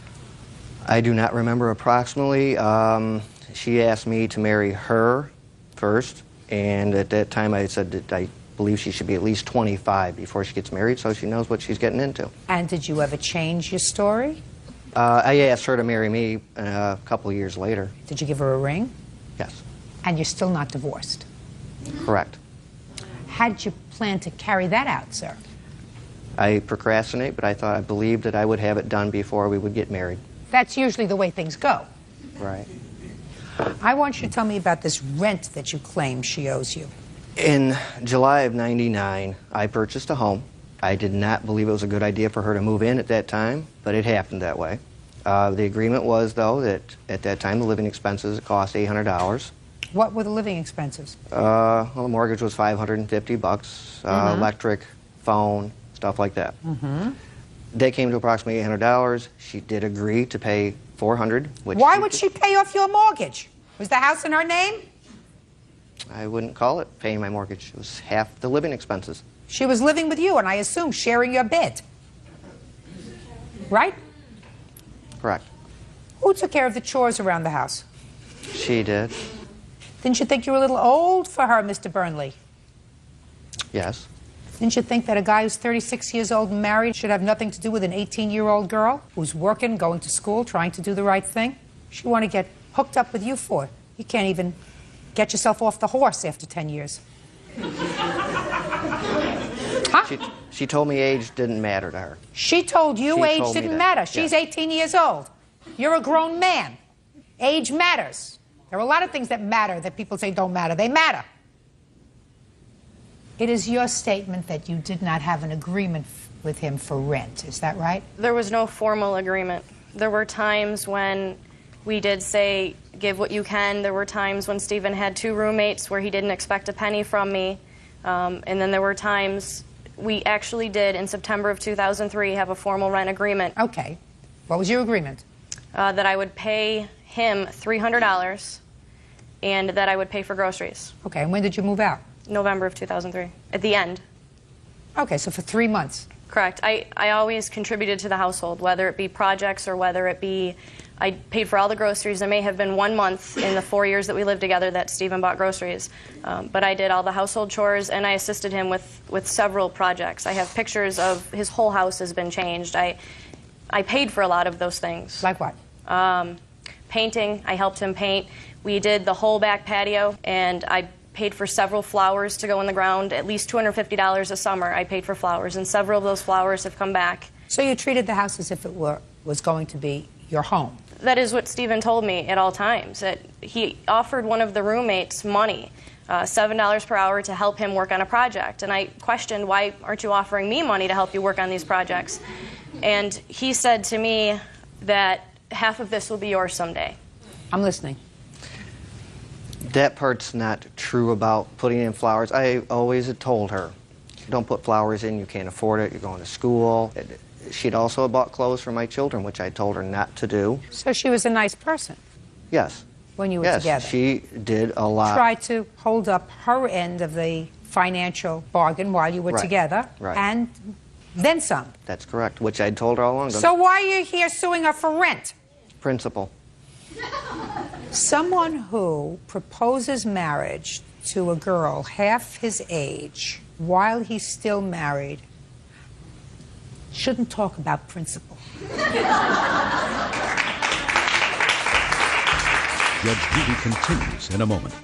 Speaker 7: I do not remember approximately. She asked me to marry her first, and at that time I said that I believe she should be at least 25 before she gets married, so she knows what she's getting into.
Speaker 2: And did you ever change your story?
Speaker 7: I asked her to marry me a couple of years later.
Speaker 2: Did you give her a ring?
Speaker 7: Yes.
Speaker 2: And you're still not divorced?
Speaker 7: Correct.
Speaker 2: How'd you plan to carry that out, sir?
Speaker 7: I procrastinate, but I believed that I would have it done before we would get married.
Speaker 2: That's usually the way things go.
Speaker 7: Right.
Speaker 2: I want you to tell me about this rent that you claim she owes you.
Speaker 7: In July of '99, I purchased a home. I did not believe it was a good idea for her to move in at that time, but it happened that way. The agreement was, though, that at that time the living expenses cost $800.
Speaker 2: What were the living expenses?
Speaker 7: Well, the mortgage was $550, electric, phone, stuff like that.
Speaker 2: Mm-hmm.
Speaker 7: They came to approximately $800. She did agree to pay $400. Which
Speaker 2: Why would she pay off your mortgage? Was the house in her name?
Speaker 7: I wouldn't call it paying my mortgage. It was half the living expenses.
Speaker 2: She was living with you, and I assume sharing your bed. Right?
Speaker 7: Correct.
Speaker 2: Who took care of the chores around the house?
Speaker 7: She did.
Speaker 2: Didn't you think you were a little old for her, Mr. Burnley?
Speaker 7: Yes.
Speaker 2: Didn't you think that a guy who's 36 years old and married should have nothing to do with an 18-year-old girl who's working, going to school, trying to do the right thing? She want to get hooked up with you for it. You can't even get yourself off the horse after 10 years. Huh?
Speaker 7: She told me age didn't matter to her.
Speaker 2: She told you
Speaker 7: She
Speaker 2: age
Speaker 7: told me
Speaker 2: didn't
Speaker 7: that,
Speaker 2: matter. She's 18 years old. You're a grown man. Age matters. There are a lot of things that matter that people say don't matter. They matter. It is your statement that you did not have an agreement with him for rent. Is that right?
Speaker 8: There was no formal agreement. There were times when we did say, give what you can. There were times when Stephen had 2 roommates where he didn't expect a penny from me. And then there were times we actually did, in September of 2003, have a formal rent agreement.
Speaker 2: Okay. What was your agreement?
Speaker 8: That I would pay him $300 and that I would pay for groceries.
Speaker 2: Okay, and when did you move out?
Speaker 8: November of 2003, at the end.
Speaker 2: Okay, so for 3 months.
Speaker 8: Correct. I always contributed to the household, whether it be projects or whether it be I paid for all the groceries. There may have been 1 month in the 4 years that we lived together that Stephen bought groceries. But I did all the household chores, and I assisted him with several projects. I have pictures of his whole house has been changed. I paid for a lot of those things.
Speaker 2: Like what?
Speaker 8: Painting. I helped him paint. We did the whole back patio, and I paid for several flowers to go in the ground. At least $250 a summer I paid for flowers, and several of those flowers have come back.
Speaker 2: So you treated the house as if it was going to be your home?
Speaker 8: That is what Stephen told me at all times. That he offered one of the roommates money, $7 per hour, to help him work on a project. And I questioned, why aren't you offering me money to help you work on these projects? And he said to me that half of this will be yours someday.
Speaker 2: I'm listening.
Speaker 7: That part's not true about putting in flowers. I always had told her, don't put flowers in, you can't afford it, you're going to school. She'd also bought clothes for my children, which I told her not to do.
Speaker 2: So she was a nice person?
Speaker 7: Yes.
Speaker 2: When you were together?
Speaker 7: Yes, she did a lot.
Speaker 2: Try to hold up her end of the financial bargain while you were together.
Speaker 7: Right.
Speaker 2: And then some.
Speaker 7: That's correct, which I told her all along.
Speaker 2: So why are you here suing her for rent?
Speaker 7: Principal.
Speaker 2: Someone who proposes marriage to a girl half his age while he's still married shouldn't talk about principle.
Speaker 5: Judge Judy continues in a moment.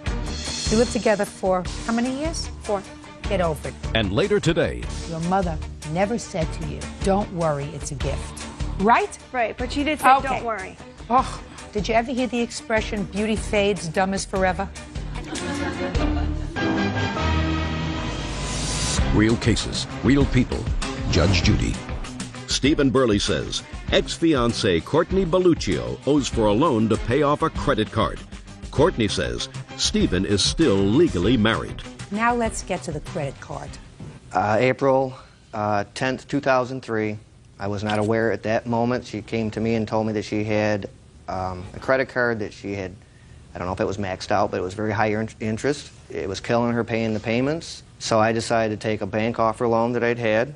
Speaker 2: You lived together for how many years? 4. Get over it.
Speaker 5: And later today,
Speaker 2: Your mother never said to you, don't worry, it's a gift. Right?
Speaker 17: Right, but she did say, don't worry.
Speaker 2: Oh, did you ever hear the expression, beauty fades, dumb is forever?
Speaker 5: real cases, real people. Judge Judy.
Speaker 10: Stephen Burley says
Speaker 5: Ex-fiancé Courtney Belluccio owes for a loan to pay off a credit card. Courtney says Stephen is still legally married.
Speaker 2: Now let's get to the credit card.
Speaker 7: April 10th, 2003. I was not aware at that moment. She came to me and told me that she had a credit card that she had, I don't know if it was maxed out, but it was very high interest. It was killing her paying the payments. So I decided to take a bank offer loan that I'd had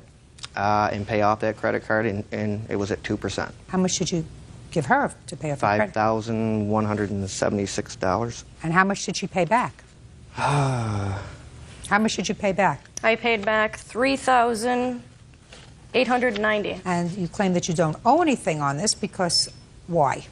Speaker 7: and pay off that credit card, and it was at 2%.
Speaker 2: How much did you give her to pay off the credit?
Speaker 7: $5,176.
Speaker 2: And how much did she pay back? How much did you pay back?
Speaker 8: I paid back $3,890.
Speaker 2: And you claim that you don't owe anything on this because why?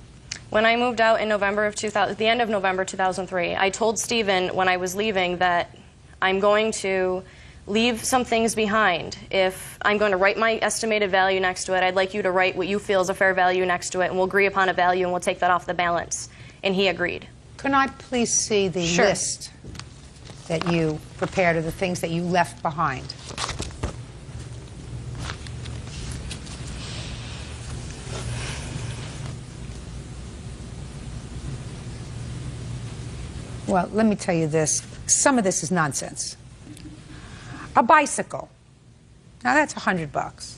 Speaker 8: When I moved out in November of the end of November 2003, I told Stephen when I was leaving that I'm going to leave some things behind. If I'm going to write my estimated value next to it, I'd like you to write what you feel is a fair value next to it, and we'll agree upon a value, and we'll take that off the balance. And he agreed.
Speaker 2: Can I please see the list that you prepared of the things that you left behind? Well, let me tell you this. Some of this is nonsense. A bicycle. Now that's $100.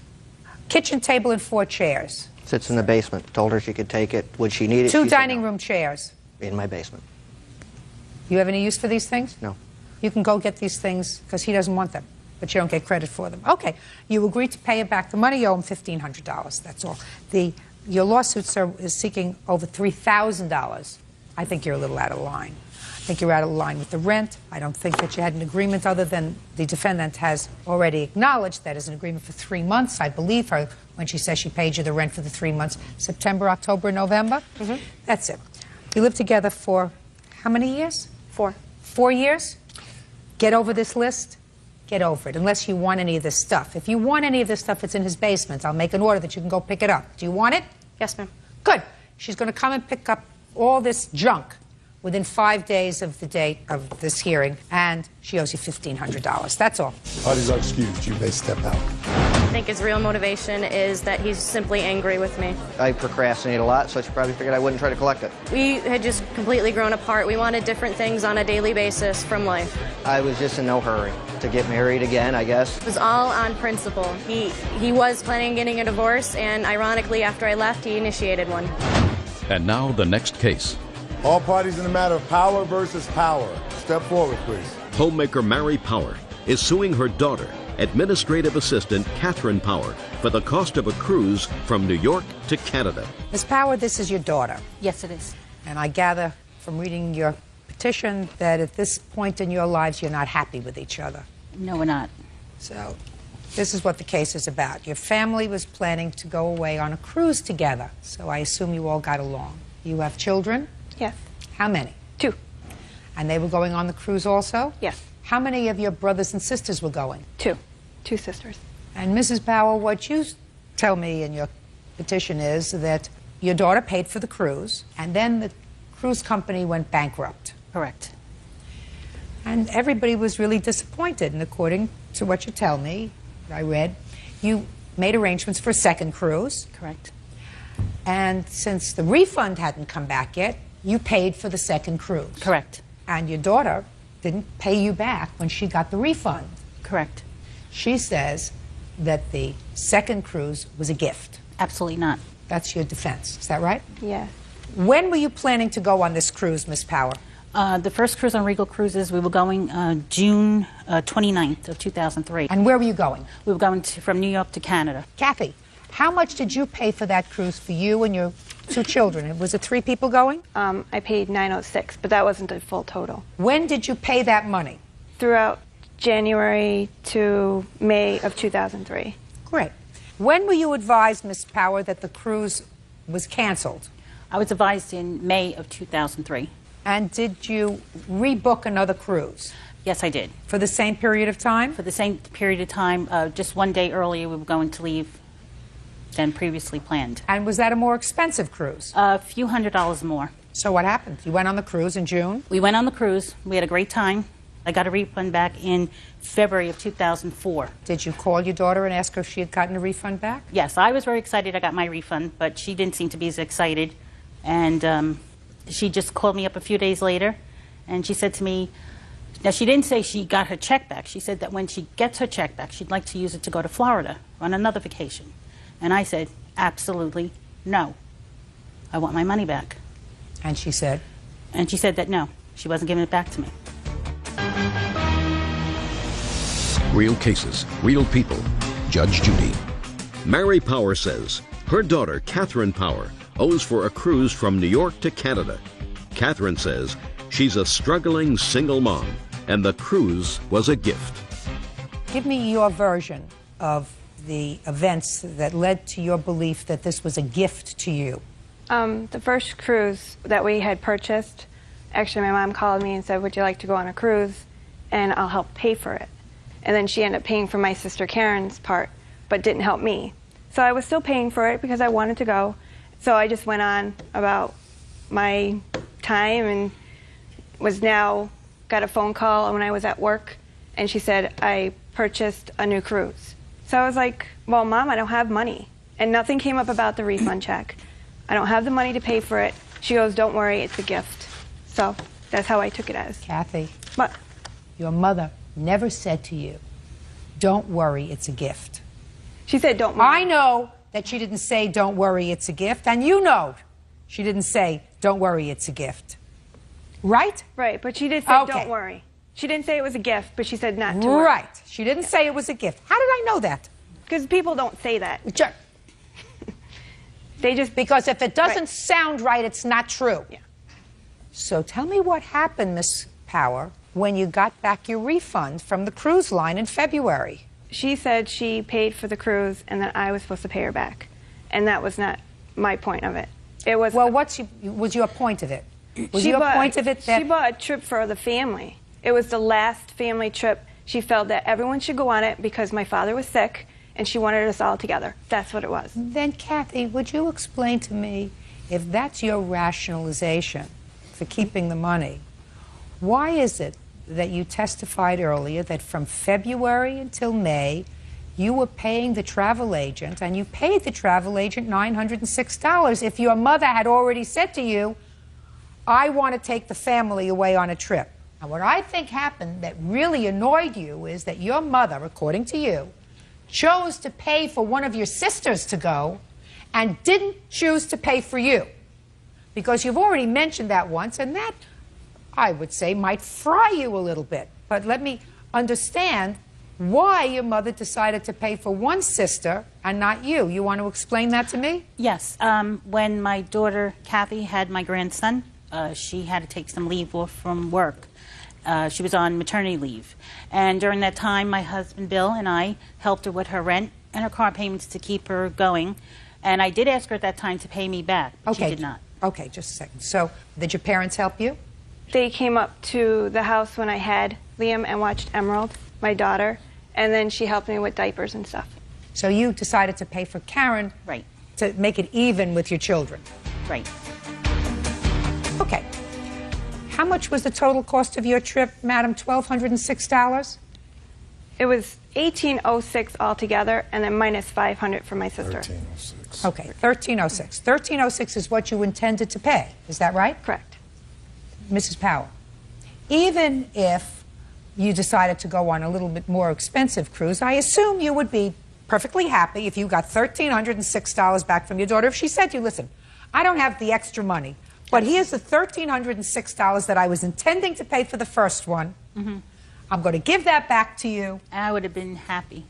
Speaker 2: Kitchen table and 4 chairs.
Speaker 7: Sits in the basement. Told her she could take it. Would she need it?
Speaker 2: 2 dining room chairs.
Speaker 7: In my basement.
Speaker 2: You have any use for these things?
Speaker 7: No.
Speaker 2: You can go get these things because he doesn't want them, but you don't get credit for them. Okay. You agree to pay it back. The money you owe him $1,500. That's all. Your lawsuit, sir, is seeking over $3,000. I think you're a little out of line. I think you're out of line with the rent. I don't think that you had an agreement other than the defendant has already acknowledged that is an agreement for 3 months. I believe her when she says she paid you the rent for the 3 months, September, October, November. That's it. You lived together for how many years?
Speaker 8: 4.
Speaker 2: 4 years? Get over this list. Get over it, unless you want any of this stuff. If you want any of this stuff, it's in his basement. I'll make an order that you can go pick it up. Do you want it?
Speaker 8: Yes, ma'am.
Speaker 2: Good. She's going to come and pick up all this junk within 5 days of the date of this hearing, and she owes you $1,500. That's all.
Speaker 10: Parties are excused. You may step out.
Speaker 8: I think his real motivation is that he's simply angry with me.
Speaker 7: I procrastinate a lot, so she probably figured I wouldn't try to collect it.
Speaker 8: We had just completely grown apart. We wanted different things on a daily basis from life.
Speaker 7: I was just in no hurry to get married again, I guess.
Speaker 8: It was all on principle. He was planning on getting a divorce, and ironically, after I left, he initiated one.
Speaker 5: And now the next case.
Speaker 10: All parties in the matter of Power versus Power. Step forward, please.
Speaker 5: Homemaker Mary Power is suing her daughter, administrative assistant Catherine Power, for the cost of a cruise from New York to Canada.
Speaker 2: Ms. Power, this is your daughter.
Speaker 12: Yes, it is.
Speaker 2: And I gather from reading your petition that at this point in your lives you're not happy with each other.
Speaker 12: No, we're not.
Speaker 2: So this is what the case is about. Your family was planning to go away on a cruise together, so I assume you all got along. You have children?
Speaker 12: Yes.
Speaker 2: How many?
Speaker 12: 2.
Speaker 2: And they were going on the cruise also?
Speaker 12: Yes.
Speaker 2: How many of your brothers and sisters were going?
Speaker 12: 2. 2 sisters.
Speaker 2: And Mrs. Power, what you tell me in your petition is that your daughter paid for the cruise, and then the cruise company went bankrupt.
Speaker 12: Correct.
Speaker 2: And everybody was really disappointed, and according to what you tell me, I read, you made arrangements for a second cruise.
Speaker 12: Correct.
Speaker 2: And since the refund hadn't come back yet, you paid for the second cruise.
Speaker 12: Correct.
Speaker 2: And your daughter didn't pay you back when she got the refund.
Speaker 12: Correct.
Speaker 2: She says that the second cruise was a gift.
Speaker 12: Absolutely not.
Speaker 2: That's your defense. Is that right?
Speaker 12: Yeah.
Speaker 2: When were you planning to go on this cruise, Miss Power?
Speaker 12: The first cruise on Regal Cruises, we were going June 29th of 2003.
Speaker 2: And where were you going?
Speaker 12: We were going from New York to Canada.
Speaker 2: Kathy, how much did you pay for that cruise for you and your 2 children? Was it 3 people going?
Speaker 13: I paid $906, but that wasn't a full total.
Speaker 2: When did you pay that money?
Speaker 13: Throughout January to May of 2003.
Speaker 2: Great. When were you advised, Miss Power, that the cruise was canceled?
Speaker 12: I was advised in May of 2003.
Speaker 2: And did you rebook another cruise?
Speaker 12: Yes, I did.
Speaker 2: For the same period of time?
Speaker 12: For the same period of time. Just one day earlier, we were going to leave than previously planned.
Speaker 2: And was that a more expensive cruise?
Speaker 12: A few $100s more.
Speaker 2: So what happened? You went on the cruise in June?
Speaker 12: We went on the cruise. We had a great time. I got a refund back in February of 2004.
Speaker 2: Did you call your daughter and ask her if she had gotten a refund back?
Speaker 12: Yes, I was very excited I got my refund, but she didn't seem to be as excited. And she just called me up a few days later, and she said to me, now she didn't say she got her check back. She said that when she gets her check back, she'd like to use it to go to Florida on another vacation. And I said, absolutely no. I want my money back.
Speaker 2: And she said?
Speaker 12: And she said that no, she wasn't giving it back to me.
Speaker 5: Real cases, real people. Judge Judy. Mary Power says her daughter, Catherine Power, owes for a cruise from New York to Canada. Catherine says she's a struggling single mom, and the cruise was a gift.
Speaker 2: Give me your version of the events that led to your belief that this was a gift to you.
Speaker 13: The first cruise that we had purchased, actually my mom called me and said, would you like to go on a cruise, and I'll help pay for it. And then she ended up paying for my sister Karen's part, but didn't help me. So I was still paying for it because I wanted to go. So I just went on about my time and got a phone call when I was at work, and she said, I purchased a new cruise. So I was like, well, Mom, I don't have money. And nothing came up about the refund check. I don't have the money to pay for it. She goes, don't worry, it's a gift. So that's how I took it as.
Speaker 2: Kathy,
Speaker 13: what?
Speaker 2: Your mother never said to you, don't worry, it's a gift.
Speaker 13: She said, don't worry.
Speaker 2: I know that she didn't say, don't worry, it's a gift, and you know she didn't say, don't worry, it's a gift. Right?
Speaker 13: Right, but she did say, don't worry. She didn't say it was a gift, but she said not to worry.
Speaker 2: Right. She didn't say it was a gift. How did I know that?
Speaker 13: Because people don't say that. They just...
Speaker 2: Because if it doesn't sound right, it's not true. Yeah. So tell me what happened, Miss Power, when you got back your refund from the cruise line in February.
Speaker 13: She said she paid for the cruise and that I was supposed to pay her back. And that was not my point of it. It was...
Speaker 2: Well, what was your point of it? Was your point of it that...
Speaker 13: She bought a trip for the family. It was the last family trip. She felt that everyone should go on it because my father was sick and she wanted us all together. That's what it was.
Speaker 2: Then, Kathy, would you explain to me, if that's your rationalization for keeping the money, why is it that you testified earlier that from February until May, you were paying the travel agent, and you paid the travel agent $906 if your mother had already said to you, I want to take the family away on a trip? And what I think happened that really annoyed you is that your mother, according to you, chose to pay for one of your sisters to go and didn't choose to pay for you. Because you've already mentioned that once, and that, I would say, might fry you a little bit. But let me understand why your mother decided to pay for one sister and not you. You want to explain that to me?
Speaker 12: Yes. When my daughter, Kathy, had my grandson, she had to take some leave off from work. She was on maternity leave. And during that time, my husband, Bill, and I helped her with her rent and her car payments to keep her going. And I did ask her at that time to pay me back.
Speaker 2: Okay.
Speaker 12: She did not.
Speaker 2: Okay, just a second. So, did your parents help you?
Speaker 13: They came up to the house when I had Liam and watched Emerald, my daughter, and then she helped me with diapers and stuff.
Speaker 2: So you decided to pay for Karen to make it even with your children?
Speaker 12: Right.
Speaker 2: Okay. How much was the total cost of your trip, Madam? $1,206?
Speaker 13: It was $1,806 altogether, and then minus $500 for my sister.
Speaker 1: $1,306.
Speaker 2: Okay, $1,306. $1,306 is what you intended to pay. Is that right?
Speaker 13: Correct.
Speaker 2: Mrs. Power, even if you decided to go on a little bit more expensive cruise, I assume you would be perfectly happy if you got $1,306 back from your daughter. If she said to you, listen, I don't have the extra money, but here's the $1,306 that I was intending to pay for the first one.
Speaker 12: Mm-hmm.
Speaker 2: I'm going to give that back to you.
Speaker 12: I would have been happy.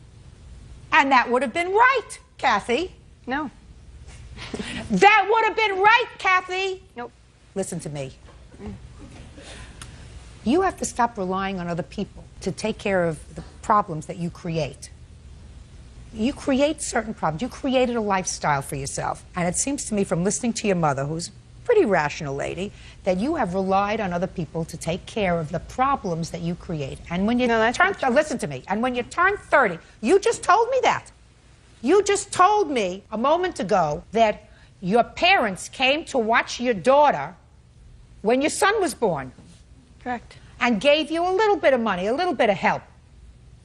Speaker 2: And that would have been right, Kathy.
Speaker 13: No.
Speaker 2: That would have been right, Kathy.
Speaker 13: Nope.
Speaker 2: Listen to me. You have to stop relying on other people to take care of the problems that you create. You create certain problems. You created a lifestyle for yourself. And it seems to me from listening to your mother, who's a pretty rational lady, that you have relied on other people to take care of the problems that you create. And when you listen to me, and when you turn 30, you just told me that. You just told me a moment ago that your parents came to watch your daughter when your son was born.
Speaker 13: Correct.
Speaker 2: and gave you a little bit of money, a little bit of help.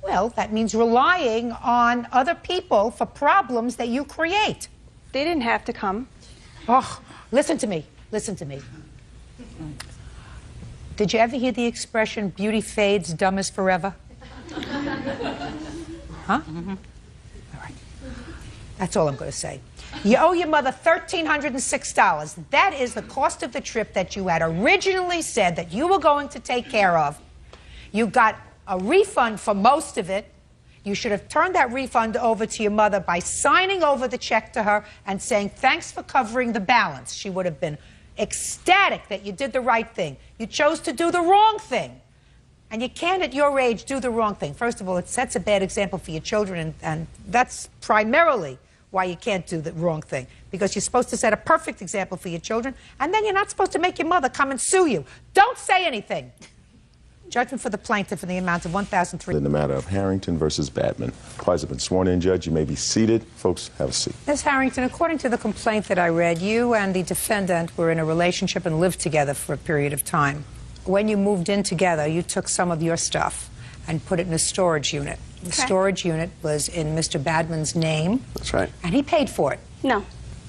Speaker 2: Well, that means relying on other people for problems that you create.
Speaker 13: They didn't have to come.
Speaker 2: Oh, listen to me. Listen to me. Did you ever hear the expression, beauty fades, dumb is forever? Huh? Mm-hmm. All right. That's all I'm going to say. You owe your mother $1,306. That is the cost of the trip that you had originally said that you were going to take care of. You got a refund for most of it. You should have turned that refund over to your mother by signing over the check to her and saying, thanks for covering the balance. She would have been ecstatic that you did the right thing. You chose to do the wrong thing. And you can't, at your age, do the wrong thing. First of all, it sets a bad example for your children, and that's primarily why you can't do the wrong thing. Because you're supposed to set a perfect example for your children, and then you're not supposed to make your mother come and sue you. Don't say anything. Judgment for the plaintiff in the amount of $1,300.
Speaker 1: In the matter of Harrington versus Badman. Parties have been sworn in, Judge. You may be seated. Folks, have a seat.
Speaker 2: Ms. Harrington, according to the complaint that I read, you and the defendant were in a relationship and lived together for a period of time. When you moved in together, you took some of your stuff and put it in a storage unit. The storage unit was in Mr. Badman's name.
Speaker 6: That's right.
Speaker 2: And he paid for it.
Speaker 13: No.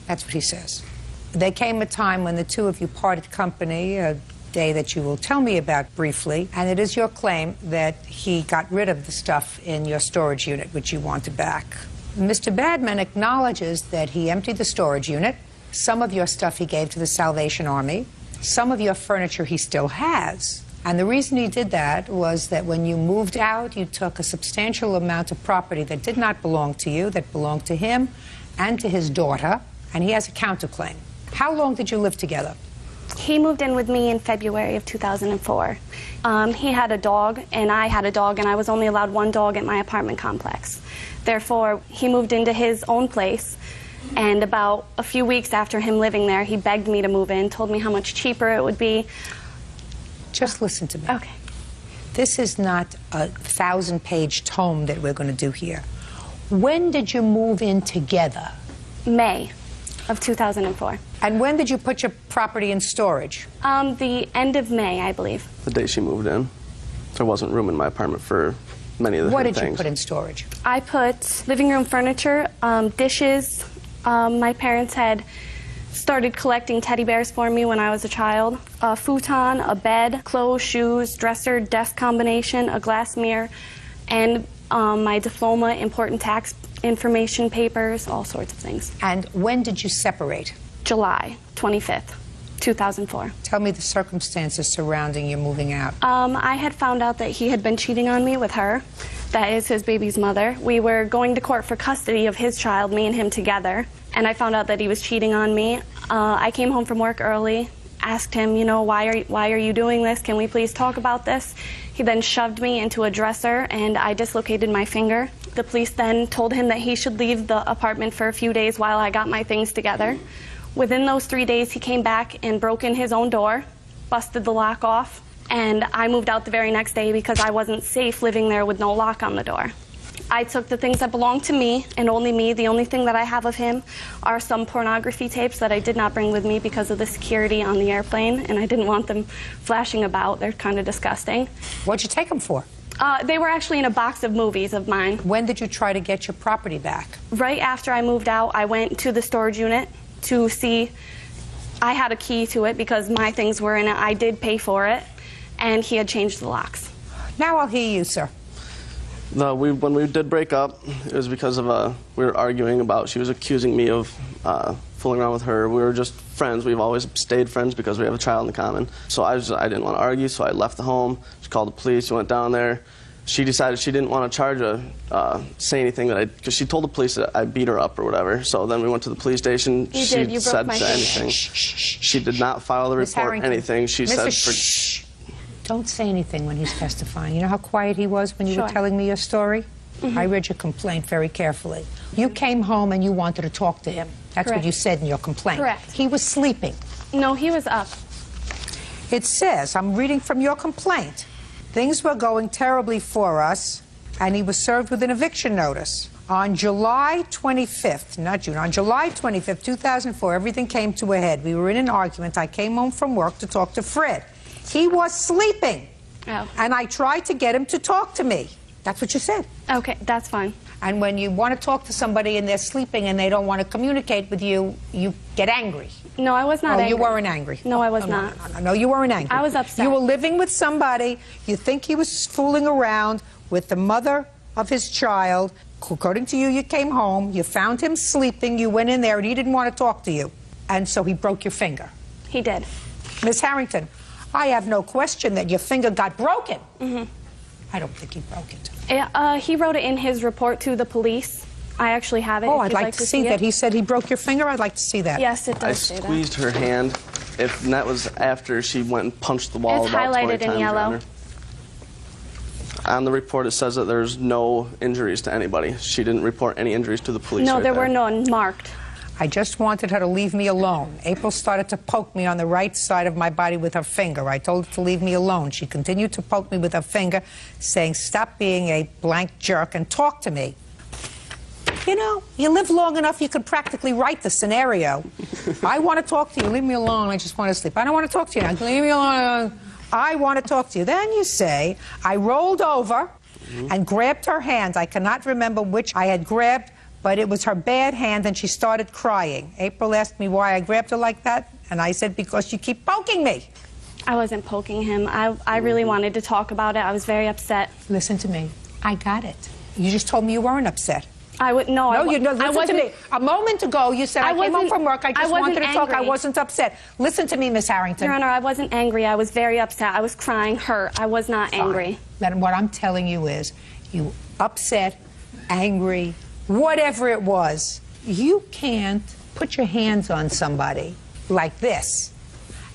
Speaker 2: That's what he says. There came a time when the two of you parted company, a day that you will tell me about briefly, and it is your claim that he got rid of the stuff in your storage unit, which you wanted back. Mr. Badman acknowledges that he emptied the storage unit. Some of your stuff he gave to the Salvation Army. Some of your furniture he still has. And the reason he did that was that when you moved out, you took a substantial amount of property that did not belong to you, that belonged to him and to his daughter, and he has a counterclaim. How long did you live together?
Speaker 13: He moved in with me in February of 2004. He had a dog, and I had a dog, and I was only allowed one dog at my apartment complex. Therefore, he moved into his own place, and about a few weeks after him living there, he begged me to move in, told me how much cheaper it would be.
Speaker 2: Just listen to me.
Speaker 13: Okay.
Speaker 2: This is not a 1,000-page tome that we're going to do here. When did you move in together?
Speaker 13: May of 2004.
Speaker 2: And when did you put your property in storage?
Speaker 13: The end of May, I believe.
Speaker 6: The day she moved in. There wasn't room in my apartment for many of the things.
Speaker 2: What did you put in storage?
Speaker 13: I put living room furniture, dishes. My parents had started collecting teddy bears for me when I was a child. A futon, a bed, clothes, shoes, dresser, desk combination, a glass mirror, and my diploma, important tax information papers, all sorts of things.
Speaker 2: And when did you separate?
Speaker 13: July 25th, 2004.
Speaker 2: Tell me the circumstances surrounding you moving out.
Speaker 13: I had found out that he had been cheating on me with her. That is his baby's mother. We were going to court for custody of his child, me and him together, and I found out that he was cheating on me. I came home from work early, asked him, you know, why are you doing this? Can we please talk about this? He then shoved me into a dresser, and I dislocated my finger. The police then told him that he should leave the apartment for a few days while I got my things together. Within those 3 days, he came back and broke in his own door, busted the lock off, and I moved out the very next day because I wasn't safe living there with no lock on the door. I took the things that belonged to me, and only me. The only thing that I have of him are some pornography tapes that I did not bring with me because of the security on the airplane, and I didn't want them flashing about. They're kind of disgusting.
Speaker 2: What'd you take them for?
Speaker 13: They were actually in a box of movies of mine.
Speaker 2: When did you try to get your property back?
Speaker 13: Right after I moved out, I went to the storage unit to see. I had a key to it because my things were in it. I did pay for it, and he had changed the locks.
Speaker 2: Now I'll hear you, sir.
Speaker 6: When we did break up, it was because of we were arguing about, she was accusing me of fooling around with her. We were just friends. We've always stayed friends because we have a child in common. So I didn't want to argue, so I left the home. She called the police. We went down there. She decided she didn't want to charge say anything because she told the police that I beat her up or whatever. So then we went to the police station.
Speaker 13: You
Speaker 6: she
Speaker 13: did. You broke
Speaker 6: said
Speaker 13: my
Speaker 6: anything. She did not file the report. Anything. She said.
Speaker 2: Don't say anything when he's testifying. You know how quiet he was when you were telling me your story?
Speaker 13: Mm-hmm.
Speaker 2: I read your complaint very carefully. You came home and you wanted to talk to him. That's what you said in your complaint.
Speaker 13: Correct.
Speaker 2: He was sleeping.
Speaker 13: No, he was up.
Speaker 2: It says, I'm reading from your complaint, things were going terribly for us, and he was served with an eviction notice. On July 25th, not June, on July 25th, 2004, everything came to a head. We were in an argument. I came home from work to talk to Fred. He was sleeping. Oh. And I tried to get him to talk to me. That's what you said.
Speaker 13: Okay, that's fine.
Speaker 2: And when you want to talk to somebody and they're sleeping and they don't want to communicate with you, you get angry.
Speaker 13: No, I was not angry.
Speaker 2: You weren't angry.
Speaker 13: No, I was not.
Speaker 2: No, you weren't angry.
Speaker 13: I was upset.
Speaker 2: You were living with somebody. You think he was fooling around with the mother of his child. According to you, you came home. You found him sleeping. You went in there and he didn't want to talk to you. And so he broke your finger.
Speaker 13: He did.
Speaker 2: Miss Harrington, I have no question that your finger got broken. Mm-hmm. I don't think he broke it.
Speaker 13: He wrote it in his report to the police. I actually have it.
Speaker 2: Oh, I'd like to see that. He said he broke your finger. I'd like to see that.
Speaker 13: Yes, it does
Speaker 9: I
Speaker 13: say that.
Speaker 9: squeezed her hand. And that was after she went and punched the wall
Speaker 13: It's
Speaker 9: about 20
Speaker 13: highlighted in
Speaker 9: times
Speaker 13: yellow.
Speaker 9: around her. On the report, it says that there's no injuries to anybody. She didn't report any injuries to the police.
Speaker 13: No,
Speaker 9: right
Speaker 13: there
Speaker 9: there
Speaker 13: were none marked.
Speaker 2: I just wanted her to leave me alone. April started to poke me on the right side of my body with her finger. I told her to leave me alone. She continued to poke me with her finger, saying, "Stop being a blank jerk and talk to me." You know, you live long enough, you could practically write the scenario. I want to talk to you. Leave me alone. I just want to sleep. I don't want to talk to you. Leave me alone. I want to talk to you. Then you say, I rolled over and grabbed her hand. I cannot remember which I had grabbed, but it was her bad hand, and she started crying. April asked me why I grabbed her like that, and I said, because you keep poking me.
Speaker 13: I wasn't poking him. I really wanted to talk about it. I was very upset.
Speaker 2: Listen to me. I got it. You just told me you weren't upset.
Speaker 13: Listen
Speaker 2: to me. A moment ago, you said, I came home from work, I just wanted to talk, I wasn't upset. Listen to me, Miss Harrington.
Speaker 13: Your Honor, I wasn't angry. I was very upset. I was crying, hurt. I was not angry.
Speaker 2: Then what I'm telling you is, you upset, angry, whatever it was, you can't put your hands on somebody like this.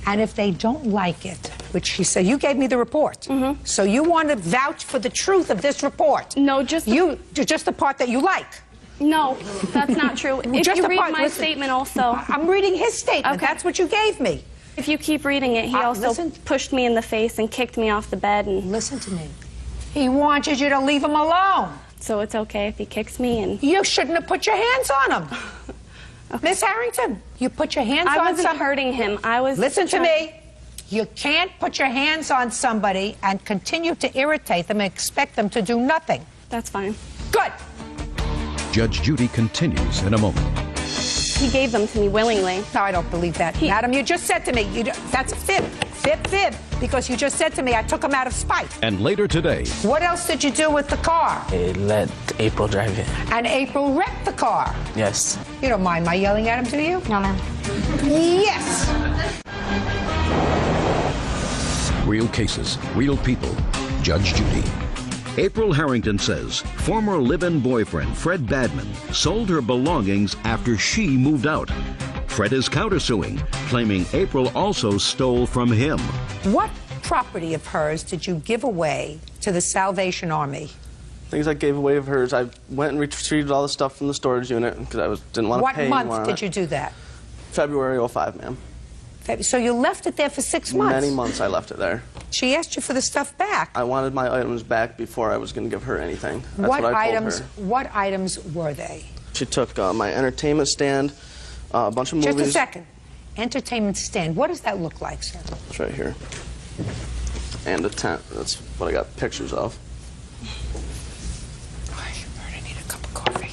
Speaker 2: And if they don't like it, which she said, you gave me the report. So you want to vouch for the truth of this report.
Speaker 13: No, just
Speaker 2: the part that you like.
Speaker 13: No, that's not true. If you read my statement also.
Speaker 2: I'm reading his statement. Okay. That's what you gave me.
Speaker 13: If you keep reading it, he also pushed me in the face and kicked me off the bed. And
Speaker 2: listen to me. He wanted you to leave him alone.
Speaker 13: So it's okay if he kicks me and...
Speaker 2: You shouldn't have put your hands on him. Okay. Miss Harrington, you put your hands on
Speaker 13: I wasn't hurting him. I was...
Speaker 2: Listen to me. You can't put your hands on somebody and continue to irritate them and expect them to do nothing.
Speaker 13: That's fine.
Speaker 2: Good.
Speaker 5: Judge Judy continues in a moment.
Speaker 13: He gave them to me willingly.
Speaker 2: No, I don't believe that. Madam, you just said to me, that's a fib. Fib. Because you just said to me, I took him out of spite.
Speaker 5: And later today...
Speaker 2: What else did you do with the car?
Speaker 14: I let April drive it.
Speaker 2: And April wrecked the car?
Speaker 14: Yes.
Speaker 2: You don't mind my yelling at him, do you?
Speaker 13: No, ma'am.
Speaker 2: Yes!
Speaker 5: Real cases, real people. Judge Judy. April Harrington says former live-in boyfriend Fred Badman sold her belongings after she moved out. Fred is countersuing, claiming April also stole from him.
Speaker 2: What property of hers did you give away to the Salvation Army?
Speaker 9: Things I gave away of hers, I went and retrieved all the stuff from the storage unit because I didn't want to pay anymore.
Speaker 2: What month did you do that?
Speaker 9: February 05, ma'am.
Speaker 2: So you left it there for 6 months?
Speaker 9: Many months I left it there.
Speaker 2: She asked you for the stuff back.
Speaker 9: I wanted my items back before I was going to give her anything. That's what I told her.
Speaker 2: What items were they?
Speaker 9: She took my entertainment stand, a bunch of movies.
Speaker 2: Just a second. Entertainment stand. What does that look like, sir?
Speaker 9: It's right here. And a tent. That's what I got pictures of.
Speaker 2: I need a cup of coffee.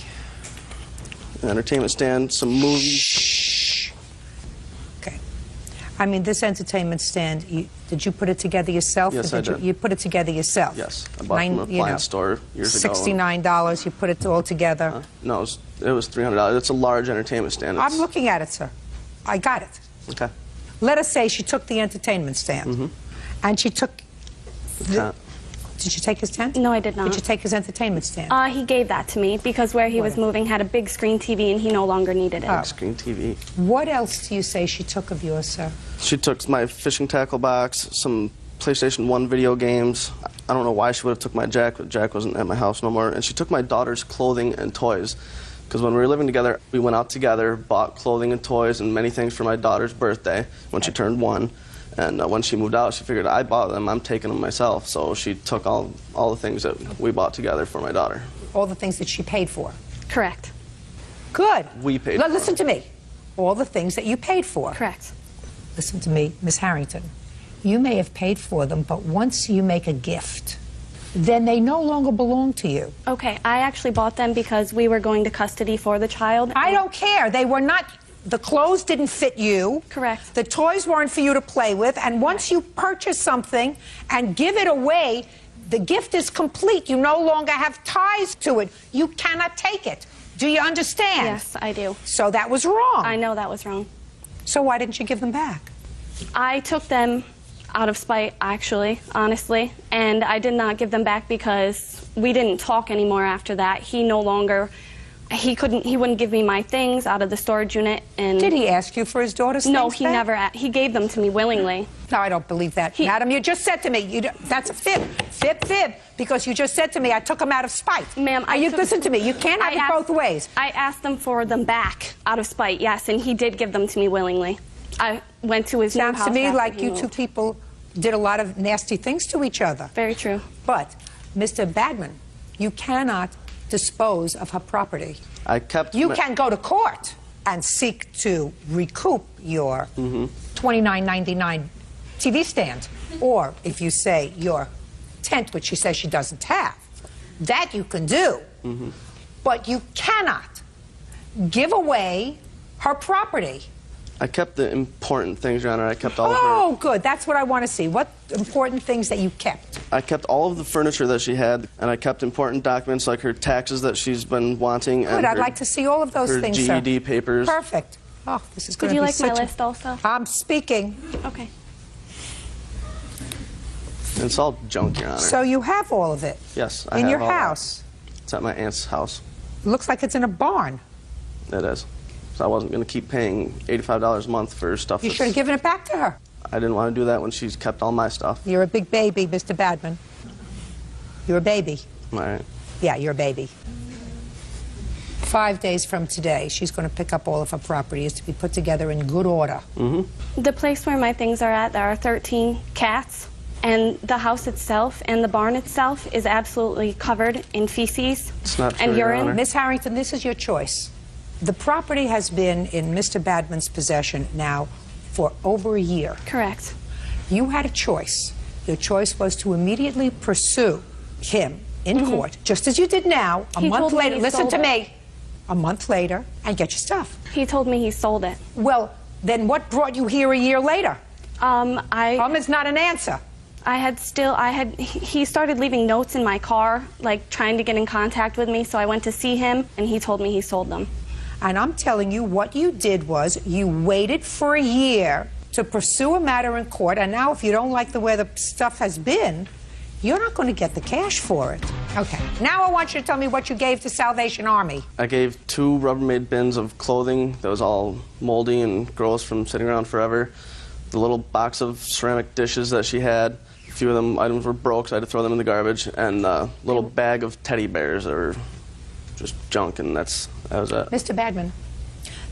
Speaker 9: An entertainment stand, some movies.
Speaker 2: Shh. Okay. I mean, this entertainment stand, did you put it together yourself?
Speaker 9: Yes, I did.
Speaker 2: You put it together yourself?
Speaker 9: Yes. I bought it from an appliance store years ago.
Speaker 2: $69, you put it all together?
Speaker 9: No, it was $300. It's a large entertainment stand.
Speaker 2: I'm looking at it, sir. I got it.
Speaker 9: Okay.
Speaker 2: Let us say she took the entertainment stand. And she took... Did you take his tent?
Speaker 13: No, I did not.
Speaker 2: Did you take his entertainment stand?
Speaker 13: He gave that to me because where he was moving had a big screen TV and he no longer needed it.
Speaker 9: Big screen TV.
Speaker 2: What else do you say she took of yours, sir?
Speaker 9: She took my fishing tackle box, some PlayStation 1 video games. I don't know why she would have took my Jack, but Jack wasn't at my house no more. And she took my daughter's clothing and toys. Because when we were living together, we went out together, bought clothing and toys and many things for my daughter's birthday when she turned 1. And when she moved out, she figured I bought them, I'm taking them myself. So she took all the things that we bought together for my daughter.
Speaker 2: All the things that she paid for?
Speaker 13: Correct.
Speaker 2: Good.
Speaker 9: We paid
Speaker 2: Listen to me. All the things that you paid for?
Speaker 13: Correct.
Speaker 2: Listen to me, Miss Harrington. You may have paid for them, but once you make a gift, then they no longer belong to you.
Speaker 17: Okay, I actually bought them because we were going to custody for the child.
Speaker 2: I don't care. They were not, the clothes didn't fit you.
Speaker 17: Correct.
Speaker 2: The toys weren't for you to play with. And once you purchase something and give it away, the gift is complete. You no longer have ties to it. You cannot take it. Do you understand?
Speaker 17: Yes, I do.
Speaker 2: So that was wrong.
Speaker 17: I know that was wrong.
Speaker 2: So why didn't you give them back?
Speaker 17: I took them out of spite, actually, honestly, and I did not give them back because we didn't talk anymore after that. He no longer, he wouldn't give me my things out of the storage unit. And
Speaker 2: did he ask you for his daughter's things?
Speaker 17: No, he never. He gave them to me willingly.
Speaker 2: No, I don't believe that. Madam, you just said to me, that's a fib, because you just said to me, I took them out of spite.
Speaker 17: Ma'am,
Speaker 2: listen to me, you can't have it both ways.
Speaker 17: I asked them for them back out of spite, yes, and he did give them to me willingly. I went to his new house.
Speaker 2: Sounds to me like you two people did a lot of nasty things to each other.
Speaker 17: Very true.
Speaker 2: But, Mr. Badman, you cannot dispose of her property. You can go to court and seek to recoup your $29.99 TV stand, or if you say your tent, which she says she doesn't have, that you can do. But you cannot give away her property.
Speaker 9: I kept the important things, Your Honor. I kept all of her.
Speaker 2: Oh, good. That's what I want to see. What important things that you kept?
Speaker 9: I kept all of the furniture that she had, and I kept important documents like her taxes that she's been wanting.
Speaker 2: Good. I'd like to see all of those things, sir.
Speaker 9: Her GED papers.
Speaker 2: Perfect. Oh, this is going
Speaker 17: to
Speaker 2: be
Speaker 17: such. Would you like my list also?
Speaker 2: I'm speaking.
Speaker 17: Okay.
Speaker 9: It's all junk, Your Honor.
Speaker 2: So you have all of it?
Speaker 9: Yes, I
Speaker 2: in
Speaker 9: have
Speaker 2: your
Speaker 9: all
Speaker 2: house?
Speaker 9: That. It's at my aunt's house.
Speaker 2: It looks like it's in a barn.
Speaker 9: It is. So I wasn't going to keep paying $85 a month for stuff.
Speaker 2: You should have given it back to her.
Speaker 9: I didn't want to do that when she's kept all my stuff.
Speaker 2: You're a big baby, Mr. Badman. You're a baby.
Speaker 9: All right.
Speaker 2: Yeah, you're a baby. 5 days from today, she's going to pick up all of her property. Is to be put together in good order.
Speaker 17: The place where my things are at, there are 13 cats, and the house itself and the barn itself is absolutely covered in feces and urine.
Speaker 2: Miss Harrington, this is your choice. The property has been in Mr. Badman's possession now for over a year.
Speaker 17: Correct.
Speaker 2: You had a choice. Your choice was to immediately pursue him in court, just as you did now, a month later. Listen to me. A month later, and get your stuff.
Speaker 17: He told me he sold it.
Speaker 2: Well, then what brought you here a year later? Is not an answer.
Speaker 17: He started leaving notes in my car, like trying to get in contact with me, so I went to see him, and he told me he sold them.
Speaker 2: And I'm telling you, what you did was you waited for a year to pursue a matter in court, and now if you don't like the way the stuff has been, you're not going to get the cash for it. Okay. Now I want you to tell me what you gave to Salvation Army.
Speaker 9: I gave 2 Rubbermaid bins of clothing that was all moldy and gross from sitting around forever. The little box of ceramic dishes that she had. A few of them items were broke, so I had to throw them in the garbage. And a little bag of teddy bears that were just junk, and that was it.
Speaker 2: Mr. Badman,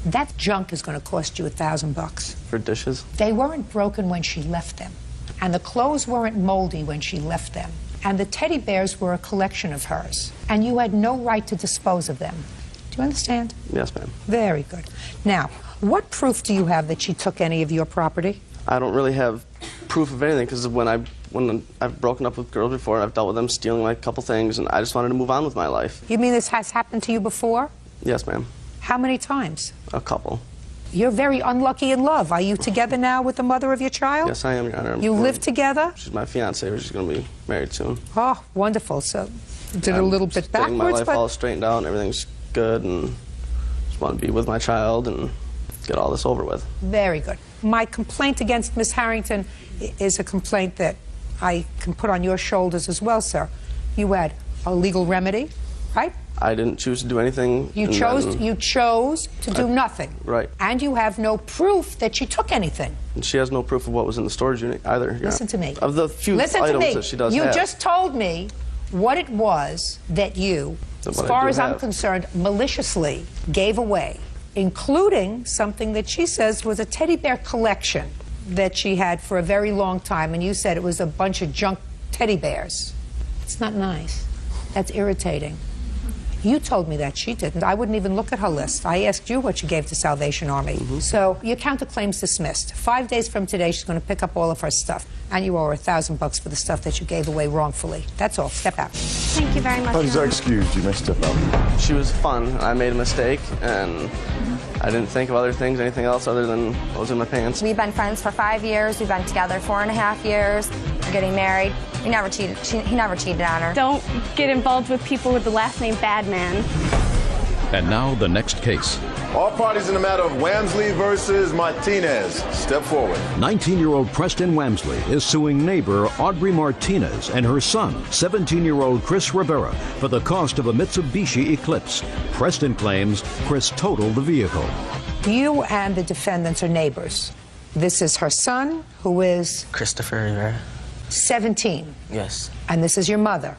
Speaker 2: that junk is going to cost you $1,000.
Speaker 9: For dishes?
Speaker 2: They weren't broken when she left them, and the clothes weren't moldy when she left them, and the teddy bears were a collection of hers, and you had no right to dispose of them. Do you understand?
Speaker 9: Yes, ma'am.
Speaker 2: Very good. Now, what proof do you have that she took any of your property?
Speaker 9: I don't really have proof of anything, because when I've broken up with girls before and I've dealt with them stealing like a couple things, and I just wanted to move on with my life.
Speaker 2: You mean this has happened to you before?
Speaker 9: Yes, ma'am.
Speaker 2: How many times?
Speaker 9: A couple.
Speaker 2: You're very unlucky in love. Are you together now with the mother of your child?
Speaker 9: Yes, I am, Your Honor.
Speaker 2: You live together?
Speaker 9: She's my fiancée, but she's going to be married soon.
Speaker 2: Oh, wonderful. So, did a little bit backwards,
Speaker 9: my life
Speaker 2: but
Speaker 9: all straightened out, and everything's good, and just want to be with my child and get all this over with.
Speaker 2: Very good. My complaint against Miss Harrington is a complaint that I can put on your shoulders as well, sir. You had a legal remedy, right?
Speaker 9: I didn't choose to do anything.
Speaker 2: You chose to do nothing.
Speaker 9: Right.
Speaker 2: And you have no proof that she took anything.
Speaker 9: And she has no proof of what was in the storage unit either.
Speaker 2: Listen to me.
Speaker 9: Of the few items that she does have.
Speaker 2: You just told me what it was that you, as far as I'm concerned, maliciously gave away, including something that she says was a teddy bear collection that she had for a very long time, and you said it was a bunch of junk teddy bears. It's not nice. That's irritating. You told me that. She didn't. I wouldn't even look at her list. I asked you what you gave to Salvation Army. So your counterclaim's dismissed. 5 days from today, she's going to pick up all of her stuff. And you owe her $1,000 for the stuff that you gave away wrongfully. That's all. Step out.
Speaker 3: Thank you very much.
Speaker 1: How does that excuse you? May step out.
Speaker 9: She was fun. I made a mistake, and I didn't think of other things, anything else other than what was in my pants.
Speaker 3: We've been friends for 5 years. We've been together 4.5 years. We're getting married. He never cheated. He never cheated on her.
Speaker 17: Don't get involved with people with the last name Badman.
Speaker 5: And now the next case.
Speaker 10: All parties in the matter of Wamsley versus Martinez. Step forward.
Speaker 5: 19-year-old Preston Wamsley is suing neighbor Audrey Martinez and her son, 17-year-old Chris Rivera, for the cost of a Mitsubishi Eclipse. Preston claims Chris totaled the vehicle.
Speaker 2: You and the defendants are neighbors. This is her son, who is
Speaker 14: Christopher Rivera.
Speaker 2: 17.
Speaker 14: Yes.
Speaker 2: And this is your mother.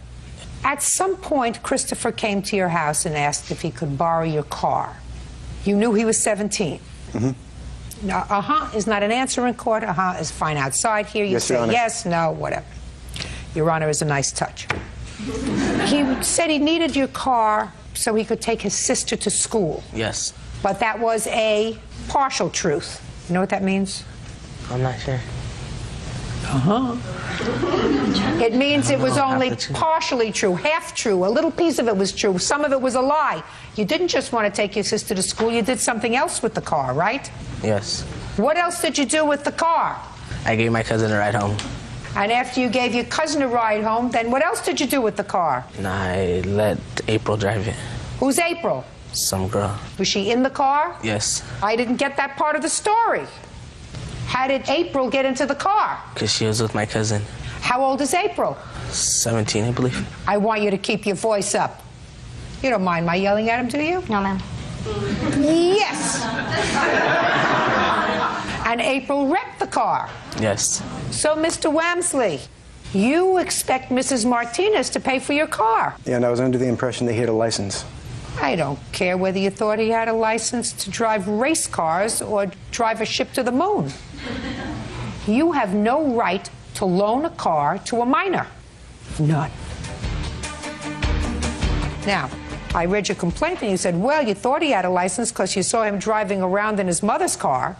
Speaker 2: At some point, Christopher came to your house and asked if he could borrow your car. You knew he was 17. Now, is not an answer in court. Is fine outside here. You
Speaker 16: Yes, Your
Speaker 2: say
Speaker 16: Honor.
Speaker 2: yes, no, whatever. Your Honor is a nice touch. He said he needed your car so he could take his sister to school.
Speaker 14: Yes.
Speaker 2: But that was a partial truth. You know what that means?
Speaker 14: I'm not sure.
Speaker 2: It means it was
Speaker 14: know,
Speaker 2: only
Speaker 14: half the truth.
Speaker 2: partially true, half true. A little piece of it was true. Some of it was a lie. You didn't just want to take your sister to school. You did something else with the car, right?
Speaker 14: Yes.
Speaker 2: What else did you do with the car?
Speaker 14: I gave my cousin a ride home.
Speaker 2: And after you gave your cousin a ride home, then what else did you do with the car?
Speaker 14: And I let April drive it.
Speaker 2: Who's April?
Speaker 14: Some girl.
Speaker 2: Was she in the car?
Speaker 14: Yes.
Speaker 2: I didn't get that part of the story. How did April get into the car?
Speaker 14: Because she was with my cousin.
Speaker 2: How old is April?
Speaker 14: 17, I believe.
Speaker 2: I want you to keep your voice up. You don't mind my yelling at him, do you?
Speaker 3: No, ma'am.
Speaker 2: Yes. And April wrecked the car.
Speaker 14: Yes.
Speaker 2: So, Mr. Wamsley, you expect Mrs. Martinez to pay for your car.
Speaker 16: Yeah, and I was under the impression that he had a license.
Speaker 2: I don't care whether you thought he had a license to drive race cars or drive a ship to the moon. You have no right to loan a car to a minor. None. Now, I read your complaint and you said, well, you thought he had a license because you saw him driving around in his mother's car.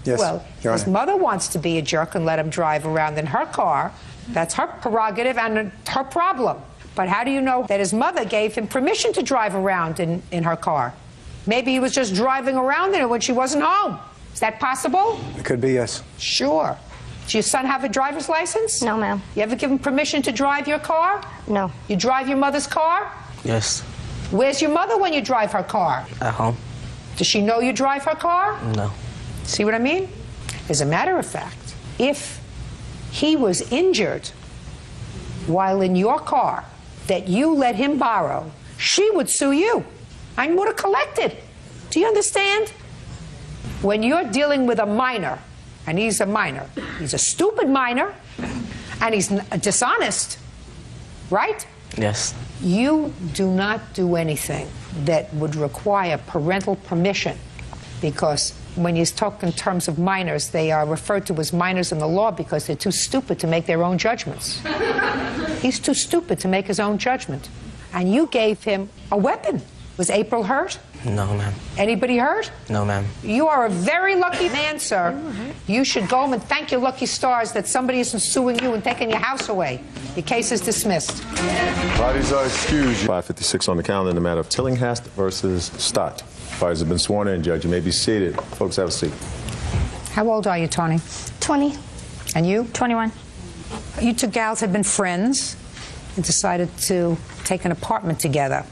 Speaker 16: Yes,
Speaker 2: Well,
Speaker 16: Your
Speaker 2: his
Speaker 16: Honor.
Speaker 2: mother wants to be a jerk and let him drive around in her car. That's her prerogative and her problem. But how do you know that his mother gave him permission to drive around in her car? Maybe he was just driving around in it when she wasn't home. Is that possible?
Speaker 16: It could be, yes.
Speaker 2: Sure. Does your son have a driver's license?
Speaker 3: No, ma'am.
Speaker 2: You ever give him permission to drive your car?
Speaker 3: No.
Speaker 2: You drive your mother's car?
Speaker 14: Yes.
Speaker 2: Where's your mother when you drive her car?
Speaker 14: At home.
Speaker 2: Does she know you drive her car?
Speaker 14: No.
Speaker 2: See what I mean? As a matter of fact, if he was injured while in your car that you let him borrow, she would sue you and would have collected. Do you understand? When you're dealing with a minor, and he's a minor, he's a stupid minor, and he's dishonest, right?
Speaker 14: Yes.
Speaker 2: You do not do anything that would require parental permission, because when you talk in terms of minors, they are referred to as minors in the law because they're too stupid to make their own judgments. He's too stupid to make his own judgment. And you gave him a weapon. Was April hurt?
Speaker 14: No, ma'am.
Speaker 2: Anybody hurt?
Speaker 14: No, ma'am.
Speaker 2: You are a very lucky man, sir. You should go home and thank your lucky stars that somebody isn't suing you and taking your house away. Your case is dismissed.
Speaker 1: Parties are excused. 5:56 on the calendar in the matter of Tillinghast versus Stott. Parties have been sworn in, Judge. You may be seated. Folks, have a seat.
Speaker 2: How old are you, Tony?
Speaker 17: 20.
Speaker 2: And you?
Speaker 17: 21.
Speaker 2: You two gals had been friends and decided to take an apartment together.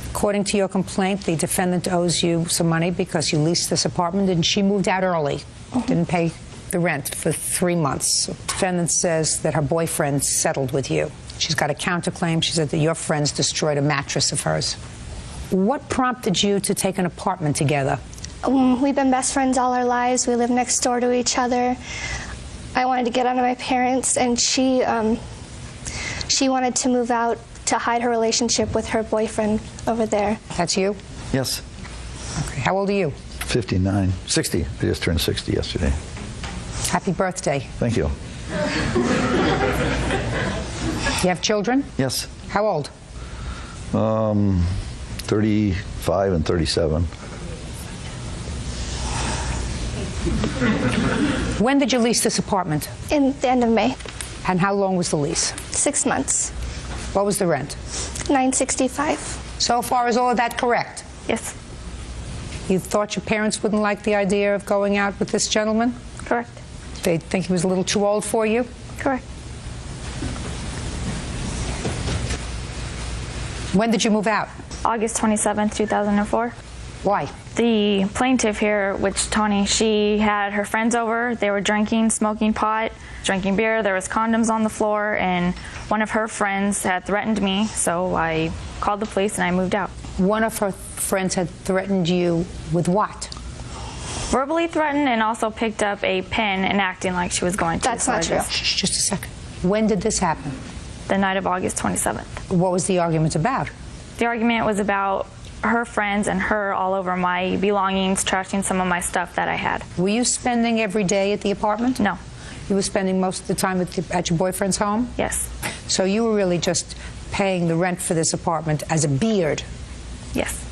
Speaker 2: According to your complaint, the defendant owes you some money because you leased this apartment and she moved out early. Didn't pay the rent for 3 months. The defendant says that her boyfriend settled with you. She's got a counterclaim. She said that your friends destroyed a mattress of hers. What prompted you to take an apartment together?
Speaker 3: We've been best friends all our lives. We live next door to each other. I wanted to get out of my parents, and she wanted to move out to hide her relationship with her boyfriend over there.
Speaker 2: That's you?
Speaker 20: Yes.
Speaker 2: Okay. How old are you?
Speaker 20: 59. 60. I just turned 60 yesterday.
Speaker 2: Happy birthday.
Speaker 20: Thank you.
Speaker 2: You have children?
Speaker 20: Yes.
Speaker 2: How old?
Speaker 20: 35 and 37.
Speaker 2: When did you lease this apartment?
Speaker 3: In the end of May.
Speaker 2: And how long was the lease?
Speaker 3: 6 months.
Speaker 2: What was the rent?
Speaker 3: $965.
Speaker 2: So far, is all of that correct?
Speaker 3: Yes.
Speaker 2: You thought your parents wouldn't like the idea of going out with this gentleman?
Speaker 3: Correct.
Speaker 2: They think he was a little too old for you?
Speaker 3: Correct.
Speaker 2: When did you move out?
Speaker 15: August 27th, 2004.
Speaker 2: Why?
Speaker 15: The plaintiff here, which Tony, she had her friends over. They were drinking, smoking pot, drinking beer. There was condoms on the floor, and one of her friends had threatened me, so I called the police and I moved out.
Speaker 2: One of her friends had threatened you with what?
Speaker 15: Verbally threatened, and also picked up a pen and acting like she was going to.
Speaker 3: That's not true.
Speaker 2: Just a second. When did this happen?
Speaker 15: The night of August 27th.
Speaker 2: What was the argument about?
Speaker 15: The argument was about her friends and her all over my belongings, trashing some of my stuff that I had.
Speaker 2: Were you spending every day at the apartment?
Speaker 15: No.
Speaker 2: You were spending most of the time at your boyfriend's home?
Speaker 15: Yes.
Speaker 2: So you were really just paying the rent for this apartment as a beard?
Speaker 15: Yes.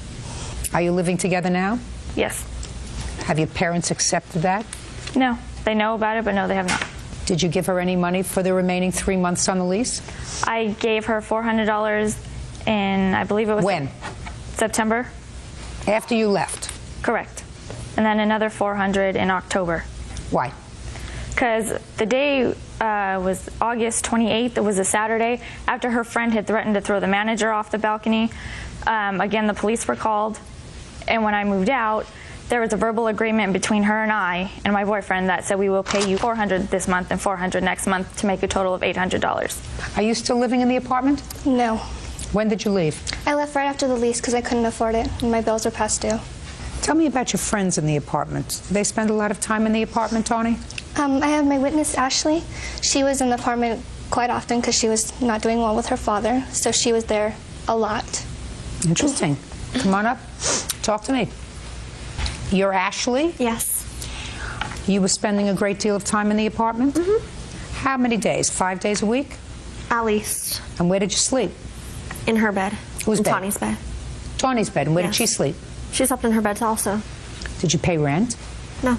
Speaker 2: Are you living together now?
Speaker 15: Yes.
Speaker 2: Have your parents accepted that?
Speaker 15: No. They know about it, but no, they have not.
Speaker 2: Did you give her any money for the remaining 3 months on the lease?
Speaker 15: I gave her $400 in, I believe it was...
Speaker 2: When?
Speaker 15: September.
Speaker 2: After you left?
Speaker 15: Correct. And then another $400 in October.
Speaker 2: Why?
Speaker 15: Because the day was August 28th. It was a Saturday. After her friend had threatened to throw the manager off the balcony, again, the police were called. And when I moved out, there was a verbal agreement between her and I and my boyfriend that said we will pay you $400 this month and $400 next month to make a total of $800.
Speaker 2: Are you still living in the apartment?
Speaker 3: No.
Speaker 2: When did you leave?
Speaker 3: I left right after the lease because I couldn't afford it and my bills were past due.
Speaker 2: Tell me about your friends in the apartment. Do they spend a lot of time in the apartment, Tony?
Speaker 3: I have my witness, Ashley. She was in the apartment quite often because she was not doing well with her father, so she was there a lot.
Speaker 2: Interesting. Come on up. Talk to me. You're Ashley?
Speaker 19: Yes.
Speaker 2: You were spending a great deal of time in the apartment?
Speaker 19: Mm-hmm.
Speaker 2: How many days? 5 days a week?
Speaker 19: At least.
Speaker 2: And where did you sleep?
Speaker 19: In her bed.
Speaker 2: Whose
Speaker 19: in
Speaker 2: bed?
Speaker 19: Tawny's bed.
Speaker 2: Tawny's bed. And where did
Speaker 19: Yes.
Speaker 2: she sleep?
Speaker 19: She slept in her bed also.
Speaker 2: Did you pay rent?
Speaker 19: No.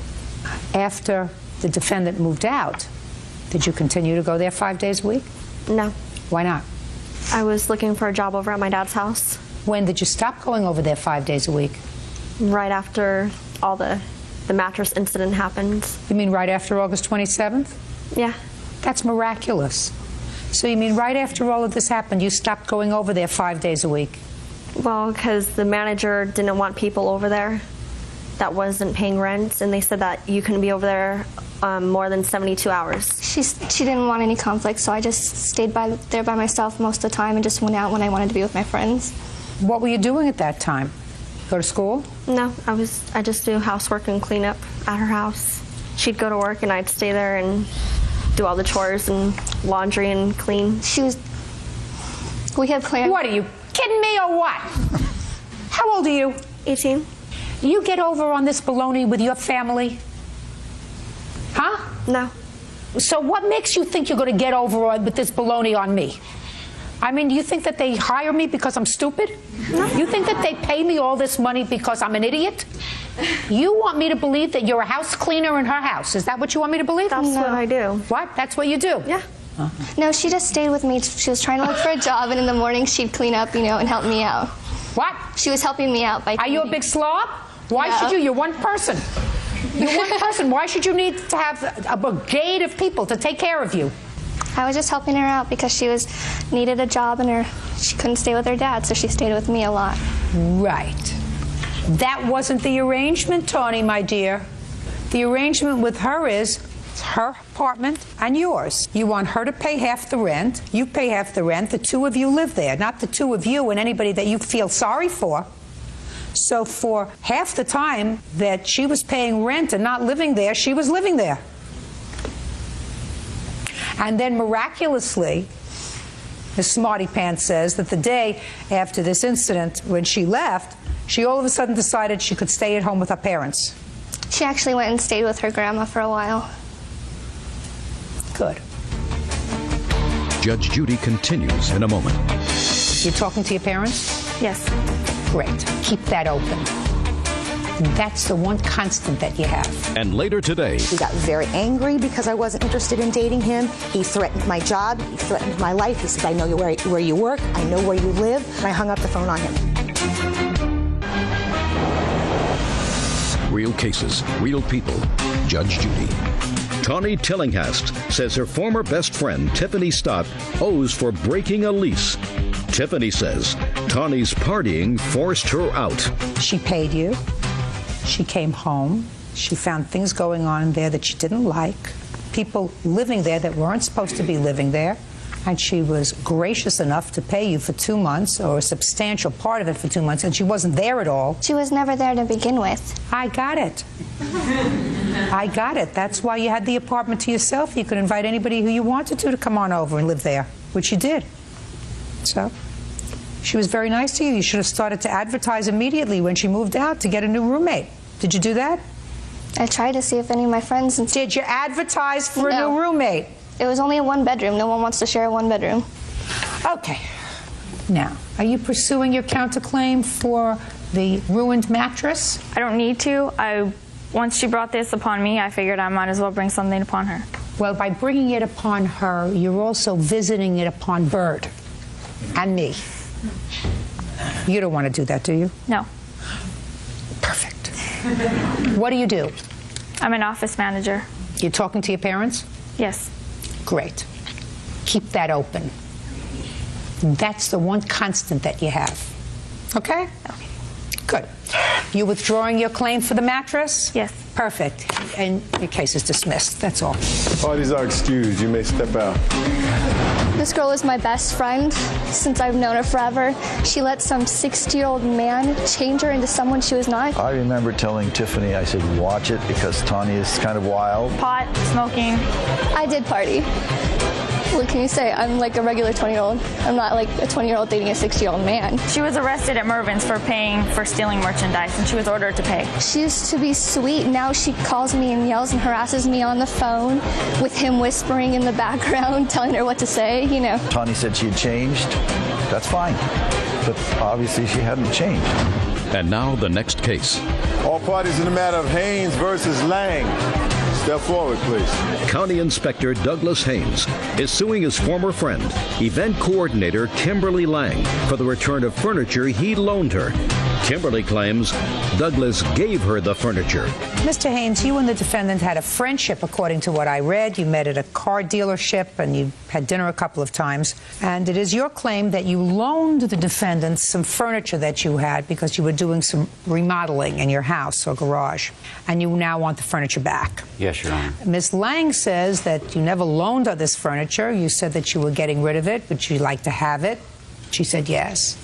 Speaker 2: After the defendant moved out, did you continue to go there 5 days a week?
Speaker 19: No.
Speaker 2: Why not?
Speaker 19: I was looking for a job over at my dad's house.
Speaker 2: When did you stop going over there 5 days a week?
Speaker 19: Right after all the mattress incident happened.
Speaker 2: You mean right after August 27th?
Speaker 19: Yeah.
Speaker 2: That's miraculous. So you mean right after all of this happened, you stopped going over there 5 days a week?
Speaker 19: Well, because the manager didn't want people over there that wasn't paying rent, and they said that you couldn't be over there more than 72 hours.
Speaker 3: She didn't want any conflict, so I just stayed there by myself most of the time and just went out when I wanted to be with my friends.
Speaker 2: What were you doing at that time? Go to school?
Speaker 19: No, I just do housework and clean up at her house. She'd go to work and I'd stay there and do all the chores and laundry and clean.
Speaker 3: We had planned.
Speaker 2: What, are you kidding me or what? How old are you?
Speaker 19: 18.
Speaker 2: You get over on this baloney with your family? Huh?
Speaker 19: No.
Speaker 2: So what makes you think you're going to get over with this baloney on me? I mean, do you think that they hire me because I'm stupid? No. You think that they pay me all this money because I'm an idiot? You want me to believe that you're a house cleaner in her house. Is that what you want me to believe?
Speaker 19: That's what I do.
Speaker 2: What? That's what you do?
Speaker 19: Yeah.
Speaker 3: No, she just stayed with me. She was trying to look for a job, and in the morning she'd clean up, and help me out.
Speaker 2: What?
Speaker 3: She was helping me out by
Speaker 2: Are you a big slob? Why should you? You're one person. You're one person. Why should you need to have a brigade of people to take care of you?
Speaker 3: I was just helping her out because she needed a job and she couldn't stay with her dad, so she stayed with me a lot.
Speaker 2: Right. That wasn't the arrangement, Tawny, my dear. The arrangement with her is her apartment and yours. You want her to pay half the rent. You pay half the rent. The two of you live there, not the two of you and anybody that you feel sorry for. So for half the time that she was paying rent and not living there, she was living there. And then miraculously, Ms. Smarty Pants says that the day after this incident, when she left, she all of a sudden decided she could stay at home with her parents.
Speaker 3: She actually went and stayed with her grandma for a while.
Speaker 2: Good.
Speaker 5: Judge Judy continues in a moment.
Speaker 2: You're talking to your parents?
Speaker 19: Yes.
Speaker 2: Great. Keep that open. That's the one constant that you have.
Speaker 5: And later today,
Speaker 18: He got very angry because I wasn't interested in dating him. He threatened my job. He threatened my life. He said, I know where you work. I know where you live. And I hung up the phone on him.
Speaker 5: real cases, real people. Judge Judy. Tawny Tillinghast says her former best friend, Tiffany Stott, owes for breaking a lease. Tiffany says Tawny's partying forced her out.
Speaker 2: She paid you. She came home. She found things going on there that she didn't like, people living there that weren't supposed to be living there, and she was gracious enough to pay you for 2 months, or a substantial part of it for 2 months, and she wasn't there at all.
Speaker 3: She was never there to begin with.
Speaker 2: I got it. I got it. That's why you had the apartment to yourself. You could invite anybody who you wanted to come on over and live there, which you did. So she was very nice to you. You should have started to advertise immediately when she moved out to get a new roommate. Did you do that?
Speaker 3: I tried to see if any of my friends...
Speaker 2: Did you advertise for a new roommate?
Speaker 3: It was only a one-bedroom. No one wants to share a one-bedroom.
Speaker 2: Okay. Now, are you pursuing your counterclaim for the ruined mattress?
Speaker 15: I don't need to. Once she brought this upon me, I figured I might as well bring something upon her.
Speaker 2: Well, by bringing it upon her, you're also visiting it upon Bird and me. You don't want to do that, do you?
Speaker 15: No.
Speaker 2: Perfect. What do you do?
Speaker 15: I'm an office manager.
Speaker 2: You're talking to your parents?
Speaker 15: Yes.
Speaker 2: Great. Keep that open. That's the one constant that you have. Okay?
Speaker 15: Okay.
Speaker 2: Good. You withdrawing your claim for the mattress?
Speaker 15: Yes.
Speaker 2: Perfect. And your case is dismissed. That's all.
Speaker 10: Parties are excused. You may step out.
Speaker 3: This girl is my best friend since I've known her forever. She let some 60-year-old man change her into someone she was not.
Speaker 20: I remember telling Tiffany, I said, watch it because Tawny is kind of wild.
Speaker 15: Pot, smoking.
Speaker 3: I did party. What can you say? I'm like a regular 20-year-old. I'm not like a 20-year-old dating a 60-year-old man.
Speaker 15: She was arrested at Mervyn's for paying for stealing merchandise, and she was ordered to pay.
Speaker 3: She used to be sweet. Now she calls me and yells and harasses me on the phone with him whispering in the background, telling her what to say, you know.
Speaker 20: Tawny said she had changed. That's fine. But obviously she hadn't changed.
Speaker 5: And now the next case.
Speaker 10: All parties in the matter of Haynes versus Lang. Step forward, please.
Speaker 5: County Inspector Douglas Haynes is suing his former friend, event coordinator Kimberly Lang, for the return of furniture he loaned her. Kimberly claims Douglas gave her the furniture.
Speaker 2: Mr. Haynes, you and the defendant had a friendship, according to what I read. You met at a car dealership and you had dinner a couple of times. And it is your claim that you loaned the defendant some furniture that you had because you were doing some remodeling in your house or garage. And you now want the furniture back.
Speaker 21: Yes, Your Honor.
Speaker 2: Ms. Lang says that you never loaned her this furniture. You said that you were getting rid of it, but you'd like to have it. She said yes.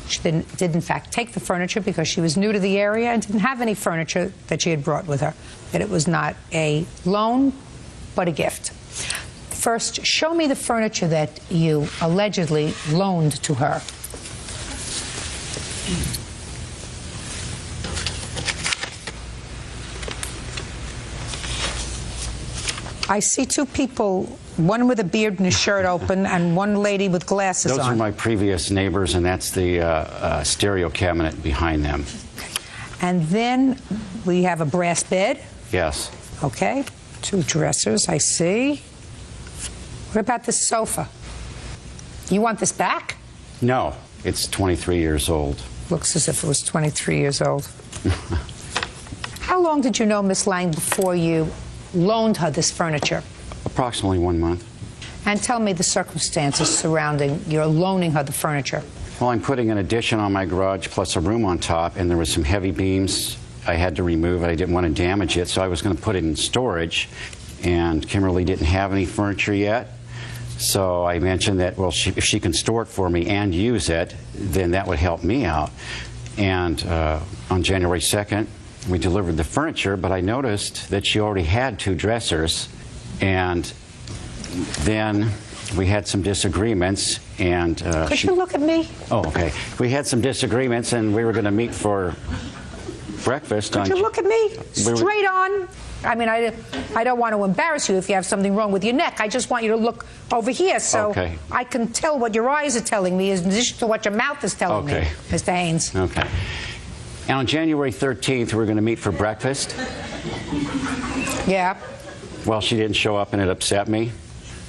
Speaker 2: She did in fact take the furniture because she was new to the area and didn't have any furniture that she had brought with her. That it was not a loan, but a gift. First, show me the furniture that you allegedly loaned to her. I see two people, one with a beard and his shirt open, and one lady with glasses on.
Speaker 21: Those are my previous neighbors, and that's the stereo cabinet behind them.
Speaker 2: And then we have a brass bed.
Speaker 21: Yes.
Speaker 2: Okay. Two dressers, I see. What about this sofa? You want this back?
Speaker 21: No, it's 23 years old.
Speaker 2: Looks as if it was 23 years old. How long did you know Miss Lang before you loaned her this furniture?
Speaker 21: Approximately 1 month.
Speaker 2: And tell me the circumstances surrounding your loaning her the furniture.
Speaker 21: Well, I'm putting an addition on my garage plus a room on top, and there was some heavy beams I had to remove. I didn't want to damage it, so I was going to put it in storage. And Kimberly didn't have any furniture yet, so I mentioned that, well, if she can store it for me and use it, then that would help me out. And on January 2nd, we delivered the furniture, but I noticed that she already had 2 dressers, and then we had some disagreements, and
Speaker 2: Could you look at me?
Speaker 21: Oh, okay. We had some disagreements, and we were going to meet for breakfast.
Speaker 2: Could you look at me? Straight on. I mean, I don't want to embarrass you if you have something wrong with your neck. I just want you to look over here so I can tell what your eyes are telling me in addition to what your mouth is telling me, Mr. Haynes.
Speaker 21: Okay. And on January 13th, we're going to meet for breakfast.
Speaker 2: Yeah.
Speaker 21: Well, she didn't show up, and it upset me.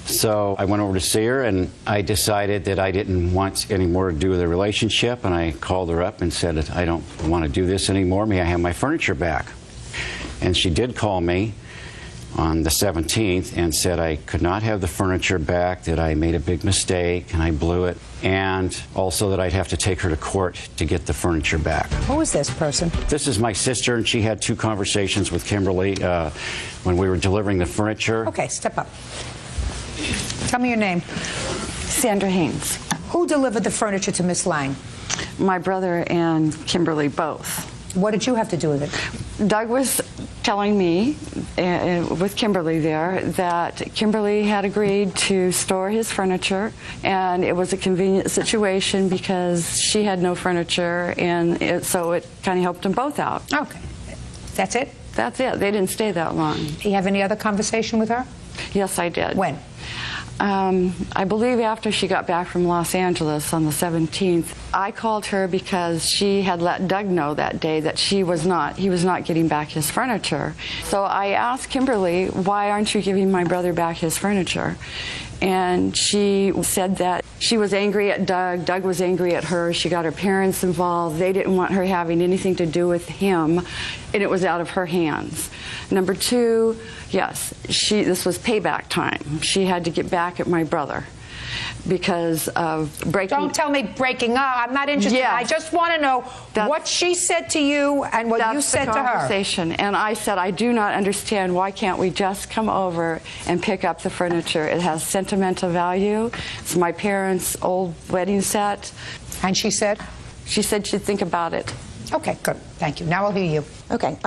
Speaker 21: So I went over to see her, and I decided that I didn't want any more to do with the relationship, and I called her up and said, I don't want to do this anymore. May I have my furniture back? And she did call me on the 17th and said I could not have the furniture back, that I made a big mistake and I blew it, and also that I'd have to take her to court to get the furniture back.
Speaker 2: Who is this person?
Speaker 21: This is my sister, and she had 2 conversations with Kimberly when we were delivering the furniture.
Speaker 2: Okay, step up. Tell me your name.
Speaker 4: Sandra Haynes.
Speaker 2: Who delivered the furniture to Miss Lang?
Speaker 4: My brother and Kimberly both.
Speaker 2: What did you have to do with it?
Speaker 4: Doug was telling me, with Kimberly there, that Kimberly had agreed to store his furniture, and it was a convenient situation because she had no furniture, and so it kind of helped them both out.
Speaker 2: Okay. That's it?
Speaker 4: That's it. They didn't stay that long.
Speaker 2: Do you have any other conversation with her?
Speaker 4: Yes, I did.
Speaker 2: When?
Speaker 4: I believe after she got back from Los Angeles on the 17th. I called her because she had let Doug know that day that he was not getting back his furniture. So I asked Kimberly, why aren't you giving my brother back his furniture? And she said that she was angry at Doug. Doug was angry at her. She got her parents involved. They didn't want her having anything to do with him, and it was out of her hands. Number 2, yes, this was payback time. She had to get back at my brother because of breaking.
Speaker 2: Don't tell me breaking up. I'm not interested.
Speaker 4: Yes.
Speaker 2: I just want to know what she said to you and what you said to her.
Speaker 4: Conversation. And I said, I do not understand. Why can't we just come over and pick up the furniture? It has sentimental value. It's my parents' old wedding set.
Speaker 2: And she said?
Speaker 4: She said she'd think about it.
Speaker 2: Okay, good. Thank you. Now I'll hear you.
Speaker 18: Okay.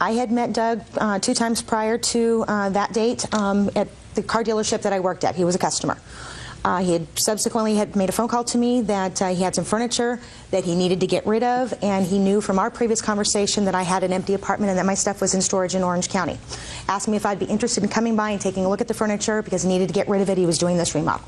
Speaker 18: I had met Doug 2 times prior to that date at the car dealership that I worked at. He was a customer. He had subsequently made a phone call to me that he had some furniture that he needed to get rid of, and he knew from our previous conversation that I had an empty apartment and that my stuff was in storage in Orange County. Asked me if I'd be interested in coming by and taking a look at the furniture because he needed to get rid of it. He was doing this remodel.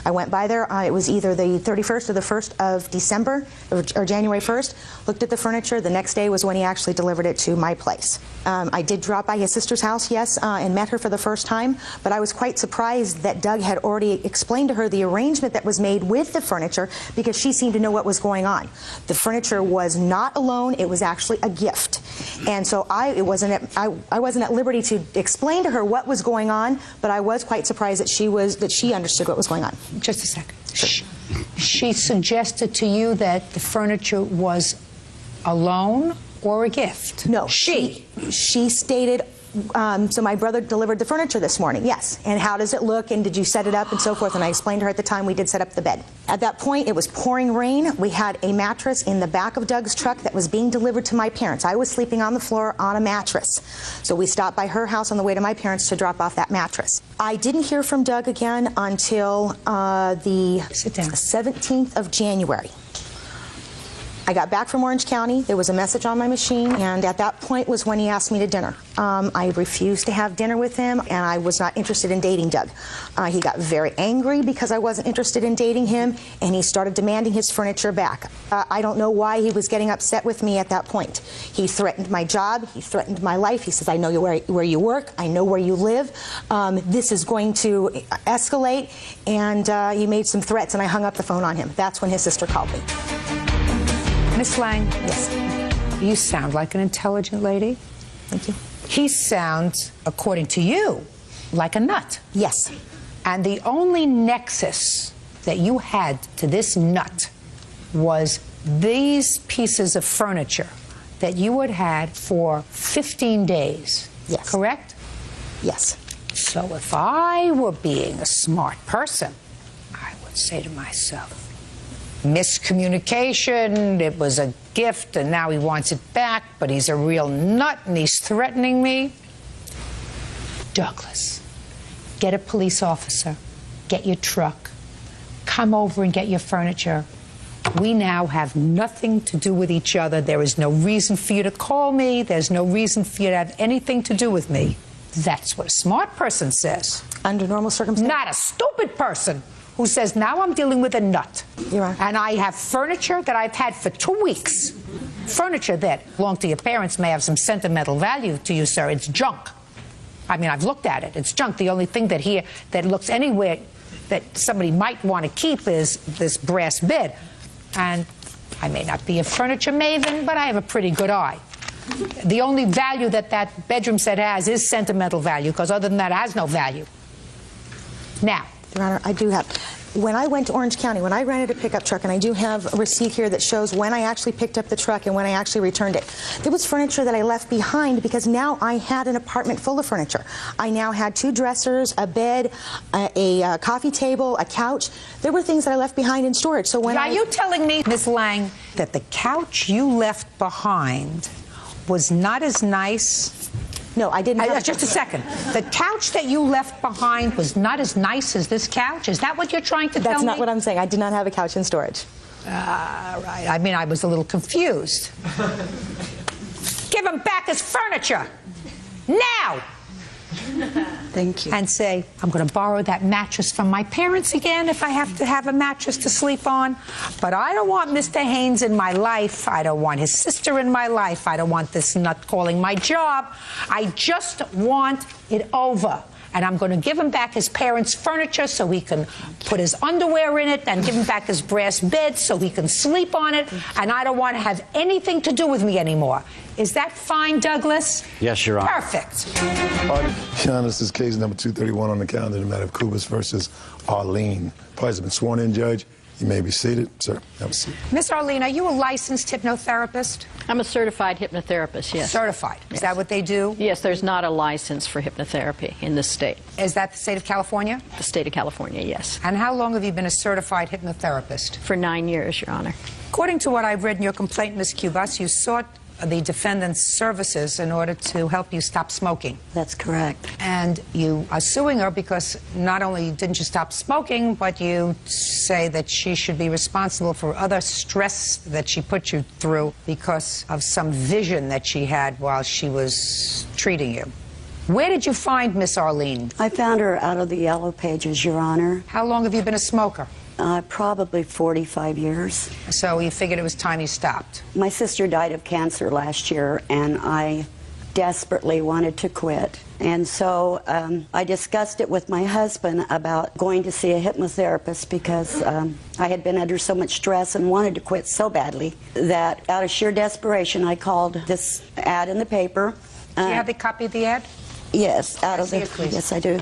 Speaker 18: I went by there. It was either the 31st or the 1st of December, or January 1st. Looked at the furniture. The next day was when he actually delivered it to my place. I did drop by his sister's house, yes, and met her for the first time, but I was quite surprised that Doug had already explained to her the arrangement that was made with the furniture because she seemed to know what was going on. The furniture was not a loan. It was actually a gift. And so I wasn't at liberty to explain to her what was going on, but I was quite surprised that she understood what was going on.
Speaker 2: Just a second. Sure. She suggested to you that the furniture was a loan or a gift?
Speaker 18: No. She stated, so my brother delivered the furniture this morning, yes. And how does it look, and did you set it up, and so forth. And I explained to her at the time we did set up the bed. At that point, it was pouring rain. We had a mattress in the back of Doug's truck that was being delivered to my parents. I was sleeping on the floor on a mattress. So we stopped by her house on the way to my parents to drop off that mattress. I didn't hear from Doug again until the 17th of January. I got back from Orange County. There was a message on my machine, and at that point was when he asked me to dinner. I refused to have dinner with him, and I was not interested in dating Doug. He got very angry because I wasn't interested in dating him, and he started demanding his furniture back. I don't know why he was getting upset with me at that point. He threatened my job. He threatened my life. He says, I know where you work. I know where you live. This is going to escalate, and he made some threats, and I hung up the phone on him. That's when his sister called me.
Speaker 2: Miss Lang, yes. You sound like an intelligent lady.
Speaker 18: Thank you.
Speaker 2: He sounds, according to you, like a nut.
Speaker 18: Yes.
Speaker 2: And the only nexus that you had to this nut was these pieces of furniture that you had had for 15 days.
Speaker 18: Yes.
Speaker 2: Correct?
Speaker 18: Yes.
Speaker 2: So if I were being a smart person, I would say to myself, miscommunication, it was a gift, and now he wants it back, but he's a real nut, and he's threatening me. Douglas, get a police officer, get your truck, come over and get your furniture, We now have nothing to do with each other. There is no reason for you to call me. There's no reason for you to have anything to do with me. That's what a smart person says.
Speaker 18: Under normal circumstances?
Speaker 2: Not a stupid person who says, now I'm dealing with a nut.
Speaker 18: You're right.
Speaker 2: And I have furniture that I've had for 2 weeks. Furniture that belonged to your parents may have some sentimental value to you, sir. It's junk. I mean, I've looked at it. It's junk. The only thing that looks anywhere that somebody might want to keep is this brass bed. And I may not be a furniture maven, but I have a pretty good eye. The only value that that bedroom set has is sentimental value, because other than that, it has no value. Now,
Speaker 18: Your Honor, I do have. When I went to Orange County, when I rented a pickup truck, and I do have a receipt here that shows when I actually picked up the truck and when I actually returned it, there was furniture that I left behind because now I had an apartment full of furniture. I now had 2 dressers, a bed, a coffee table, a couch. There were things that I left behind in storage. So when
Speaker 2: are you telling me, Ms. Lang, that the couch you left behind was not as nice?
Speaker 18: No, I didn't have
Speaker 2: just a second. The couch that you left behind was not as nice as this couch? Is that what you're trying to tell me?
Speaker 18: That's not what I'm saying. I did not have a couch in storage.
Speaker 2: Right. I mean, I was a little confused. Give him back his furniture. Now!
Speaker 18: Thank you.
Speaker 2: And say, I'm going to borrow that mattress from my parents again if I have to have a mattress to sleep on. But I don't want Mr. Haynes in my life. I don't want his sister in my life. I don't want this nut calling my job. I just want it over. And I'm going to give him back his parents' furniture so he can put his underwear in it, and give him back his brass bed so he can sleep on it. And I don't want to have anything to do with me anymore. Is that fine, Douglas?
Speaker 21: Yes, Your Honor.
Speaker 2: Perfect.
Speaker 10: Your Honor, this is case number 231 on the calendar, the matter of Kubas versus Arlene. Parties have been sworn in, Judge. You may be seated. Sir, have a seat.
Speaker 2: Miss Arlene, are you a licensed hypnotherapist?
Speaker 11: I'm a certified hypnotherapist, yes.
Speaker 2: Certified. Is that what they do?
Speaker 11: Yes, there's not a license for hypnotherapy in this state.
Speaker 2: Is that the state of California?
Speaker 11: The state of California, yes.
Speaker 2: And how long have you been a certified hypnotherapist?
Speaker 11: For 9 years, Your Honor.
Speaker 2: According to what I've read in your complaint, Ms. Kubas, you sought the defendant's services in order to help you stop smoking.
Speaker 22: That's correct.
Speaker 2: And you are suing her because not only didn't you stop smoking, but you say that she should be responsible for other stress that she put you through because of some vision that she had while she was treating you. Where did you find Miss Arlene?
Speaker 22: I found her out of the Yellow Pages, Your Honor.
Speaker 2: How long have you been a smoker?
Speaker 22: Probably 45 years.
Speaker 2: So you figured it was time you stopped?
Speaker 22: My sister died of cancer last year, and I desperately wanted to quit. And so I discussed it with my husband about going to see a hypnotherapist because I had been under so much stress and wanted to quit so badly that out of sheer desperation I called this ad in the paper.
Speaker 2: Do you have the copy of the ad?
Speaker 22: Yes, out of the... Yes, I do.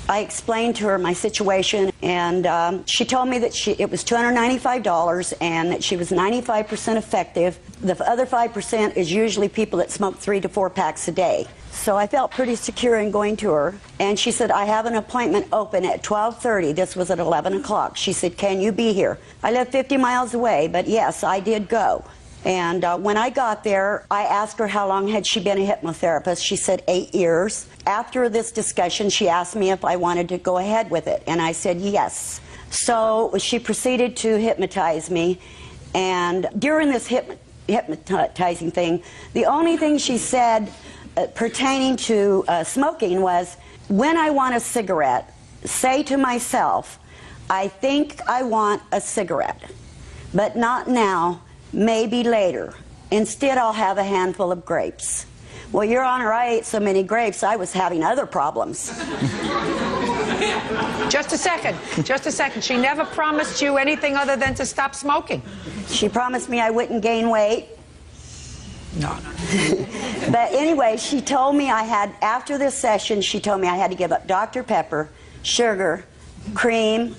Speaker 22: I explained to her my situation, and she told me that it was $295 and that she was 95% effective. The other 5% is usually people that smoke 3 to 4 packs a day. So I felt pretty secure in going to her, and she said, I have an appointment open at 12:30. This was at 11 o'clock. She said, can you be here? I live 50 miles away, but yes, I did go. And when I got there, I asked her how long had she been a hypnotherapist. She said 8 years. After this discussion, she asked me if I wanted to go ahead with it, and I said yes. So she proceeded to hypnotize me, and during this hypnotizing thing, the only thing she said pertaining to smoking was, when I want a cigarette, say to myself, I think I want a cigarette, but not now. Maybe later. Instead, I'll have a handful of grapes. Well, Your Honor, I ate so many grapes, I was having other problems.
Speaker 2: Just a second. Just a second. She never promised you anything other than to stop smoking.
Speaker 22: She promised me I wouldn't gain weight.
Speaker 2: No.
Speaker 22: But anyway, she told me after this session, she told me I had to give up Dr. Pepper, sugar, cream,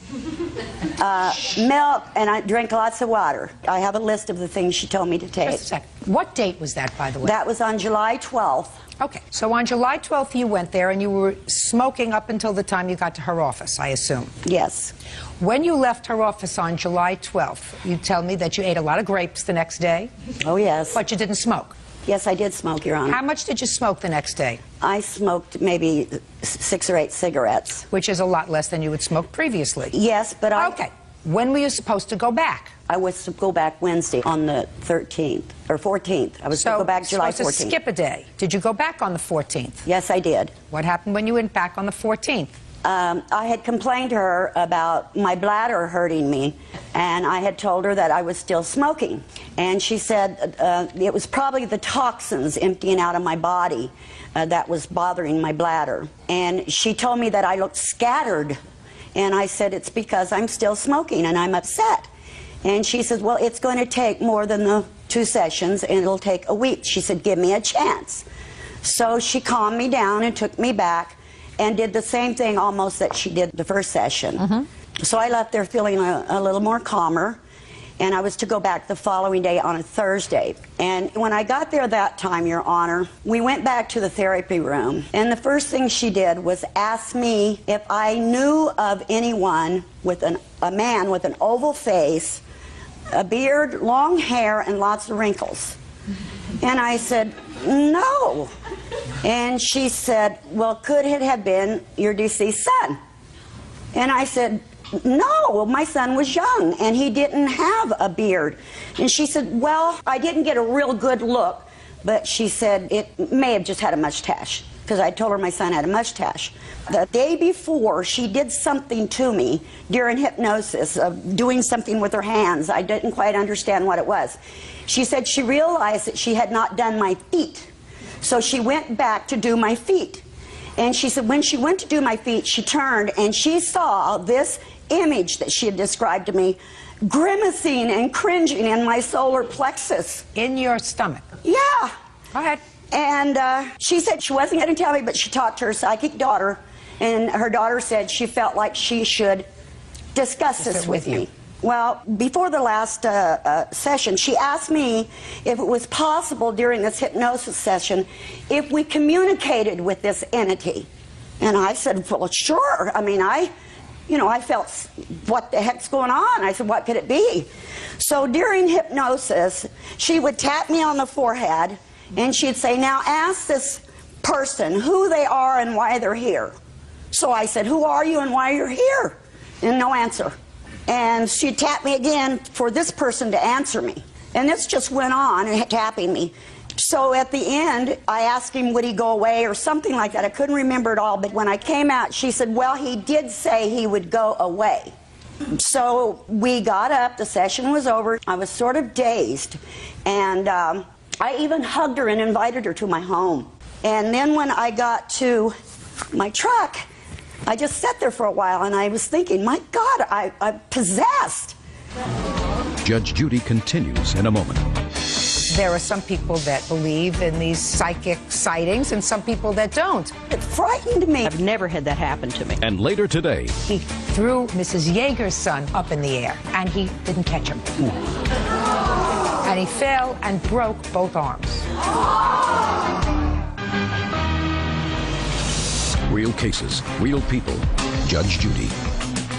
Speaker 22: milk, and I drink lots of water. I have a list of the things she told me to take.
Speaker 2: Just a second. What date was that, by the way?
Speaker 22: That was on July 12th.
Speaker 2: Okay. So on July 12th, you went there, and you were smoking up until the time you got to her office, I assume.
Speaker 22: Yes.
Speaker 2: When you left her office on July 12th, you tell me that you ate a lot of grapes the next day.
Speaker 22: Oh, yes.
Speaker 2: But you didn't smoke.
Speaker 22: Yes, I did smoke, Your Honor.
Speaker 2: How much did you smoke the next day?
Speaker 22: I smoked maybe 6 or 8 cigarettes.
Speaker 2: Which is a lot less than you would smoke previously.
Speaker 22: Yes, but
Speaker 2: Okay. When were you supposed to go back?
Speaker 22: I was to go back Wednesday on the 13th or 14th. I was to go back July 14th.
Speaker 2: So to skip a day. Did you go back on the 14th?
Speaker 22: Yes, I did.
Speaker 2: What happened when you went back on the 14th?
Speaker 22: I had complained to her about my bladder hurting me, and I had told her that I was still smoking. And she said it was probably the toxins emptying out of my body that was bothering my bladder. And she told me that I looked scattered. And I said, it's because I'm still smoking and I'm upset. And she said, well, it's going to take more than the 2 sessions, and it'll take a week. She said, give me a chance. So she calmed me down and took me back and did the same thing almost that she did the first session. So I left there feeling a little more calmer, and I was to go back the following day on a Thursday. And when I got there that time, Your Honor, we went back to the therapy room, and the first thing she did was ask me if I knew of anyone with a man with an oval face, a beard, long hair, and lots of wrinkles. And I said, no. And she said, well, could it have been your deceased son? And I said, no, my son was young, and he didn't have a beard. And she said, well, I didn't get a real good look, but she said it may have just had a mustache, because I told her my son had a mustache. The day before, she did something to me during hypnosis, of doing something with her hands. I didn't quite understand what it was. She said she realized that she had not done my feet, so she went back to do my feet. And she said when she went to do my feet, she turned and she saw this image that she had described to me, grimacing and cringing in my solar plexus.
Speaker 2: In your stomach?
Speaker 22: Yeah.
Speaker 2: Go ahead.
Speaker 22: And she said she wasn't going to tell me, but she talked to her psychic daughter, and her daughter said she felt like she should discuss this with me. Well, before the last session, she asked me if it was possible during this hypnosis session if we communicated with this entity. And I said, well, sure. I mean, I felt, what the heck's going on? I said, what could it be? So during hypnosis, she would tap me on the forehead, and she'd say, now ask this person who they are and why they're here. So I said, who are you and why you're here? And no answer. And she tapped me again for this person to answer me. And this just went on, tapping me. So at the end, I asked him, would he go away or something like that. I couldn't remember it all, but when I came out, she said, well, he did say he would go away. So we got up, the session was over. I was sort of dazed, and I even hugged her and invited her to my home. And then when I got to my truck, I just sat there for a while, and I was thinking, my God, I'm possessed.
Speaker 5: Judge Judy continues in a moment.
Speaker 2: There are some people that believe in these psychic sightings and some people that don't.
Speaker 22: It frightened me.
Speaker 11: I've never had that happen to me.
Speaker 5: And later today,
Speaker 2: He threw Mrs. Yeager's son up in the air, and he didn't catch him. And he fell and broke both arms.
Speaker 5: real cases, real people. Judge Judy.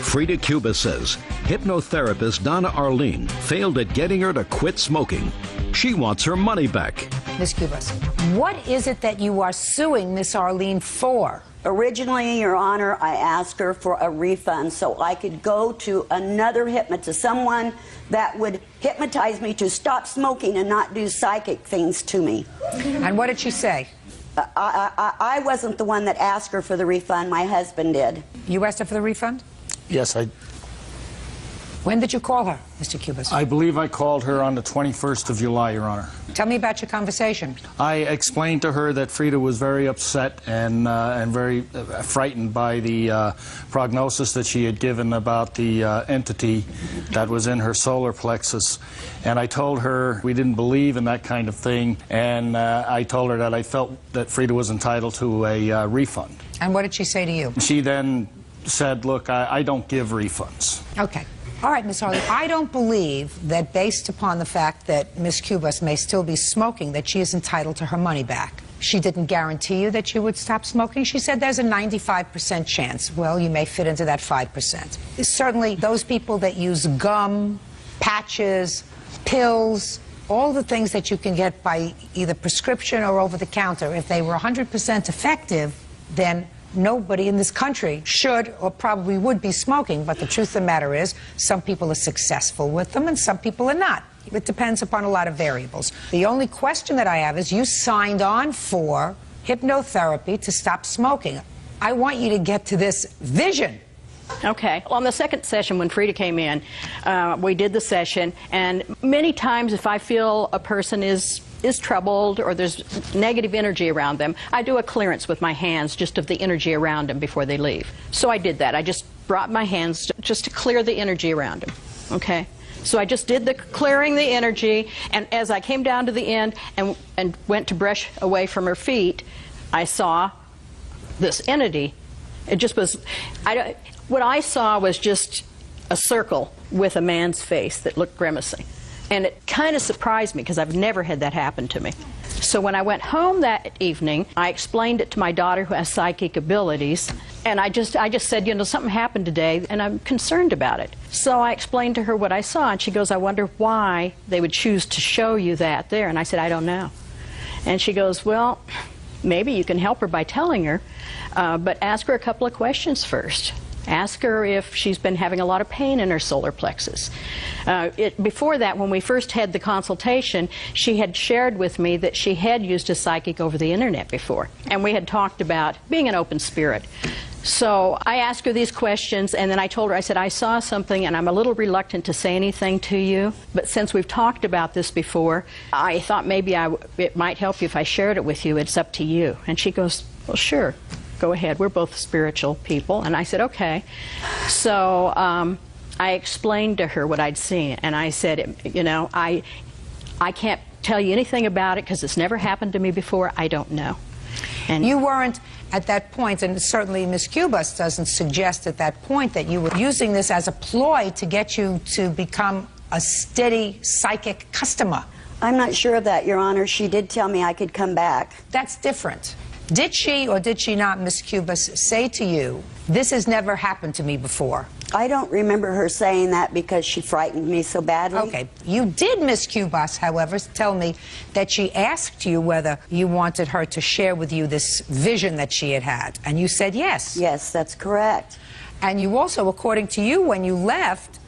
Speaker 5: Frida Cuba says hypnotherapist Donna Arlene failed at getting her to quit smoking. She wants her money back.
Speaker 2: Ms. Cubas, what is it that you are suing Miss Arlene for?
Speaker 22: Originally, Your Honor, I asked her for a refund so I could go to another hypnotist, someone that would hypnotize me to stop smoking and not do psychic things to me.
Speaker 2: And what did she say?
Speaker 22: I wasn't the one that asked her for the refund. My husband did.
Speaker 2: You asked her for the refund?
Speaker 7: Yes, I...
Speaker 2: When did you call her, Mr. Cubas?
Speaker 7: I believe I called her on the 21st of July, Your Honor.
Speaker 2: Tell me about your conversation.
Speaker 7: I explained to her that Frida was very upset and very frightened by the prognosis that she had given about the entity that was in her solar plexus. And I told her we didn't believe in that kind of thing, and I told her that I felt that Frida was entitled to a refund.
Speaker 2: And what did she say to you?
Speaker 7: She then said, look, I don't give refunds.
Speaker 2: Okay. All right, Ms. Harley, I don't believe that based upon the fact that Ms. Cubas may still be smoking, that she is entitled to her money back. She didn't guarantee you that you would stop smoking. She said there's a 95% chance. Well, you may fit into that 5%. Certainly, those people that use gum, patches, pills, all the things that you can get by either prescription or over the counter, if they were 100% effective, then nobody in this country should or probably would be smoking, but the truth of the matter is some people are successful with them and some people are not. It depends upon a lot of variables. The only question that I have is you signed on for hypnotherapy to stop smoking. I want you to get to this vision.
Speaker 11: Okay. On the second session, when Frida came in, we did the session, and many times if I feel a person is troubled or there's negative energy around them, I do a clearance with my hands just of the energy around them before they leave. So I did that. I just brought my hands just to clear the energy around them. Okay? So I just did the clearing the energy, and as I came down to the end and went to brush away from her feet, I saw this entity. It just was, what I saw was just a circle with a man's face that looked grimacing. And it kind of surprised me because I've never had that happen to me. So when I went home that evening, I explained it to my daughter who has psychic abilities. And I just said, you know, something happened today and I'm concerned about it. So I explained to her what I saw, and she goes, I wonder why they would choose to show you that there. And I said, I don't know. And she goes, well, maybe you can help her by telling her, but ask her a couple of questions first. Ask her if she's been having a lot of pain in her solar plexus. Before that, when we first had the consultation, she had shared with me that she had used a psychic over the internet before, and we had talked about being an open spirit. So I asked her these questions, and then I told her, I said, I saw something, and I'm a little reluctant to say anything to you, but since we've talked about this before, I thought maybe it might help you if I shared it with you. It's up to you. And she goes, well, sure. Go ahead. We're both spiritual people. And I said, okay. So I explained to her what I'd seen. And I said, you know, I can't tell you anything about it because it's never happened to me before. I don't know. And
Speaker 2: you weren't at that point, and certainly Ms. Cubas doesn't suggest at that point that you were using this as a ploy to get you to become a steady psychic customer.
Speaker 22: I'm not sure of that, Your Honor. She did tell me I could come back.
Speaker 2: That's different. Did she or did she not, Ms. Cubas, say to you, this has never happened to me before?
Speaker 22: I don't remember her saying that because she frightened me so badly.
Speaker 2: Okay. You did, Ms. Cubas, however, tell me that she asked you whether you wanted her to share with you this vision that she had had, and you said yes.
Speaker 22: Yes, that's correct.
Speaker 2: And you also, according to you, when you left,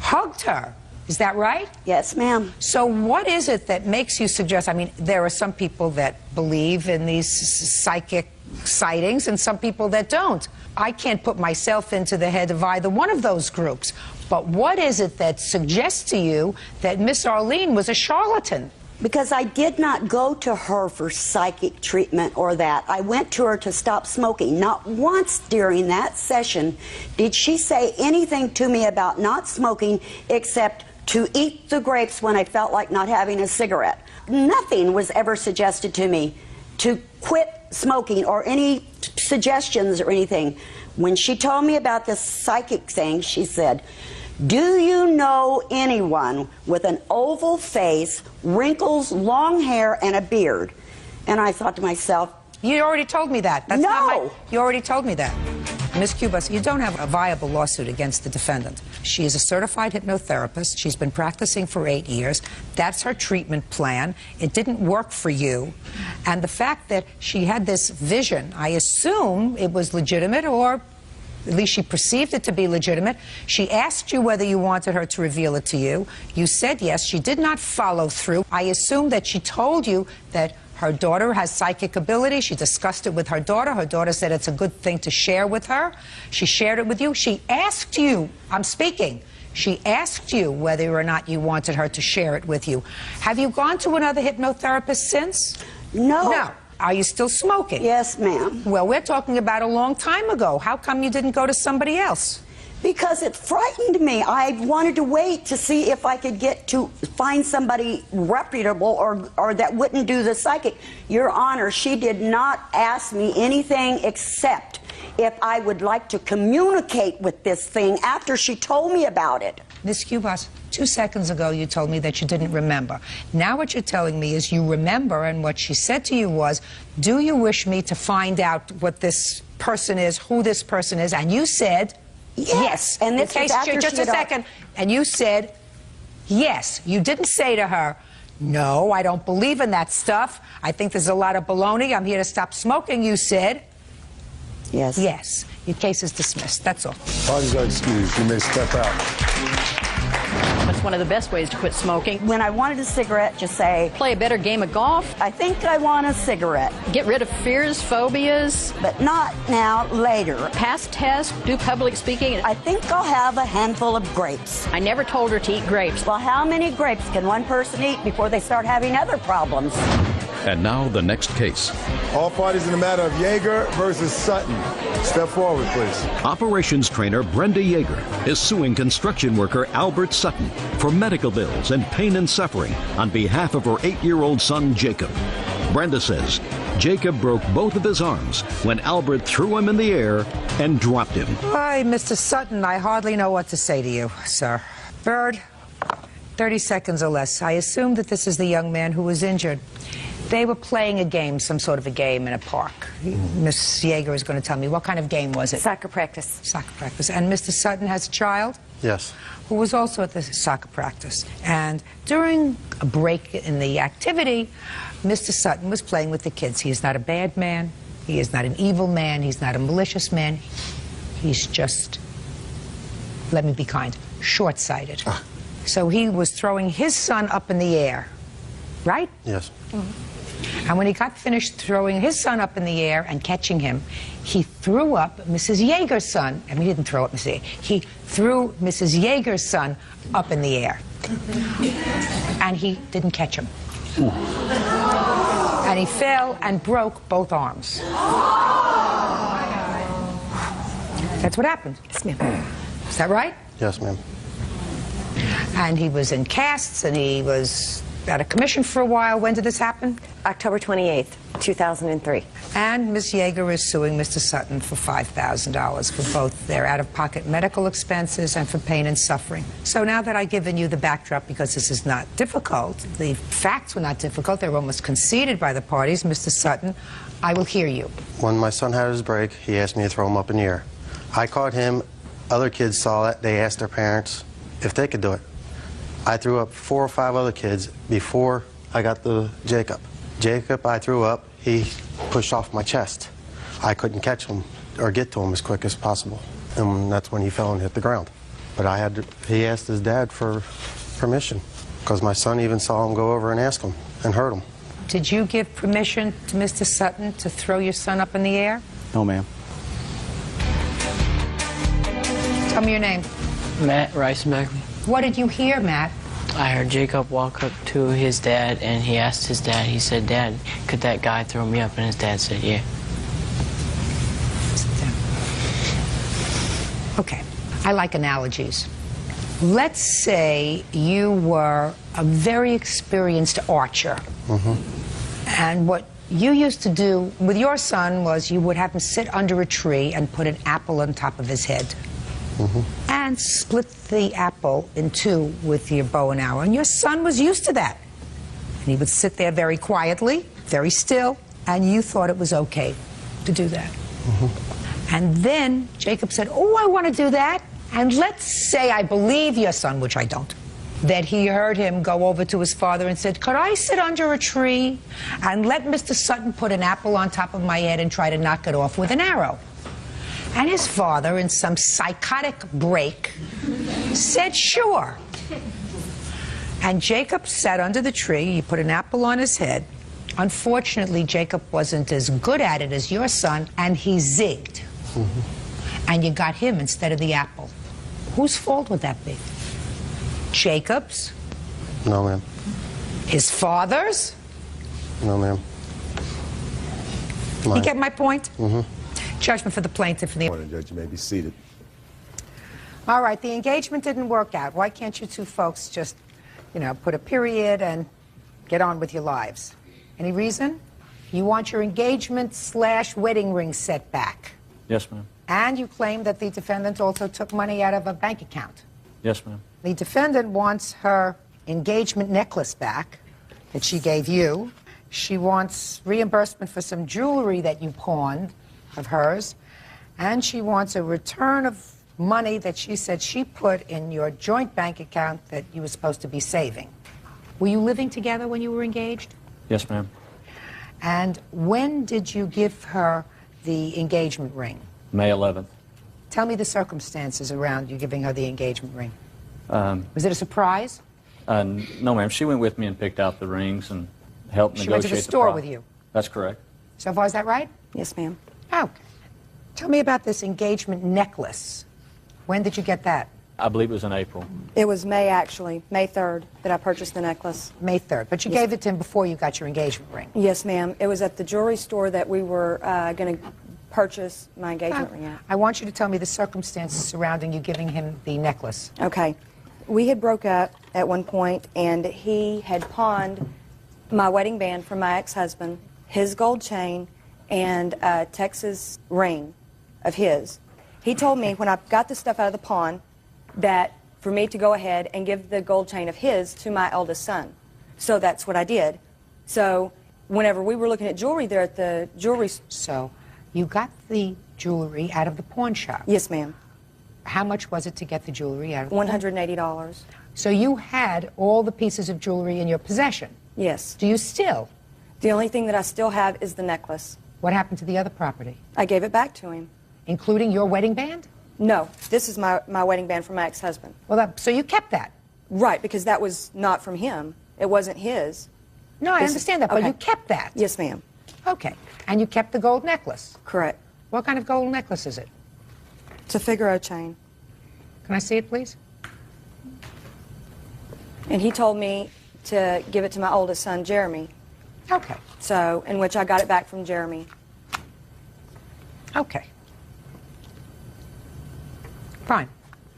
Speaker 2: hugged her. Is that right?
Speaker 22: Yes, ma'am.
Speaker 2: So what is it that makes you suggest, I mean, there are some people that believe in these psychic sightings and some people that don't. I can't put myself into the head of either one of those groups. But what is it that suggests to you that Miss Arlene was a charlatan?
Speaker 22: Because I did not go to her for psychic treatment or that. I went to her to stop smoking. Not once during that session did she say anything to me about not smoking except to eat the grapes when I felt like not having a cigarette. Nothing was ever suggested to me to quit smoking or any suggestions or anything. When she told me about this psychic thing, she said, do you know anyone with an oval face, wrinkles, long hair, and a beard? And I thought to myself,
Speaker 2: you already told me that. That's
Speaker 22: no.
Speaker 2: Not you already told me that. Ms. Cubas, you don't have a viable lawsuit against the defendant. She is a certified hypnotherapist. She's been practicing for 8 years. That's her treatment plan. It didn't work for you. And the fact that she had this vision, I assume it was legitimate, or at least she perceived it to be legitimate. She asked you whether you wanted her to reveal it to you. You said yes. She did not follow through. I assume that she told you that her daughter has psychic ability. She discussed it with her daughter. Her daughter said it's a good thing to share with her. She shared it with you. She asked you, I'm speaking, she asked you whether or not you wanted her to share it with you. Have you gone to another hypnotherapist since?
Speaker 22: No.
Speaker 2: No. Are you still smoking?
Speaker 22: Yes, ma'am.
Speaker 2: Well, we're talking about a long time ago. How come you didn't go to somebody else?
Speaker 22: Because it frightened me. I wanted to wait to see if I could get to find somebody reputable or that wouldn't do the psychic. Your Honor, she did not ask me anything except if I would like to communicate with this thing after she told me about it.
Speaker 2: Ms. Cubas, 2 seconds ago you told me that you didn't remember. Now what you're telling me is you remember, and what she said to you was, do you wish me to find out what this person is, who this person is? And you said yes.
Speaker 22: And this was after
Speaker 2: just a second. And you said yes. You didn't say to her, no, I don't believe in that stuff. I think there's a lot of baloney. I'm here to stop smoking. You said
Speaker 22: Yes.
Speaker 2: Yes. Your case is dismissed. That's all.
Speaker 10: Parties are excused. You may step out.
Speaker 11: That's one of the best ways to quit smoking.
Speaker 22: When I wanted a cigarette, just say,
Speaker 11: Play a better game of golf.
Speaker 22: I think I want a cigarette.
Speaker 11: Get rid of fears, phobias.
Speaker 22: But not now, later.
Speaker 11: Pass tests, do public speaking.
Speaker 22: I think I'll have a handful of grapes.
Speaker 11: I never told her to eat grapes.
Speaker 22: Well, how many grapes can one person eat before they start having other problems?
Speaker 5: And now the next case.
Speaker 10: All parties in the matter of Yeager versus Sutton. Step forward, please.
Speaker 5: Operations trainer Brenda Yeager is suing construction worker Albert Sutton for medical bills and pain and suffering on behalf of her 8-year-old son Jacob. Brenda says Jacob broke both of his arms when Albert threw him in the air and dropped him.
Speaker 2: Why, Mr. Sutton, I hardly know what to say to you, sir. Bird, 30 seconds or less. I assume that this is the young man who was injured. They were playing a game, some sort of a game in a park. Miss Yeager is going to tell me, what kind of game was it?
Speaker 8: Soccer practice.
Speaker 2: Soccer practice. And Mr. Sutton has a child?
Speaker 9: Yes.
Speaker 2: Who was also at the soccer practice. And during a break in the activity, Mr. Sutton was playing with the kids. He is not a bad man. He is not an evil man. He's not a malicious man. He's just, let me be kind, short-sighted. So he was throwing his son up in the air, right?
Speaker 9: Yes.
Speaker 2: And when he got finished throwing his son up in the air and catching him, he threw up Mrs. Yeager's son. I mean, he didn't throw up Mrs. Yeager. He threw Mrs. Yeager's son up in the air. And he didn't catch him. And he fell and broke both arms. That's what happened.
Speaker 8: Yes, ma'am.
Speaker 2: Is that right?
Speaker 9: Yes, ma'am.
Speaker 2: And he was in casts, and he was out of commission for a while. When did this happen?
Speaker 8: October 28th, 2003.
Speaker 2: And Ms. Yeager is suing Mr. Sutton for $5,000 for both their out-of-pocket medical expenses and for pain and suffering. So now that I've given you the backdrop, because this is not difficult, the facts were not difficult, they were almost conceded by the parties, Mr. Sutton, I will hear you.
Speaker 9: When my son had his break, he asked me to throw him up in the air. I caught him. Other kids saw it. They asked their parents if they could do it. I threw up 4 or 5 other kids before I got to Jacob. Jacob, I threw up. He pushed off my chest. I couldn't catch him or get to him as quick as possible. And that's when he fell and hit the ground. But he asked his dad for permission, because my son even saw him go over and ask him and hurt him.
Speaker 2: Did you give permission to Mr. Sutton to throw your son up in the air?
Speaker 6: No, ma'am.
Speaker 2: Tell me your name.
Speaker 12: Matt Reisenbeck.
Speaker 2: What did you hear, Matt?
Speaker 12: I heard Jacob walk up to his dad, and he asked his dad, he said, "Dad, could that guy throw me up?" And his dad said, "Yeah."
Speaker 2: Sit down. Okay, I like analogies. Let's say you were a very experienced archer. And what you used to do with your son was you would have him sit under a tree and put an apple on top of his head. And split the apple in 2 with your bow and arrow. And your son was used to that. And he would sit there very quietly, very still, and you thought it was okay to do that. And then Jacob said, "Oh, I want to do that." And let's say I believe your son, which I don't, that he heard him go over to his father and said, "Could I sit under a tree and let Mr. Sutton put an apple on top of my head and try to knock it off with an arrow?" And his father, in some psychotic break, said, "Sure." And Jacob sat under the tree. He put an apple on his head. Unfortunately, Jacob wasn't as good at it as your son, and he zigged. And you got him instead of the apple. Whose fault would that be? Jacob's?
Speaker 9: No, ma'am.
Speaker 2: His father's?
Speaker 9: No, ma'am.
Speaker 2: You get my point?
Speaker 9: Mm-hmm.
Speaker 2: Judgment for the plaintiff and the...
Speaker 1: Morning, Judge. You may be seated.
Speaker 2: All right, the engagement didn't work out. Why can't you two folks just, you know, put a period and get on with your lives? Any reason? You want your engagement/wedding ring set back.
Speaker 7: Yes, ma'am.
Speaker 2: And you claim that the defendant also took money out of a bank account.
Speaker 7: Yes, ma'am.
Speaker 2: The defendant wants her engagement necklace back that she gave you. She wants reimbursement for some jewelry that you pawned of hers. And she wants a return of money that she said she put in your joint bank account that you were supposed to be saving. Were you living together when you were engaged?
Speaker 7: Yes, ma'am.
Speaker 2: And when did you give her the engagement ring?
Speaker 13: May 11th.
Speaker 2: Tell me the circumstances around you giving her the engagement ring.
Speaker 13: Was
Speaker 2: it a surprise?
Speaker 13: No, ma'am. She went with me and picked out the rings and helped
Speaker 2: She
Speaker 13: negotiate
Speaker 2: went to the
Speaker 13: the
Speaker 2: store
Speaker 13: price.
Speaker 2: with you?
Speaker 13: That's correct.
Speaker 2: So far, is that right?
Speaker 22: Yes, ma'am.
Speaker 2: Okay. Tell me about this engagement necklace. When did you get that?
Speaker 13: I believe it was in April.
Speaker 16: It was May, actually, May 3rd, that I purchased the necklace.
Speaker 2: May 3rd. But you
Speaker 16: Yes.
Speaker 2: gave it to him before you got your engagement ring.
Speaker 16: Yes, ma'am. It was at the jewelry store that we were going to purchase my engagement ring at.
Speaker 2: I want you to tell me the circumstances surrounding you giving him the necklace.
Speaker 16: Okay. We had broke up at one point, and he had pawned my wedding band from my ex-husband, his gold chain, and a Texas ring of his. He told me when I got the stuff out of the pawn that for me to go ahead and give the gold chain of his to my eldest son. So that's what I did. So whenever we were looking at jewelry there at the jewelry...
Speaker 2: So you got the jewelry out of the pawn shop?
Speaker 16: Yes, ma'am.
Speaker 2: How much was it to get the jewelry out of the pawn?
Speaker 16: $180.
Speaker 2: So you had all the pieces of jewelry in your possession?
Speaker 16: Yes.
Speaker 2: Do you still?
Speaker 16: The only thing that I still have is the necklace.
Speaker 2: What happened to the other property?
Speaker 16: I gave it back to him.
Speaker 2: Including your wedding band?
Speaker 16: No, this is my wedding band from my ex-husband.
Speaker 2: Well, so you kept that?
Speaker 16: Right, because that was not from him. It wasn't his.
Speaker 2: No, I understand that, but
Speaker 16: okay.
Speaker 2: you kept that?
Speaker 16: Yes, ma'am.
Speaker 2: Okay. And you kept the gold necklace?
Speaker 16: Correct.
Speaker 2: What kind of gold necklace is it?
Speaker 16: It's a Figaro chain.
Speaker 2: Can I see it, please?
Speaker 16: And he told me to give it to my oldest son, Jeremy.
Speaker 2: Okay.
Speaker 16: So, in which I got it back from Jeremy.
Speaker 2: Okay. Fine.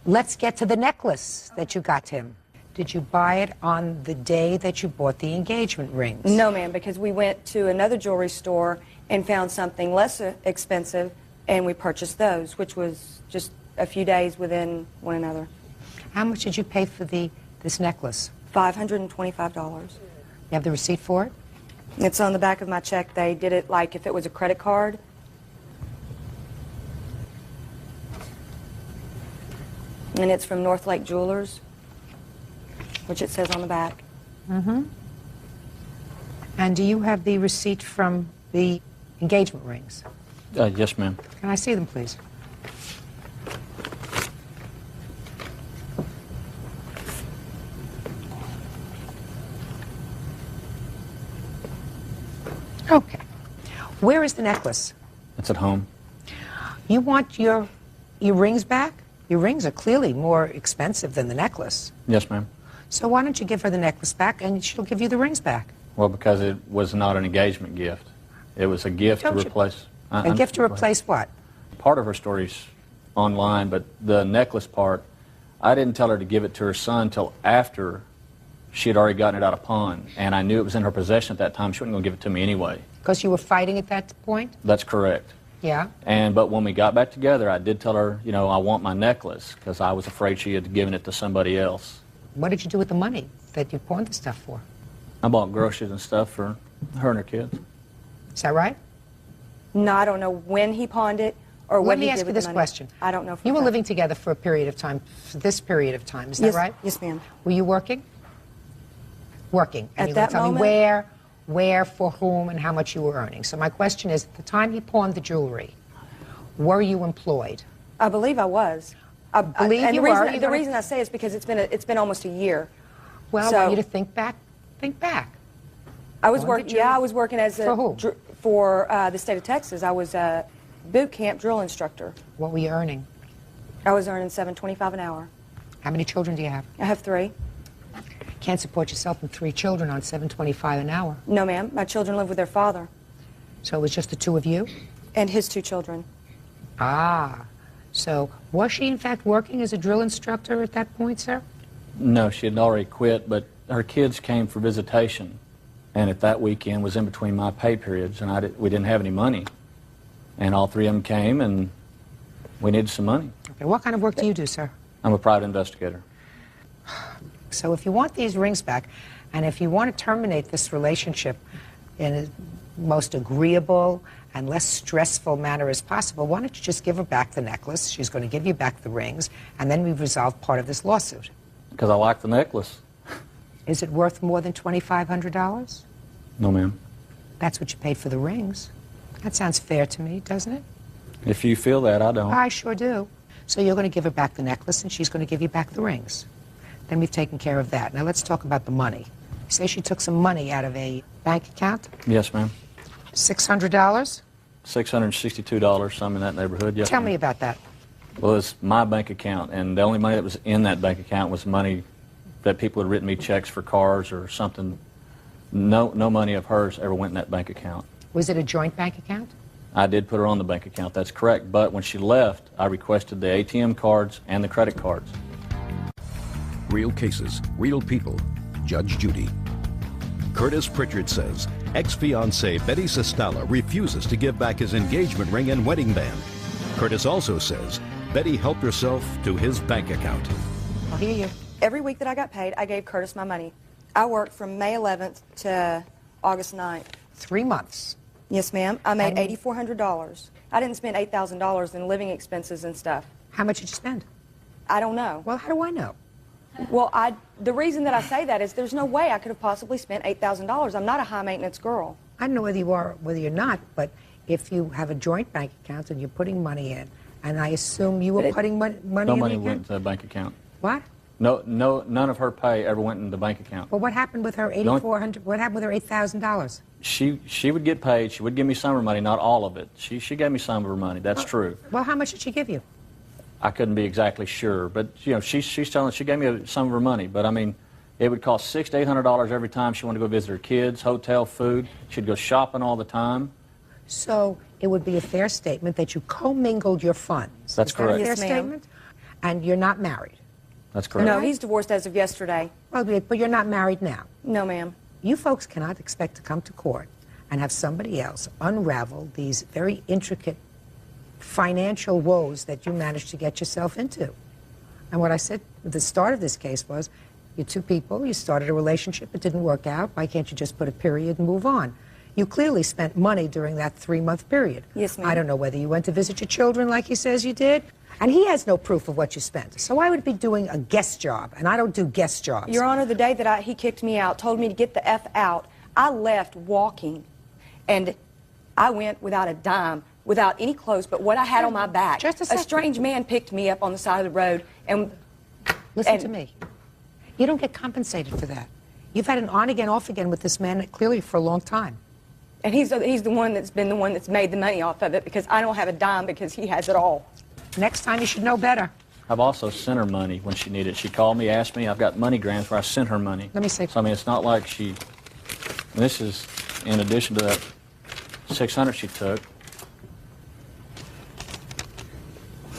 Speaker 2: Let's get to the necklace that you got him. Did you buy it on the day that you bought the engagement rings?
Speaker 16: No, ma'am, because we went to another jewelry store and found something less expensive, and we purchased those, which was just a few days within one another.
Speaker 2: How much did you pay for this necklace?
Speaker 16: $525.
Speaker 2: You have the receipt for it?
Speaker 16: It's on the back of my check. They did it like if it was a credit card. And it's from North Lake Jewelers, which it says on the back.
Speaker 2: Mm-hmm. And do you have the receipt from the engagement rings?
Speaker 13: Yes, ma'am.
Speaker 2: Can I see them, please? Okay. Where is the necklace?
Speaker 13: It's at home.
Speaker 2: You want your rings back? Your rings are clearly more expensive than the necklace.
Speaker 13: Yes, ma'am.
Speaker 2: So why don't you give her the necklace back and she'll give you the rings back?
Speaker 13: Well, because it was not an engagement gift. It was a gift to replace...
Speaker 2: A gift to replace what?
Speaker 13: Part of her story's online, but the necklace part, I didn't tell her to give it to her son until after she had already gotten it out of pawn, and I knew it was in her possession at that time. She wasn't going to give it to me anyway.
Speaker 2: Because you were fighting at that point?
Speaker 13: That's correct.
Speaker 2: Yeah.
Speaker 13: But when we got back together, I did tell her, you know, I want my necklace, because I was afraid she had given it to somebody else.
Speaker 2: What did you do with the money that you pawned the stuff for?
Speaker 13: I bought groceries and stuff for her and her kids.
Speaker 2: Is that right?
Speaker 16: No, I don't know when he pawned it or what he did with the money.
Speaker 2: Let me ask you this question.
Speaker 16: I don't know.
Speaker 2: You were living together for a period of time, for this period of time, is that right?
Speaker 16: Yes, ma'am.
Speaker 2: Were you working? Working. And
Speaker 16: At
Speaker 2: you
Speaker 16: that
Speaker 2: tell
Speaker 16: moment?
Speaker 2: me where, for whom, and how much you were earning. So my question is, at the time he pawned the jewelry, were you employed?
Speaker 16: I believe I was. I
Speaker 2: believe
Speaker 16: and
Speaker 2: you
Speaker 16: the reason,
Speaker 2: were.
Speaker 16: The reason I say is because it's been almost a year.
Speaker 2: Well,
Speaker 16: So-
Speaker 2: I want you to think back. Think back.
Speaker 16: I was
Speaker 2: When
Speaker 16: working.
Speaker 2: did you-
Speaker 16: Yeah, I was working as
Speaker 2: For who?
Speaker 16: For the state of Texas. I was a boot camp drill instructor.
Speaker 2: What were you earning?
Speaker 16: I was earning $7.25 an hour.
Speaker 2: How many children do you have?
Speaker 16: I have 3.
Speaker 2: Can't support yourself and 3 children on $7.25 an hour.
Speaker 16: No, ma'am. My children live with their father.
Speaker 2: So it was just the 2 of you?
Speaker 16: And his 2 children.
Speaker 2: Ah. So was she in fact working as a drill instructor at that point, sir?
Speaker 13: No, she had already quit, but her kids came for visitation. And at that weekend was in between my pay periods, and we didn't have any money. And all 3 of them came, and we needed some money.
Speaker 2: Okay. What kind of work do you do, sir?
Speaker 13: I'm a private investigator.
Speaker 2: So if you want these rings back, and if you want to terminate this relationship in a most agreeable and less stressful manner as possible, why don't you just give her back the necklace? She's going to give you back the rings, and then we've resolved part of this lawsuit.
Speaker 13: Because I like the necklace.
Speaker 2: Is it worth more than $2,500?
Speaker 13: No, ma'am.
Speaker 2: That's what you paid for the rings. That sounds fair to me, doesn't it?
Speaker 13: If you feel that, I don't.
Speaker 2: I sure do. So you're going to give her back the necklace, and she's going to give you back the rings. Then we've taken care of that. Now let's talk about the money. You say she took some money out of a bank account?
Speaker 13: Yes, ma'am.
Speaker 2: $600?
Speaker 13: $662, some in that neighborhood. Yes,
Speaker 2: Tell
Speaker 13: ma'am.
Speaker 2: me about that.
Speaker 13: Well, it's my bank account, and the only money that was in that bank account was money that people had written me checks for cars or something. No money of hers ever went in that bank account.
Speaker 2: Was it a joint bank account?
Speaker 13: I did put her on the bank account, that's correct. But when she left, I requested the ATM cards and the credit cards.
Speaker 5: Real cases, real people. Judge Judy. Curtis Pritchard says ex-fiancée Betty Sestala refuses to give back his engagement ring and wedding band. Curtis also says Betty helped herself to his bank account.
Speaker 2: I'll hear you.
Speaker 16: Every week that I got paid, I gave Curtis my money. I worked from May 11th to August 9th.
Speaker 2: 3 months.
Speaker 16: Yes, ma'am. I made $8,400. I didn't spend $8,000 in living expenses and stuff.
Speaker 2: How much did you spend?
Speaker 16: I don't know.
Speaker 2: Well, how do I know?
Speaker 16: Well, the reason that I say that is there's no way I could have possibly spent $8,000. I'm not a high-maintenance girl.
Speaker 2: I don't know whether you are, whether you're not, but if you have a joint bank account and you're putting money in, and I assume you were putting money in the
Speaker 13: No money
Speaker 2: account?
Speaker 13: went into the bank account.
Speaker 2: What?
Speaker 13: No, none of her pay ever went in the bank account.
Speaker 2: Well, what happened with her $8,400? What happened with her $8,000?
Speaker 13: She would get paid. She would give me some of her money, not all of it. She gave me some of her money. That's true.
Speaker 2: Well, how much did she give you?
Speaker 13: I couldn't be exactly sure, but you know, she's telling. She gave me some of her money, but I mean, it would cost $600 to $800 every time she wanted to go visit her kids, hotel, food. She'd go shopping all the time.
Speaker 2: So it would be a fair statement that you commingled your funds.
Speaker 13: That's correct.
Speaker 2: Is that a fair
Speaker 16: Yes, ma'am.
Speaker 2: statement? And you're not married.
Speaker 13: That's correct.
Speaker 16: No, he's divorced as of yesterday.
Speaker 2: Well, but you're not married now.
Speaker 16: No, ma'am.
Speaker 2: You folks cannot expect to come to court and have somebody else unravel these very intricate financial woes that you managed to get yourself into. And what I said at the start of this case was, you're two people, you started a relationship, it didn't work out, why can't you just put a period and move on? You clearly spent money during that 3-month period.
Speaker 16: Yes, ma'am.
Speaker 2: I don't know whether you went to visit your children like he says you did, and he has no proof of what you spent. So I would be doing a guest job, and I don't do guest jobs.
Speaker 16: Your Honor, the day that he kicked me out, told me to get the F out, I left walking, and I went without a dime, without any clothes but what I had on my back.
Speaker 2: Just a
Speaker 16: A
Speaker 2: second.
Speaker 16: strange man picked me up on the side of the road, and...
Speaker 2: Listen to me. You don't get compensated for that. You've had an on-again, off-again with this man clearly for a long time.
Speaker 16: And he's the one that's been the one that's made the money off of it, because I don't have a dime because he has it all.
Speaker 2: Next time you should know better.
Speaker 13: I've also sent her money when she needed it. She called me, asked me. I've got money grants where I sent her money.
Speaker 2: Let me see.
Speaker 13: So I mean, it's not like she. And this is in addition to that $600 she took.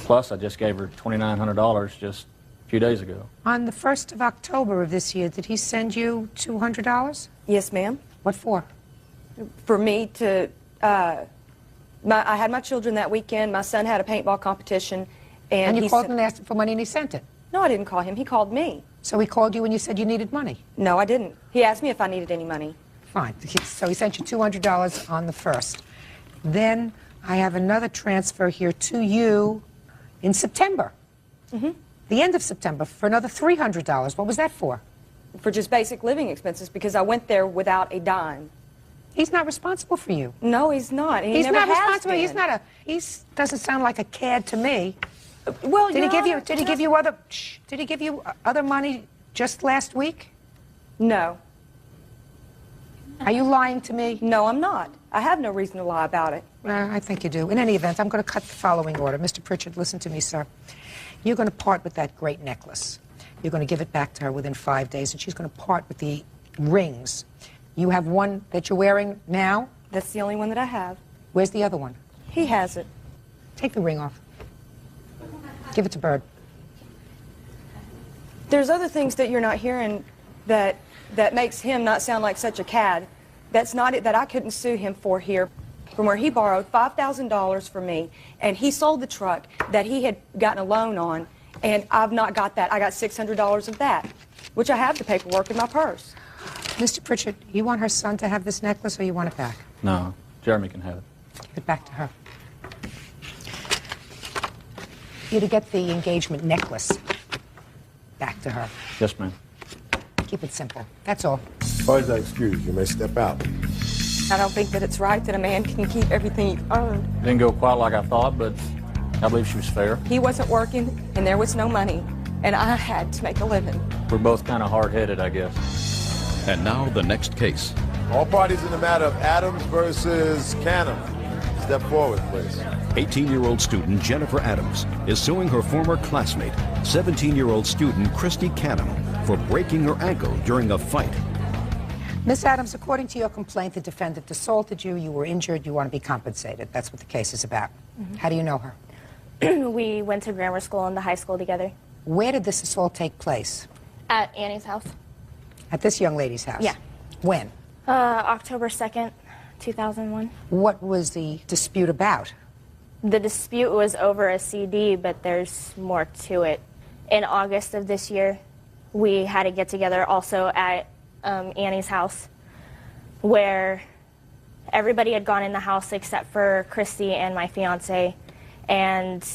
Speaker 13: Plus, I just gave her $2,900 just a few days ago.
Speaker 2: On the 1st of October of this year, did he send you $200?
Speaker 16: Yes, ma'am.
Speaker 2: What for?
Speaker 16: For me to... I had my children that weekend. My son had a paintball competition.
Speaker 2: And you
Speaker 16: he
Speaker 2: called
Speaker 16: sent-
Speaker 2: him and asked him for money and he sent it?
Speaker 16: No, I didn't call him. He called me.
Speaker 2: So he called you when you said you needed money?
Speaker 16: No, I didn't. He asked me if I needed any money.
Speaker 2: Fine. So he sent you $200 on the 1st. Then I have another transfer here to you in September.
Speaker 16: Mm-hmm.
Speaker 2: The end of September for another $300. What was that for?
Speaker 16: For just basic living expenses, because I went there without a dime.
Speaker 2: He's not responsible for you.
Speaker 16: No, he's not. And he
Speaker 2: He's
Speaker 16: never
Speaker 2: not
Speaker 16: has
Speaker 2: responsible.
Speaker 16: been.
Speaker 2: He's not a. He doesn't sound like a cad to me.
Speaker 16: Well,
Speaker 2: did he give you? Did he give you other? Did he give you other money just last week?
Speaker 16: No.
Speaker 2: Are you lying to me?
Speaker 16: No, I'm not. I have no reason to lie about it.
Speaker 2: Well, I think you do. In any event, I'm going to cut the following order. Mr. Pritchard, listen to me, sir. You're going to part with that great necklace. You're going to give it back to her within 5 days, and she's going to part with the rings. You have one that you're wearing now?
Speaker 16: That's the only one that I have.
Speaker 2: Where's the other one?
Speaker 16: He has it.
Speaker 2: Take the ring off. Give it to Bird.
Speaker 16: There's other things that you're not hearing that makes him not sound like such a cad. That's not it that I couldn't sue him for here. From where he borrowed $5,000 from me, and he sold the truck that he had gotten a loan on, and I've not got that. I got $600 of that, which I have the paperwork in my purse.
Speaker 2: Mr. Pritchard, you want her son to have this necklace, or you want it back?
Speaker 13: No, Jeremy can have it.
Speaker 2: Give it back to her. You're to get the engagement necklace back to her.
Speaker 13: Yes, ma'am.
Speaker 2: Keep it simple. That's all.
Speaker 14: As far as I excuse, you may step out. I don't think that it's right that a man can keep everything he earned.
Speaker 13: Didn't go quite like I thought, but I believe she was fair.
Speaker 14: He wasn't working, and there was no money, and I had to make a living.
Speaker 13: We're both kind of hard-headed, I guess.
Speaker 5: And now the next case.
Speaker 1: All parties in the matter of Adams versus Canham. Step forward, please.
Speaker 5: 18-year-old student Jennifer Adams is suing her former classmate, 17-year-old student Christy Canham, for breaking her ankle during a fight.
Speaker 2: Miss Adams, according to your complaint, the defendant assaulted you, you were injured, you want to be compensated. That's what the case is about. How do you know her?
Speaker 17: We went to grammar school and to high school together.
Speaker 2: Where did this assault take place?
Speaker 17: At Annie's house.
Speaker 2: At this young lady's house?
Speaker 17: Yeah.
Speaker 2: When?
Speaker 17: October 2nd, 2001.
Speaker 2: What was the dispute about?
Speaker 17: The dispute was over a CD, but there's more to it. In August of this year, we had a get-together also at Annie's house, where everybody had gone in the house except for Christy and my fiance. And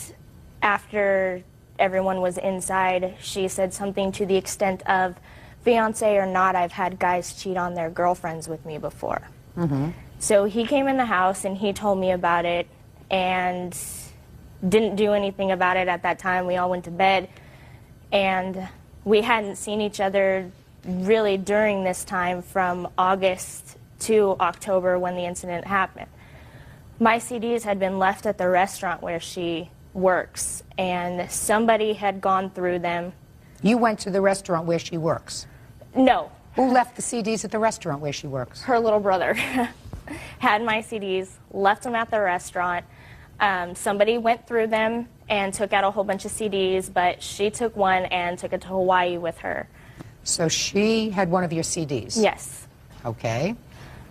Speaker 17: after everyone was inside, she said something to the extent of, fiance or not, I've had guys cheat on their girlfriends with me before. So he came in the house and he told me about it and didn't do anything about it at that time. We all went to bed, and we hadn't seen each other really during this time from August to October when the incident happened. My CDs had been left at the restaurant where she works, and somebody had gone through them.
Speaker 2: You went to the restaurant where she works?
Speaker 17: No.
Speaker 2: Who left the CDs at the restaurant where she works?
Speaker 17: Her little brother had my CDs, left them at the restaurant. Somebody went through them and took out a whole bunch of CDs, but she took one and took it to Hawaii with her.
Speaker 2: So she had one of your CDs?
Speaker 17: Yes.
Speaker 2: Okay.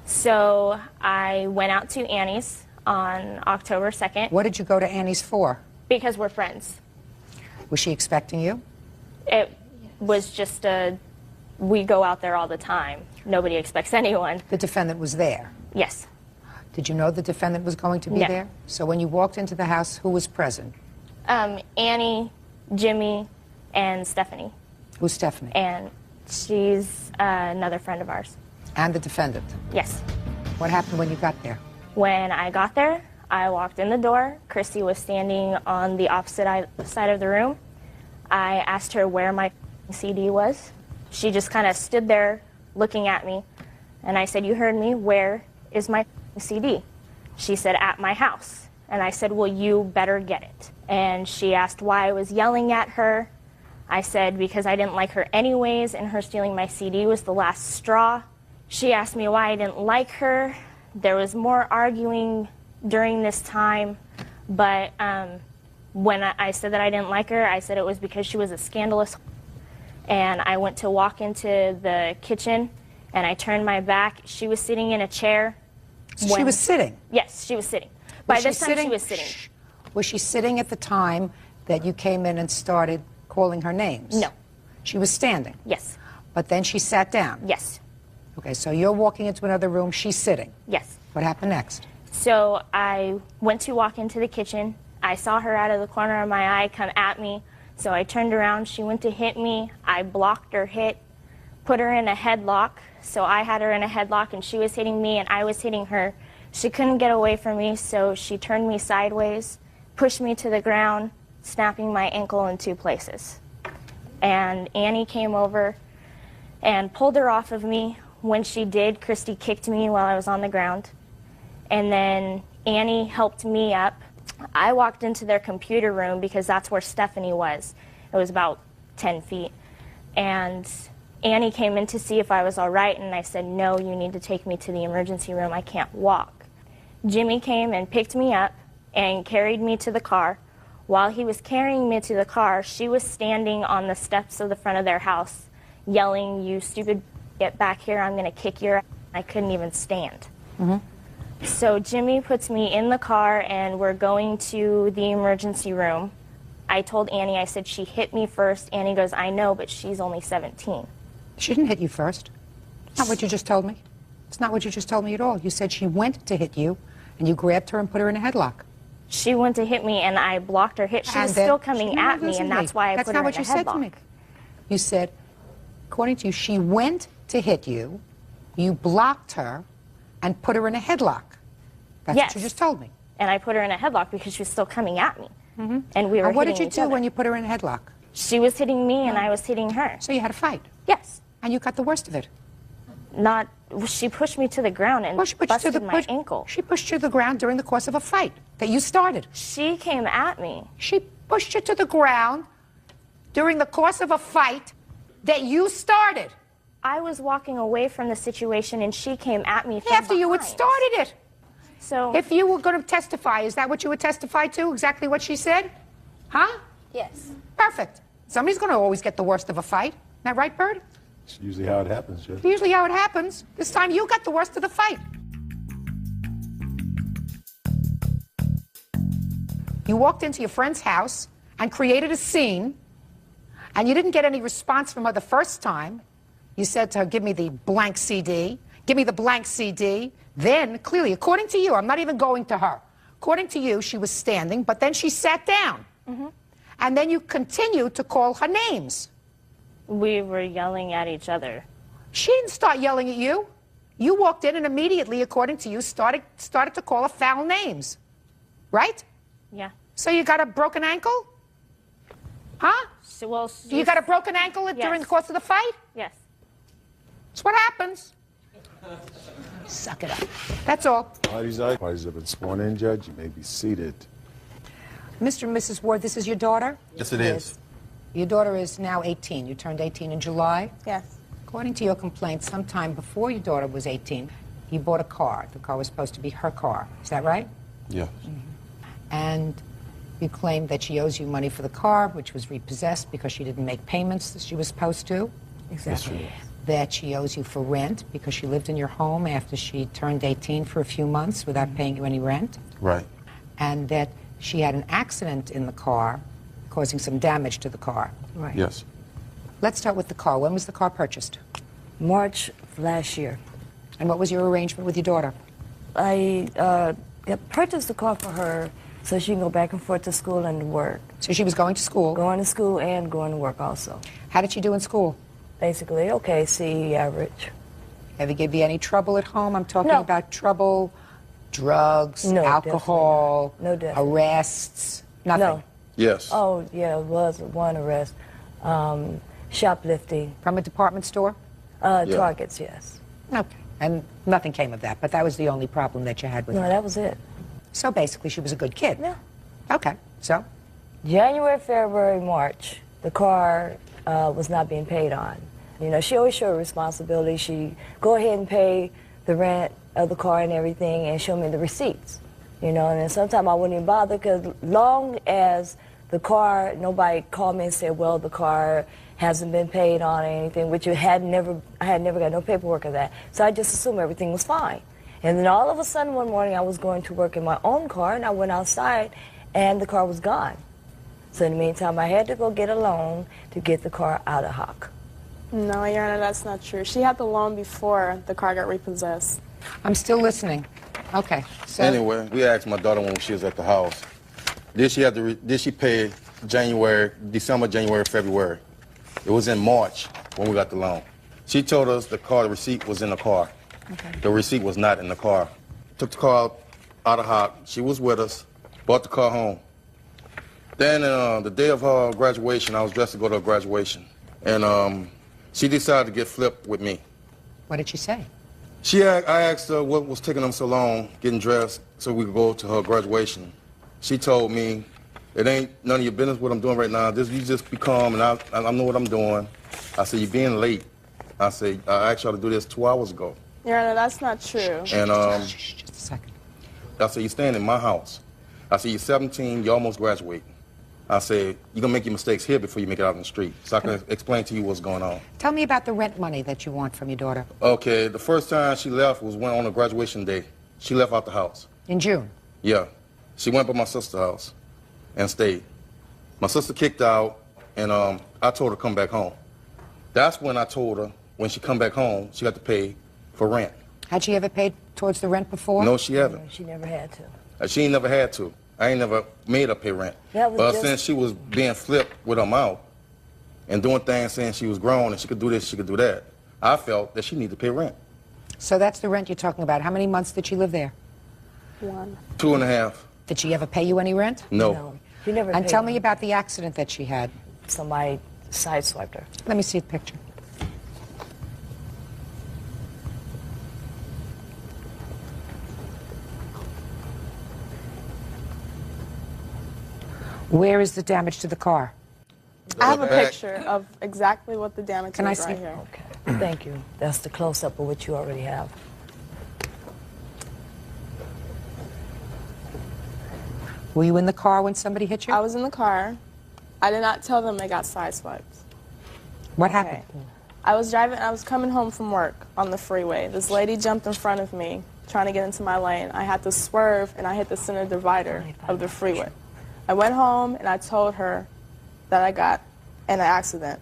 Speaker 17: So I went out to Annie's on October 2nd.
Speaker 2: What did you go to Annie's for?
Speaker 17: Because we're friends.
Speaker 2: Was she expecting you?
Speaker 17: It was just we go out there all the time. Nobody expects anyone.
Speaker 2: The defendant was there?
Speaker 17: Yes.
Speaker 2: Did you know the defendant was going to be
Speaker 17: No.
Speaker 2: there? So when you walked into the house, who was present?
Speaker 17: Annie, Jimmy, and Stephanie.
Speaker 2: Who's Stephanie?
Speaker 17: And she's another friend of ours.
Speaker 2: And the defendant?
Speaker 17: Yes.
Speaker 2: What happened when you got there?
Speaker 17: When I got there, I walked in the door. Christy was standing on the opposite side of the room. I asked her where my CD was. She just kind of stood there looking at me. And I said, you heard me, where is my CD? She said, at my house. And I said, well, you better get it. And she asked why I was yelling at her. I said, because I didn't like her anyways, and her stealing my CD was the last straw. She asked me why I didn't like her. There was more arguing during this time, but when I said that I didn't like her, I said it was because she was a scandalous. And I went to walk into the kitchen, and I turned my back. She was sitting in a chair.
Speaker 2: So she was sitting?
Speaker 17: Yes, she was sitting. By this time, she was sitting.
Speaker 2: Was she sitting at the time that you came in and started calling her names?
Speaker 17: No.
Speaker 2: She was standing?
Speaker 17: Yes.
Speaker 2: But then she sat down?
Speaker 17: Yes.
Speaker 2: Okay, so you're walking into another room, she's sitting?
Speaker 17: Yes.
Speaker 2: What happened next?
Speaker 17: So I went to walk into the kitchen. I saw her out of the corner of my eye come at me. So I turned around. She went to hit me. I blocked her hit, put her in a headlock. So I had her in a headlock, and she was hitting me, and I was hitting her. She couldn't get away from me, so she turned me sideways, pushed me to the ground, snapping my ankle in 2 places. And Annie came over and pulled her off of me. When she did, Christy kicked me while I was on the ground. And then Annie helped me up. I walked into their computer room because that's where Stephanie was. It was about 10 feet. And Annie came in to see if I was all right, and I said, no, you need to take me to the emergency room. I can't walk. Jimmy came and picked me up and carried me to the car. While he was carrying me to the car, she was standing on the steps of the front of their house, yelling, you stupid, get back here, I'm going to kick your ass. I couldn't even stand. So Jimmy puts me in the car, and we're going to the emergency room. I told Annie, I said, she hit me first. Annie goes, I know, but she's only 17.
Speaker 2: She didn't hit you first. It's not what you just told me. It's not what you just told me at all. You said she went to hit you, and you grabbed her and put her in a headlock.
Speaker 17: She went to hit me, and I blocked her hit. She was still coming at me, and that's why I put her in a headlock.
Speaker 2: That's not what you said to me. You said, according to you, she went to hit you, you blocked her, and put her in a headlock. That's
Speaker 17: Yes.
Speaker 2: what you just told me.
Speaker 17: And I put her in a headlock because she was still coming at me. And we were
Speaker 2: And what did
Speaker 17: hitting
Speaker 2: you
Speaker 17: each
Speaker 2: do
Speaker 17: other.
Speaker 2: when you put her in a headlock?
Speaker 17: She was hitting me and I was hitting her.
Speaker 2: So you had a fight?
Speaker 17: Yes.
Speaker 2: And you got the worst of it?
Speaker 17: Not, she pushed me to the ground and busted my ankle.
Speaker 2: She pushed you to the ground during the course of a fight that you started.
Speaker 17: She came at me.
Speaker 2: She pushed you to the ground during the course of a fight that you started.
Speaker 17: I was walking away from the situation and she came at me from
Speaker 2: After you had
Speaker 17: behind.
Speaker 2: started it.
Speaker 17: So
Speaker 2: if you were going to testify, is that what you would testify to? Exactly what she said? Huh?
Speaker 17: Yes.
Speaker 2: Perfect. Somebody's going to always get the worst of a fight. Isn't that right, Bird?
Speaker 1: It's usually how it happens, Judge.
Speaker 2: Usually how it happens. This time you got the worst of the fight. You walked into your friend's house and created a scene, and you didn't get any response from her the first time. You said to her, give me the blank CD. Give me the blank CD. Then, clearly, according to you, I'm not even going to her. According to you, she was standing, but then she sat down. And then you continued to call her names.
Speaker 17: We were yelling at each other.
Speaker 2: She didn't start yelling at you. You walked in and immediately, according to you, started to call her foul names. Right?
Speaker 17: Yeah.
Speaker 2: So you got a broken ankle? Huh?
Speaker 17: Well,
Speaker 2: You got a broken ankle during the course of the fight?
Speaker 17: Yes.
Speaker 2: That's what happens. Suck it up. That's all.
Speaker 1: Parties have been sworn in, Judge. You may be seated.
Speaker 2: Mr. and Mrs. Ward, this is your daughter?
Speaker 15: Yes, it is.
Speaker 2: Your daughter is now 18. You turned 18 in July?
Speaker 14: Yes.
Speaker 2: According to your complaint, sometime before your daughter was 18, you bought a car. The car was supposed to be her car. Is that right?
Speaker 15: Yeah.
Speaker 2: And you claim that she owes you money for the car, which was repossessed because she didn't make payments that she was supposed to.
Speaker 15: Exactly. Yes,
Speaker 2: That she owes you for rent because she lived in your home after she turned 18 for a few months without paying you any rent.
Speaker 15: Right.
Speaker 2: And that she had an accident in the car, causing some damage to the car.
Speaker 14: Right.
Speaker 15: Yes.
Speaker 2: Let's start with the car. When was the car purchased?
Speaker 14: March of last year.
Speaker 2: And what was your arrangement with your daughter?
Speaker 14: I purchased the car for her so she can go back and forth to school and to work.
Speaker 2: So she was going to school?
Speaker 14: Going to school and going to work also.
Speaker 2: How did she do in school?
Speaker 14: Basically, okay, C average.
Speaker 2: Have you give you any trouble at home? I'm talking
Speaker 14: No.
Speaker 2: about trouble, drugs,
Speaker 14: No,
Speaker 2: alcohol,
Speaker 14: definitely not. No, definitely.
Speaker 2: arrests, nothing.
Speaker 14: No.
Speaker 15: Yes.
Speaker 14: Oh, yeah, it was one arrest. Shoplifting.
Speaker 2: From a department store?
Speaker 14: Targets, yes.
Speaker 2: Okay. And nothing came of that, but that was the only problem that you had with
Speaker 14: No,
Speaker 2: her.
Speaker 14: that was it.
Speaker 2: So basically, she was a good kid.
Speaker 14: Yeah.
Speaker 2: Okay. So?
Speaker 14: January, February, March, the car was not being paid on. You know, she always showed responsibility. She go ahead and pay the rent of the car and everything and show me the receipts. You know, and then sometimes I wouldn't even bother because long as the car, nobody called me and said, well, the car hasn't been paid on or anything, which I had never got no paperwork of that. So I just assumed everything was fine. And then all of a sudden one morning I was going to work in my own car and I went outside and the car was gone. So in the meantime, I had to go get a loan to get the car out of hock.
Speaker 19: No, Your Honor, that's not true. She had the loan before the car got repossessed.
Speaker 2: I'm still listening. Okay. So
Speaker 15: Anyway, we asked my daughter when she was at the house, did she pay December, January, February? It was in March when we got the loan. She told us the receipt was in the car.
Speaker 2: Okay.
Speaker 15: The receipt was not in the car. Took the car out of hock. She was with us, brought the car home. Then the day of her graduation, I was dressed to go to her graduation. And she decided to get flipped with me.
Speaker 2: what did she say?
Speaker 15: I asked her what was taking them so long getting dressed so we could go to her graduation. She told me, it ain't none of your business what I'm doing right now. You just be calm and I know what I'm doing. I said, you're being late. I said, I asked y'all to do this 2 hours ago.
Speaker 19: Your Honor, that's not true.
Speaker 15: And
Speaker 2: just a second.
Speaker 15: I said, you're staying in my house. I said, you're 17, you almost graduate. I said, you're going to make your mistakes here before you make it out in the street. So I can explain to you what's going on.
Speaker 2: Tell me about the rent money that you want from your daughter.
Speaker 15: Okay, the first time she left was on her graduation day. She left out the house.
Speaker 2: In June?
Speaker 15: Yeah. She went by my sister's house and stayed. My sister kicked out, and I told her to come back home. That's when I told her, when she come back home, she got to pay for rent.
Speaker 2: Had she ever paid towards the rent before?
Speaker 15: No, she haven't.
Speaker 14: She never had to.
Speaker 15: She ain't never had to. I ain't never made her pay rent.
Speaker 14: That was
Speaker 15: But
Speaker 14: just-
Speaker 15: since she was being flipped with her mouth and doing things saying she was grown and she could do this, she could do that, I felt that she needed to pay rent.
Speaker 2: So that's the rent you're talking about. How many months did she live there?
Speaker 19: 1.
Speaker 15: 2.5.
Speaker 2: Did she ever pay you any rent?
Speaker 15: No.
Speaker 14: He never
Speaker 2: And
Speaker 14: paid
Speaker 2: tell
Speaker 14: him.
Speaker 2: me about the accident that she had.
Speaker 14: Somebody sideswiped her.
Speaker 2: Let me see the picture. Where is the damage to the car?
Speaker 19: I have a picture of exactly what the damage
Speaker 2: Can I
Speaker 19: is
Speaker 2: see?
Speaker 19: right here.
Speaker 14: Okay, thank you. That's the close-up of what you already have.
Speaker 2: Were you in the car when somebody hit you?
Speaker 19: I was in the car. I did not tell them they got sideswiped.
Speaker 2: What happened?
Speaker 19: I was driving, I was coming home from work on the freeway. This lady jumped in front of me, trying to get into my lane. I had to swerve, and I hit the center divider of the freeway. I went home, and I told her that I got in an accident.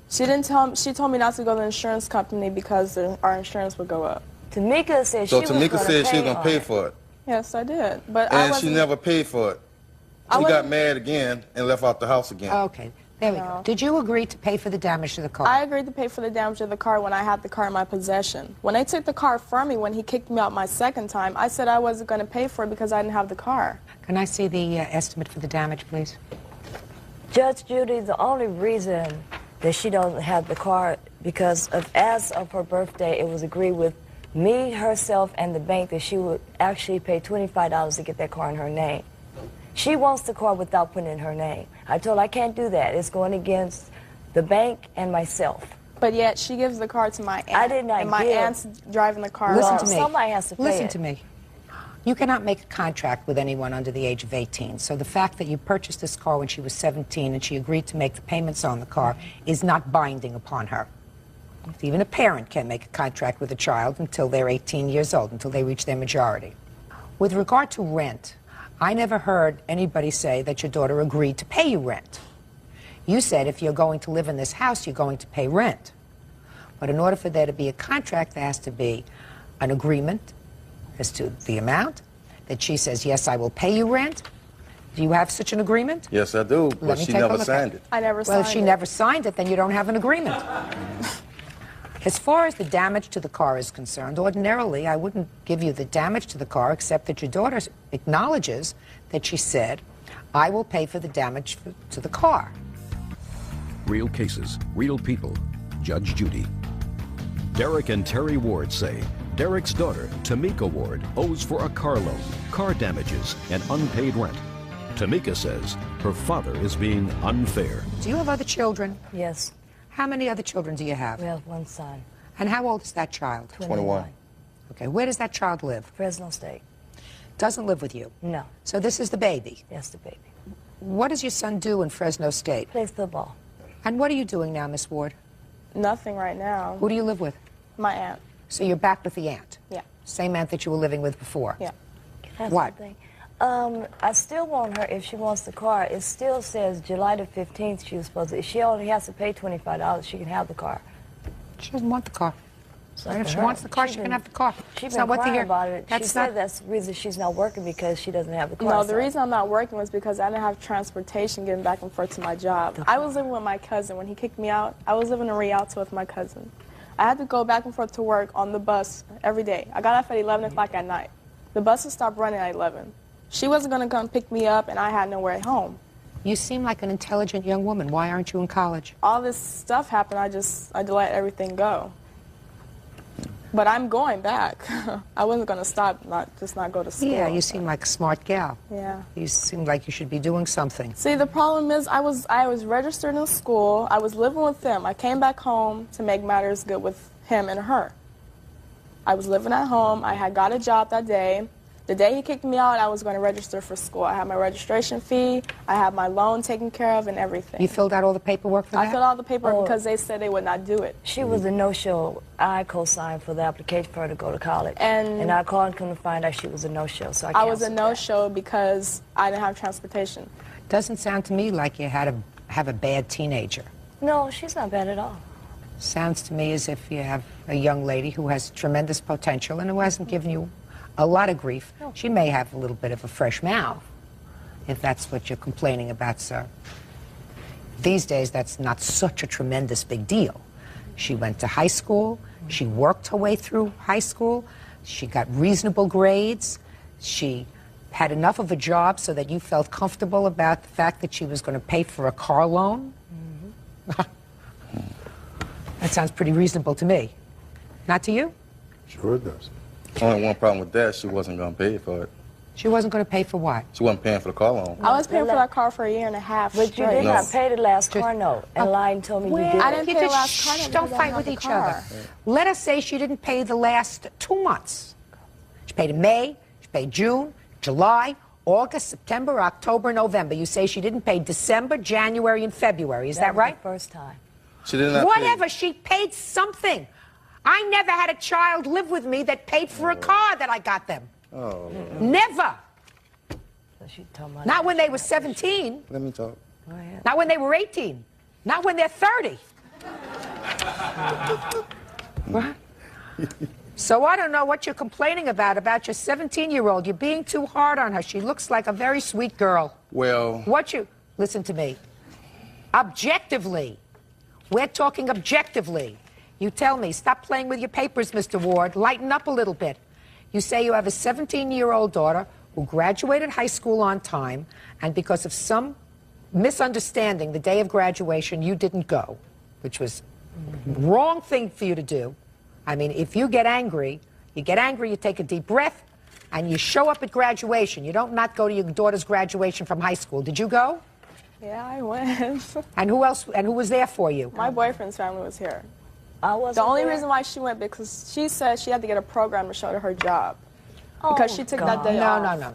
Speaker 19: She didn't tell me, she told me not to go to the insurance company because our insurance would go up.
Speaker 14: Tamika said
Speaker 15: So Tamika said she was going to pay for it.
Speaker 19: Yes, I did. But I
Speaker 15: And she
Speaker 19: wasn't,
Speaker 15: never paid for it. She got mad again and left out the house again.
Speaker 2: Okay, there we go. Did you agree to pay for the damage to the car?
Speaker 19: I agreed to pay for the damage of the car when I had the car in my possession. When they took the car from me, when he kicked me out my second time, I said I wasn't going to pay for it because I didn't have the car.
Speaker 2: Can I see the estimate for the damage, please?
Speaker 14: Judge Judy, the only reason that she don't have the car because as of her birthday, it was agreed with me, herself, and the bank that she would actually pay $25 to get that car in her name. She wants the car without putting it in her name. I told her I can't do that. It's going against the bank and myself.
Speaker 19: But yet she gives the car to my aunt.
Speaker 14: I did not
Speaker 19: And my
Speaker 14: give.
Speaker 19: aunt's driving the car.
Speaker 2: Listen
Speaker 19: around.
Speaker 2: to me.
Speaker 14: Somebody has to pay
Speaker 2: Listen
Speaker 14: it.
Speaker 2: to me. You cannot make a contract with anyone under the age of 18. So the fact that you purchased this car when she was 17 and she agreed to make the payments on the car is not binding upon her. Even a parent can make a contract with a child until they're 18 years old, until they reach their majority. With regard to rent, I never heard anybody say that your daughter agreed to pay you rent. You said if you're going to live in this house, you're going to pay rent. But in order for there to be a contract, there has to be an agreement as to the amount, that she says, yes, I will pay you rent. Do you have such an agreement?
Speaker 15: Yes, I do,
Speaker 2: Let
Speaker 15: but
Speaker 2: me
Speaker 15: she
Speaker 2: take a
Speaker 15: never
Speaker 2: look
Speaker 15: signed
Speaker 2: at
Speaker 15: it.
Speaker 19: I never
Speaker 2: Well,
Speaker 19: signed
Speaker 2: if she
Speaker 19: it.
Speaker 2: never signed it, then you don't have an agreement. As far as the damage to the car is concerned, ordinarily I wouldn't give you the damage to the car except that your daughter acknowledges that she said, I will pay for the damage to the car.
Speaker 5: Real cases, real people. Judge Judy. Derek and Terry Ward say Derek's daughter, Tamika Ward, owes for a car loan, car damages, and unpaid rent. Tamika says her father is being unfair.
Speaker 2: Do you have other children?
Speaker 14: Yes.
Speaker 2: How many other children do you have?
Speaker 14: We have one son.
Speaker 2: And how old is that child?
Speaker 14: 21.
Speaker 2: Okay, where does that child live?
Speaker 14: Fresno State.
Speaker 2: Doesn't live with you?
Speaker 14: No.
Speaker 2: So this is the baby?
Speaker 14: Yes, the baby.
Speaker 2: What does your son do in Fresno State?
Speaker 14: Plays football.
Speaker 2: And what are you doing now, Miss Ward?
Speaker 19: Nothing right now.
Speaker 2: Who do you live with?
Speaker 19: My aunt.
Speaker 2: So you're back with the aunt?
Speaker 19: Yeah.
Speaker 2: Same aunt that you were living with before?
Speaker 19: Yeah.
Speaker 14: That's
Speaker 2: What?
Speaker 14: the thing. I still want her, if she wants the car, it still says July the 15th she was supposed to, if she only has to pay $25, she can have the car.
Speaker 2: She doesn't want the car.
Speaker 14: So
Speaker 2: Right? If
Speaker 14: for
Speaker 2: she
Speaker 14: her,
Speaker 2: wants the car,
Speaker 14: she's
Speaker 2: she can
Speaker 14: been-
Speaker 2: have the car.
Speaker 14: She's
Speaker 2: It's
Speaker 14: been
Speaker 2: not what to
Speaker 14: crying
Speaker 2: hear.
Speaker 14: about it. She
Speaker 2: That's
Speaker 14: said
Speaker 2: not-
Speaker 14: that's the reason she's not working because she doesn't have the car.
Speaker 19: No, the
Speaker 14: so-
Speaker 19: reason I'm not working was because I didn't have transportation getting back and forth to my job. I was living with my cousin. When he kicked me out, I was living in Rialto with my cousin. I had to go back and forth to work on the bus every day. I got off at 11 o'clock at night. The buses stopped running at 11. She wasn't going to come pick me up, and I had nowhere at home.
Speaker 2: You seem like an intelligent young woman. Why aren't you in college?
Speaker 19: All this stuff happened. I let everything go. But I'm going back. I wasn't going to stop, not go to school.
Speaker 2: Yeah, you seem like a smart gal.
Speaker 19: Yeah.
Speaker 2: You seem like you should be doing something.
Speaker 19: See, the problem is I was registered in school. I was living with them. I came back home to make matters good with him and her. I was living at home. I had got a job that day. The day he kicked me out, I was going to register for school. I had my registration fee. I had my loan taken care of and everything.
Speaker 2: You filled out all the paperwork for that?
Speaker 19: I filled out the paperwork because they said they would not do it.
Speaker 14: She was a no-show. I co-signed for the application for her to go to college.
Speaker 19: And
Speaker 14: I called and come to find out she was a no-show, so
Speaker 19: I was a no-show because I didn't have transportation.
Speaker 2: Doesn't sound to me like you had have a bad teenager.
Speaker 14: No, she's not bad at all.
Speaker 2: Sounds to me as if you have a young lady who has tremendous potential and who hasn't given you a lot of grief. She may have a little bit of a fresh mouth, if that's what you're complaining about, sir. These days, that's not such a tremendous big deal. She went to high school. She worked her way through high school. She got reasonable grades. She had enough of a job so that you felt comfortable about the fact that she was going to pay for a car loan. That sounds pretty reasonable to me. Not to you?
Speaker 15: Sure it does. Only one problem with that, she wasn't going to pay for it.
Speaker 2: She wasn't going to pay for what?
Speaker 15: She wasn't paying for the car loan.
Speaker 19: I was paying for that car for a year and a half.
Speaker 14: But you did not pay the last car note, and lied and told me you did.
Speaker 19: I didn't pay the last car note.
Speaker 2: Don't fight with each other. Let us say she didn't pay the last 2 months. She paid in May, she paid June, July, August, September, October, November. You say she didn't pay December, January, and February. Is that right?
Speaker 14: The first time.
Speaker 15: She did not
Speaker 2: Whatever,
Speaker 15: pay.
Speaker 2: she paid something. I never had a child live with me that paid for a car that I got them.
Speaker 15: Oh.
Speaker 2: Never.
Speaker 14: So she told my
Speaker 2: Not when they were 17.
Speaker 15: Let me talk.
Speaker 2: Not when they were 18. Not when they're 30. Right? So I don't know what you're complaining about your 17-year-old. You're being too hard on her. She looks like a very sweet girl.
Speaker 15: Well.
Speaker 2: Listen to me. Objectively. We're talking objectively. You tell me, stop playing with your papers, Mr. Ward. Lighten up a little bit. You say you have a 17-year-old daughter who graduated high school on time, and because of some misunderstanding the day of graduation, you didn't go, which was wrong thing for you to do. I mean, if you get angry, you take a deep breath, and you show up at graduation. You don't not go to your daughter's graduation from high school. Did you go?
Speaker 19: Yeah, I went.
Speaker 2: And who else? And who was there for you?
Speaker 19: My boyfriend's family was here.
Speaker 14: I wasn't
Speaker 19: The only
Speaker 14: there.
Speaker 19: reason why she went because she said she had to get a program to show her job. Because she took that day off.
Speaker 2: No.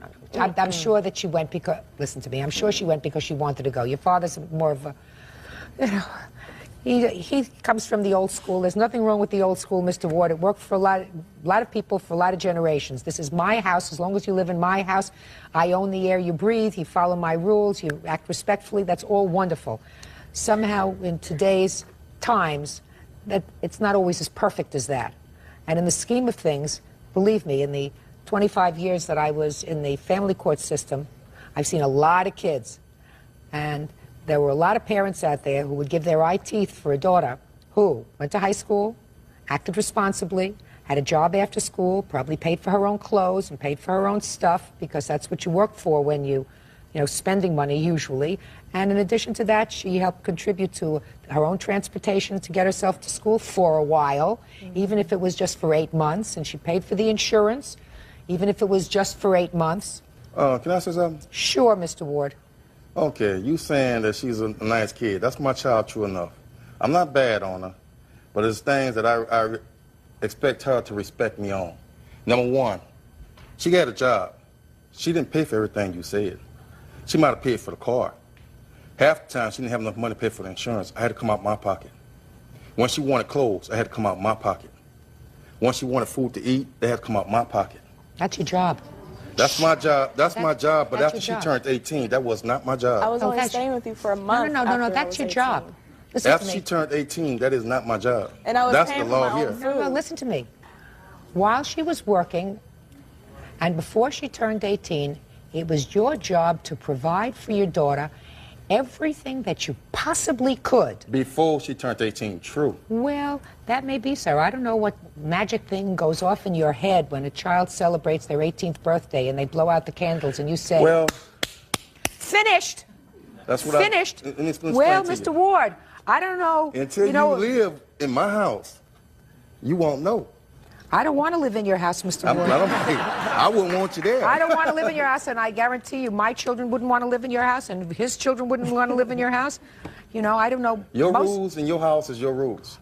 Speaker 2: I'm sure that she went because, listen to me, I'm sure she went because she wanted to go. Your father's more of a, he comes from the old school. There's nothing wrong with the old school, Mr. Ward. It worked for a lot of people for a lot of generations. This is my house. As long as you live in my house, I own the air you breathe. You follow my rules. You act respectfully. That's all wonderful. Somehow, in today's times, that it's not always as perfect as that. And in the scheme of things, believe me, in the 25 years that I was in the family court system, I've seen a lot of kids. And there were a lot of parents out there who would give their eye teeth for a daughter who went to high school, acted responsibly, had a job after school, probably paid for her own clothes and paid for her own stuff, because that's what you work for when you spending money usually. And in addition to that, she helped contribute to her own transportation to get herself to school for a while, even if it was just for 8 months. And she paid for the insurance, even if it was just for 8 months.
Speaker 15: Can I say something?
Speaker 2: Sure, Mr. Ward.
Speaker 15: Okay, you saying that she's a nice kid. That's my child, true enough. I'm not bad on her, but there's things that I expect her to respect me on. Number one, she got a job. She didn't pay for everything you said. She might have paid for the car. Half the time, she didn't have enough money to pay for the insurance. I had to come out my pocket. When she wanted clothes, I had to come out my pocket. When she wanted food to eat, they had to come out my pocket.
Speaker 2: That's your job.
Speaker 15: That's my job. That's my job. But
Speaker 2: that's
Speaker 15: after she
Speaker 2: your job.
Speaker 15: turned 18, that was not my job.
Speaker 19: I was only staying with you for a month.
Speaker 2: No, that's your job. Listen
Speaker 15: After
Speaker 2: to me.
Speaker 15: she turned 18, that is not my job.
Speaker 19: And I was
Speaker 15: That's
Speaker 19: paying
Speaker 15: the
Speaker 19: for
Speaker 15: law
Speaker 19: my
Speaker 15: here.
Speaker 19: own
Speaker 2: No, listen to me. While she was working, and before she turned 18, it was your job to provide for your daughter everything that you possibly could.
Speaker 15: Before she turned 18, true.
Speaker 2: Well, that may be so. I don't know what magic thing goes off in your head when a child celebrates their 18th birthday and they blow out the candles and you say,
Speaker 15: Well,
Speaker 2: finished.
Speaker 15: that's what
Speaker 2: Finished.
Speaker 15: Let me explain
Speaker 2: Well,
Speaker 15: to
Speaker 2: Mr.
Speaker 15: you.
Speaker 2: Ward, I don't know.
Speaker 15: Until you live in my house, you won't know.
Speaker 2: I don't want to live in your house, Mr. Ward.
Speaker 15: I wouldn't want you there.
Speaker 2: I don't want to live in your house, and I guarantee you my children wouldn't want to live in your house, and his children wouldn't want to live in your house. I don't know.
Speaker 15: Your rules in your house is your rules.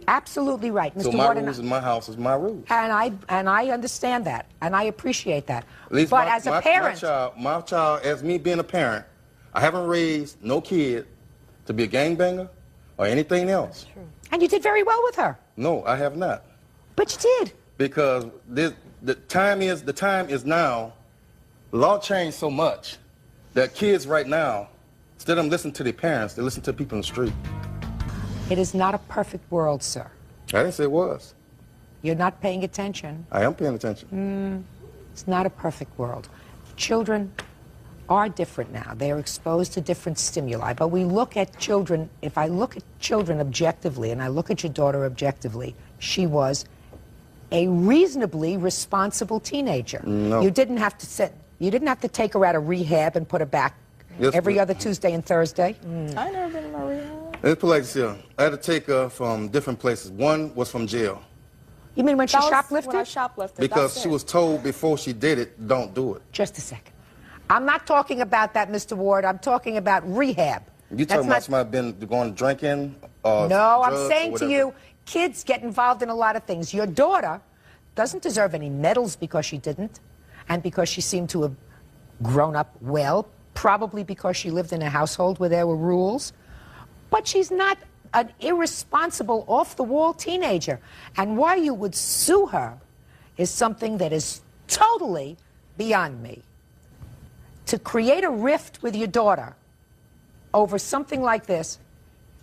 Speaker 2: Absolutely right, Mr.
Speaker 15: So my
Speaker 2: Ward.
Speaker 15: rules in my house is my rules.
Speaker 2: And I understand that, and I appreciate that.
Speaker 15: At least
Speaker 2: but
Speaker 15: my,
Speaker 2: as a
Speaker 15: my,
Speaker 2: parent,
Speaker 15: my child, as me being a parent, I haven't raised no kid to be a gangbanger or anything else.
Speaker 2: and you did very well with her.
Speaker 15: No, I have not.
Speaker 2: But you did.
Speaker 15: Because the time is now. The law changed so much that kids right now, instead of listening to their parents, they listen to people in the street.
Speaker 2: It is not a perfect world, sir.
Speaker 15: I didn't say it was.
Speaker 2: You're not paying attention.
Speaker 15: I am paying attention.
Speaker 2: It's not a perfect world. Children are different now. They're exposed to different stimuli. But we look at children, if I look at children objectively, and I look at your daughter objectively, she was a reasonably responsible teenager.
Speaker 15: No.
Speaker 2: You didn't have to take her out of rehab and put her back every other Tuesday and Thursday.
Speaker 19: I never been in no rehab.
Speaker 15: Let's put it like this here. I had to take her from different places. One was from jail.
Speaker 2: You mean when she shoplifted?
Speaker 19: When I shoplifted.
Speaker 15: Because she was told before she did it, don't do it.
Speaker 2: Just a second. I'm not talking about that, Mr. Ward. I'm talking about rehab.
Speaker 15: You talking about somebody been going drinking?
Speaker 2: No, I'm saying to you, kids get involved in a lot of things. Your daughter doesn't deserve any medals because she didn't, and because she seemed to have grown up well, probably because she lived in a household where there were rules. But she's not an irresponsible, off-the-wall teenager. And why you would sue her is something that is totally beyond me. To create a rift with your daughter over something like this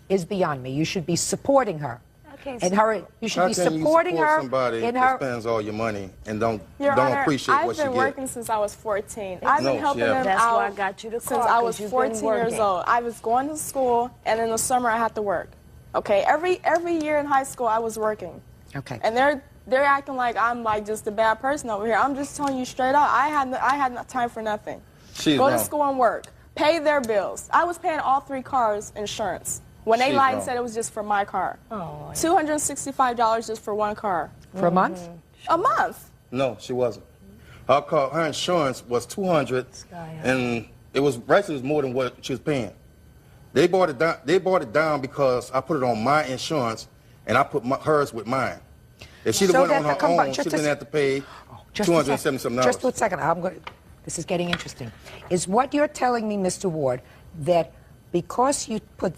Speaker 2: is beyond me. You should be supporting her.
Speaker 15: Okay,
Speaker 2: and her, you should be supporting her
Speaker 15: somebody
Speaker 2: in
Speaker 15: that
Speaker 2: her.
Speaker 15: spends all your money and don't
Speaker 19: Honor,
Speaker 15: appreciate what she
Speaker 19: I've been
Speaker 15: get.
Speaker 19: working since I was 14. I've been helping them
Speaker 14: That's
Speaker 19: out
Speaker 14: why I got you the car,
Speaker 19: since I was
Speaker 14: 'cause you've
Speaker 19: 14
Speaker 14: been
Speaker 19: years
Speaker 14: working.
Speaker 19: old. I was going to school, and in the summer I had to work. Okay, every year in high school I was working.
Speaker 2: Okay.
Speaker 19: And they're acting like I'm like just a bad person over here. I'm just telling you straight up. I had no time for nothing.
Speaker 15: She's
Speaker 19: Go
Speaker 15: wrong.
Speaker 19: to school and work. Pay their bills. I was paying all 3 cars insurance. When they
Speaker 15: She's
Speaker 19: lied and
Speaker 15: wrong.
Speaker 19: said it was just for my car.
Speaker 14: Oh,
Speaker 19: $265 just for one car.
Speaker 2: For a month?
Speaker 19: A month.
Speaker 15: No, she wasn't. Her insurance was $200, and it was more than what she was paying. They bought it down. They bought it down because I put it on my insurance, and I put hers with mine. If she'd have went on her own, she'd have had to pay $277.
Speaker 2: Just a second. This is getting interesting. Is what you're telling me, Mr. Ward, that because you put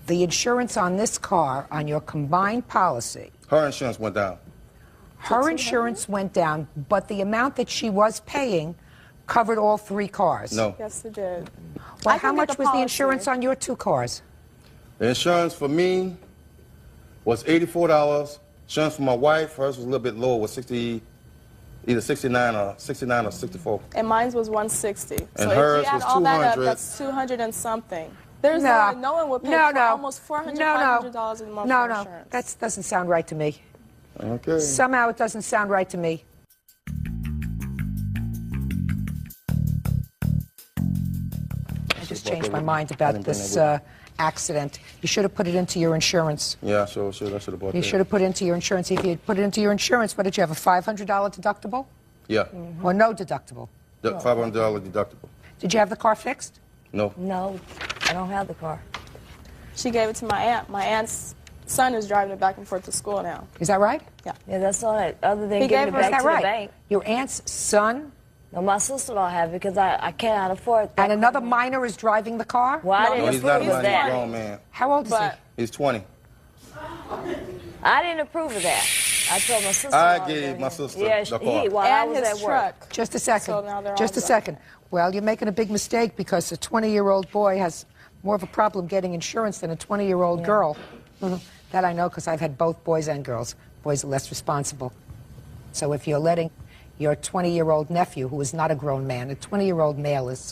Speaker 2: the insurance on this car on your combined policy,
Speaker 15: Her insurance went down.
Speaker 2: her insurance went down, but the amount that she was paying covered all 3 cars?
Speaker 15: No.
Speaker 19: Yes, it did.
Speaker 2: Well, how much was the insurance on your 2 cars?
Speaker 15: The insurance for me was $84. Insurance for my wife, hers was a little bit lower, was either 69 or 64.
Speaker 19: And mine was 160.
Speaker 15: And
Speaker 19: so
Speaker 15: hers
Speaker 19: if you add
Speaker 15: was
Speaker 19: all that up,
Speaker 15: 200.
Speaker 19: that's 200 and something. There's
Speaker 2: No.
Speaker 19: no one would pay
Speaker 2: No,
Speaker 19: for
Speaker 2: no.
Speaker 19: almost $400, $500 a month for insurance.
Speaker 2: That doesn't sound right to me.
Speaker 15: Okay.
Speaker 2: Somehow it doesn't sound right to me. I just changed my mind about this accident. You should have put it into your insurance.
Speaker 15: Yeah, sure. I should have bought that.
Speaker 2: You should have put it into your insurance. If you had put it into your insurance, what did you have, a $500 deductible?
Speaker 15: Yeah.
Speaker 2: Or no deductible?
Speaker 15: The $500 deductible.
Speaker 2: Did you have the car fixed?
Speaker 15: No.
Speaker 14: No, I don't have the car.
Speaker 19: She gave it to my aunt. My aunt's son is driving it back and forth to school now.
Speaker 2: Is that right?
Speaker 19: Yeah.
Speaker 14: Yeah, that's all right. Other than
Speaker 19: He
Speaker 14: giving
Speaker 19: gave
Speaker 14: it
Speaker 19: her-
Speaker 14: back
Speaker 19: Is that
Speaker 14: to
Speaker 2: right?
Speaker 14: the bank.
Speaker 2: Your aunt's son?
Speaker 14: No, my sister-in-law have it because I cannot afford that.
Speaker 2: And another minor is driving the car?
Speaker 14: Well, I
Speaker 15: No,
Speaker 14: didn't
Speaker 15: he's not
Speaker 14: approve of
Speaker 15: a
Speaker 14: that.
Speaker 15: grown man.
Speaker 2: How old is he?
Speaker 15: He's 20.
Speaker 14: I didn't approve of that. I told my sister.
Speaker 15: I gave my sister
Speaker 14: Yeah,
Speaker 15: the car.
Speaker 14: while I
Speaker 19: And
Speaker 14: was
Speaker 19: his
Speaker 14: at work.
Speaker 19: truck.
Speaker 2: Just a second.
Speaker 19: So now they're
Speaker 2: Just
Speaker 19: all
Speaker 2: a second. Well, you're making a big mistake because a 20-year-old boy has more of a problem getting insurance than a 20-year-old girl. That I know because I've had both boys and girls. Boys are less responsible. So if you're letting your 20-year-old nephew, who is not a grown man, a 20-year-old male is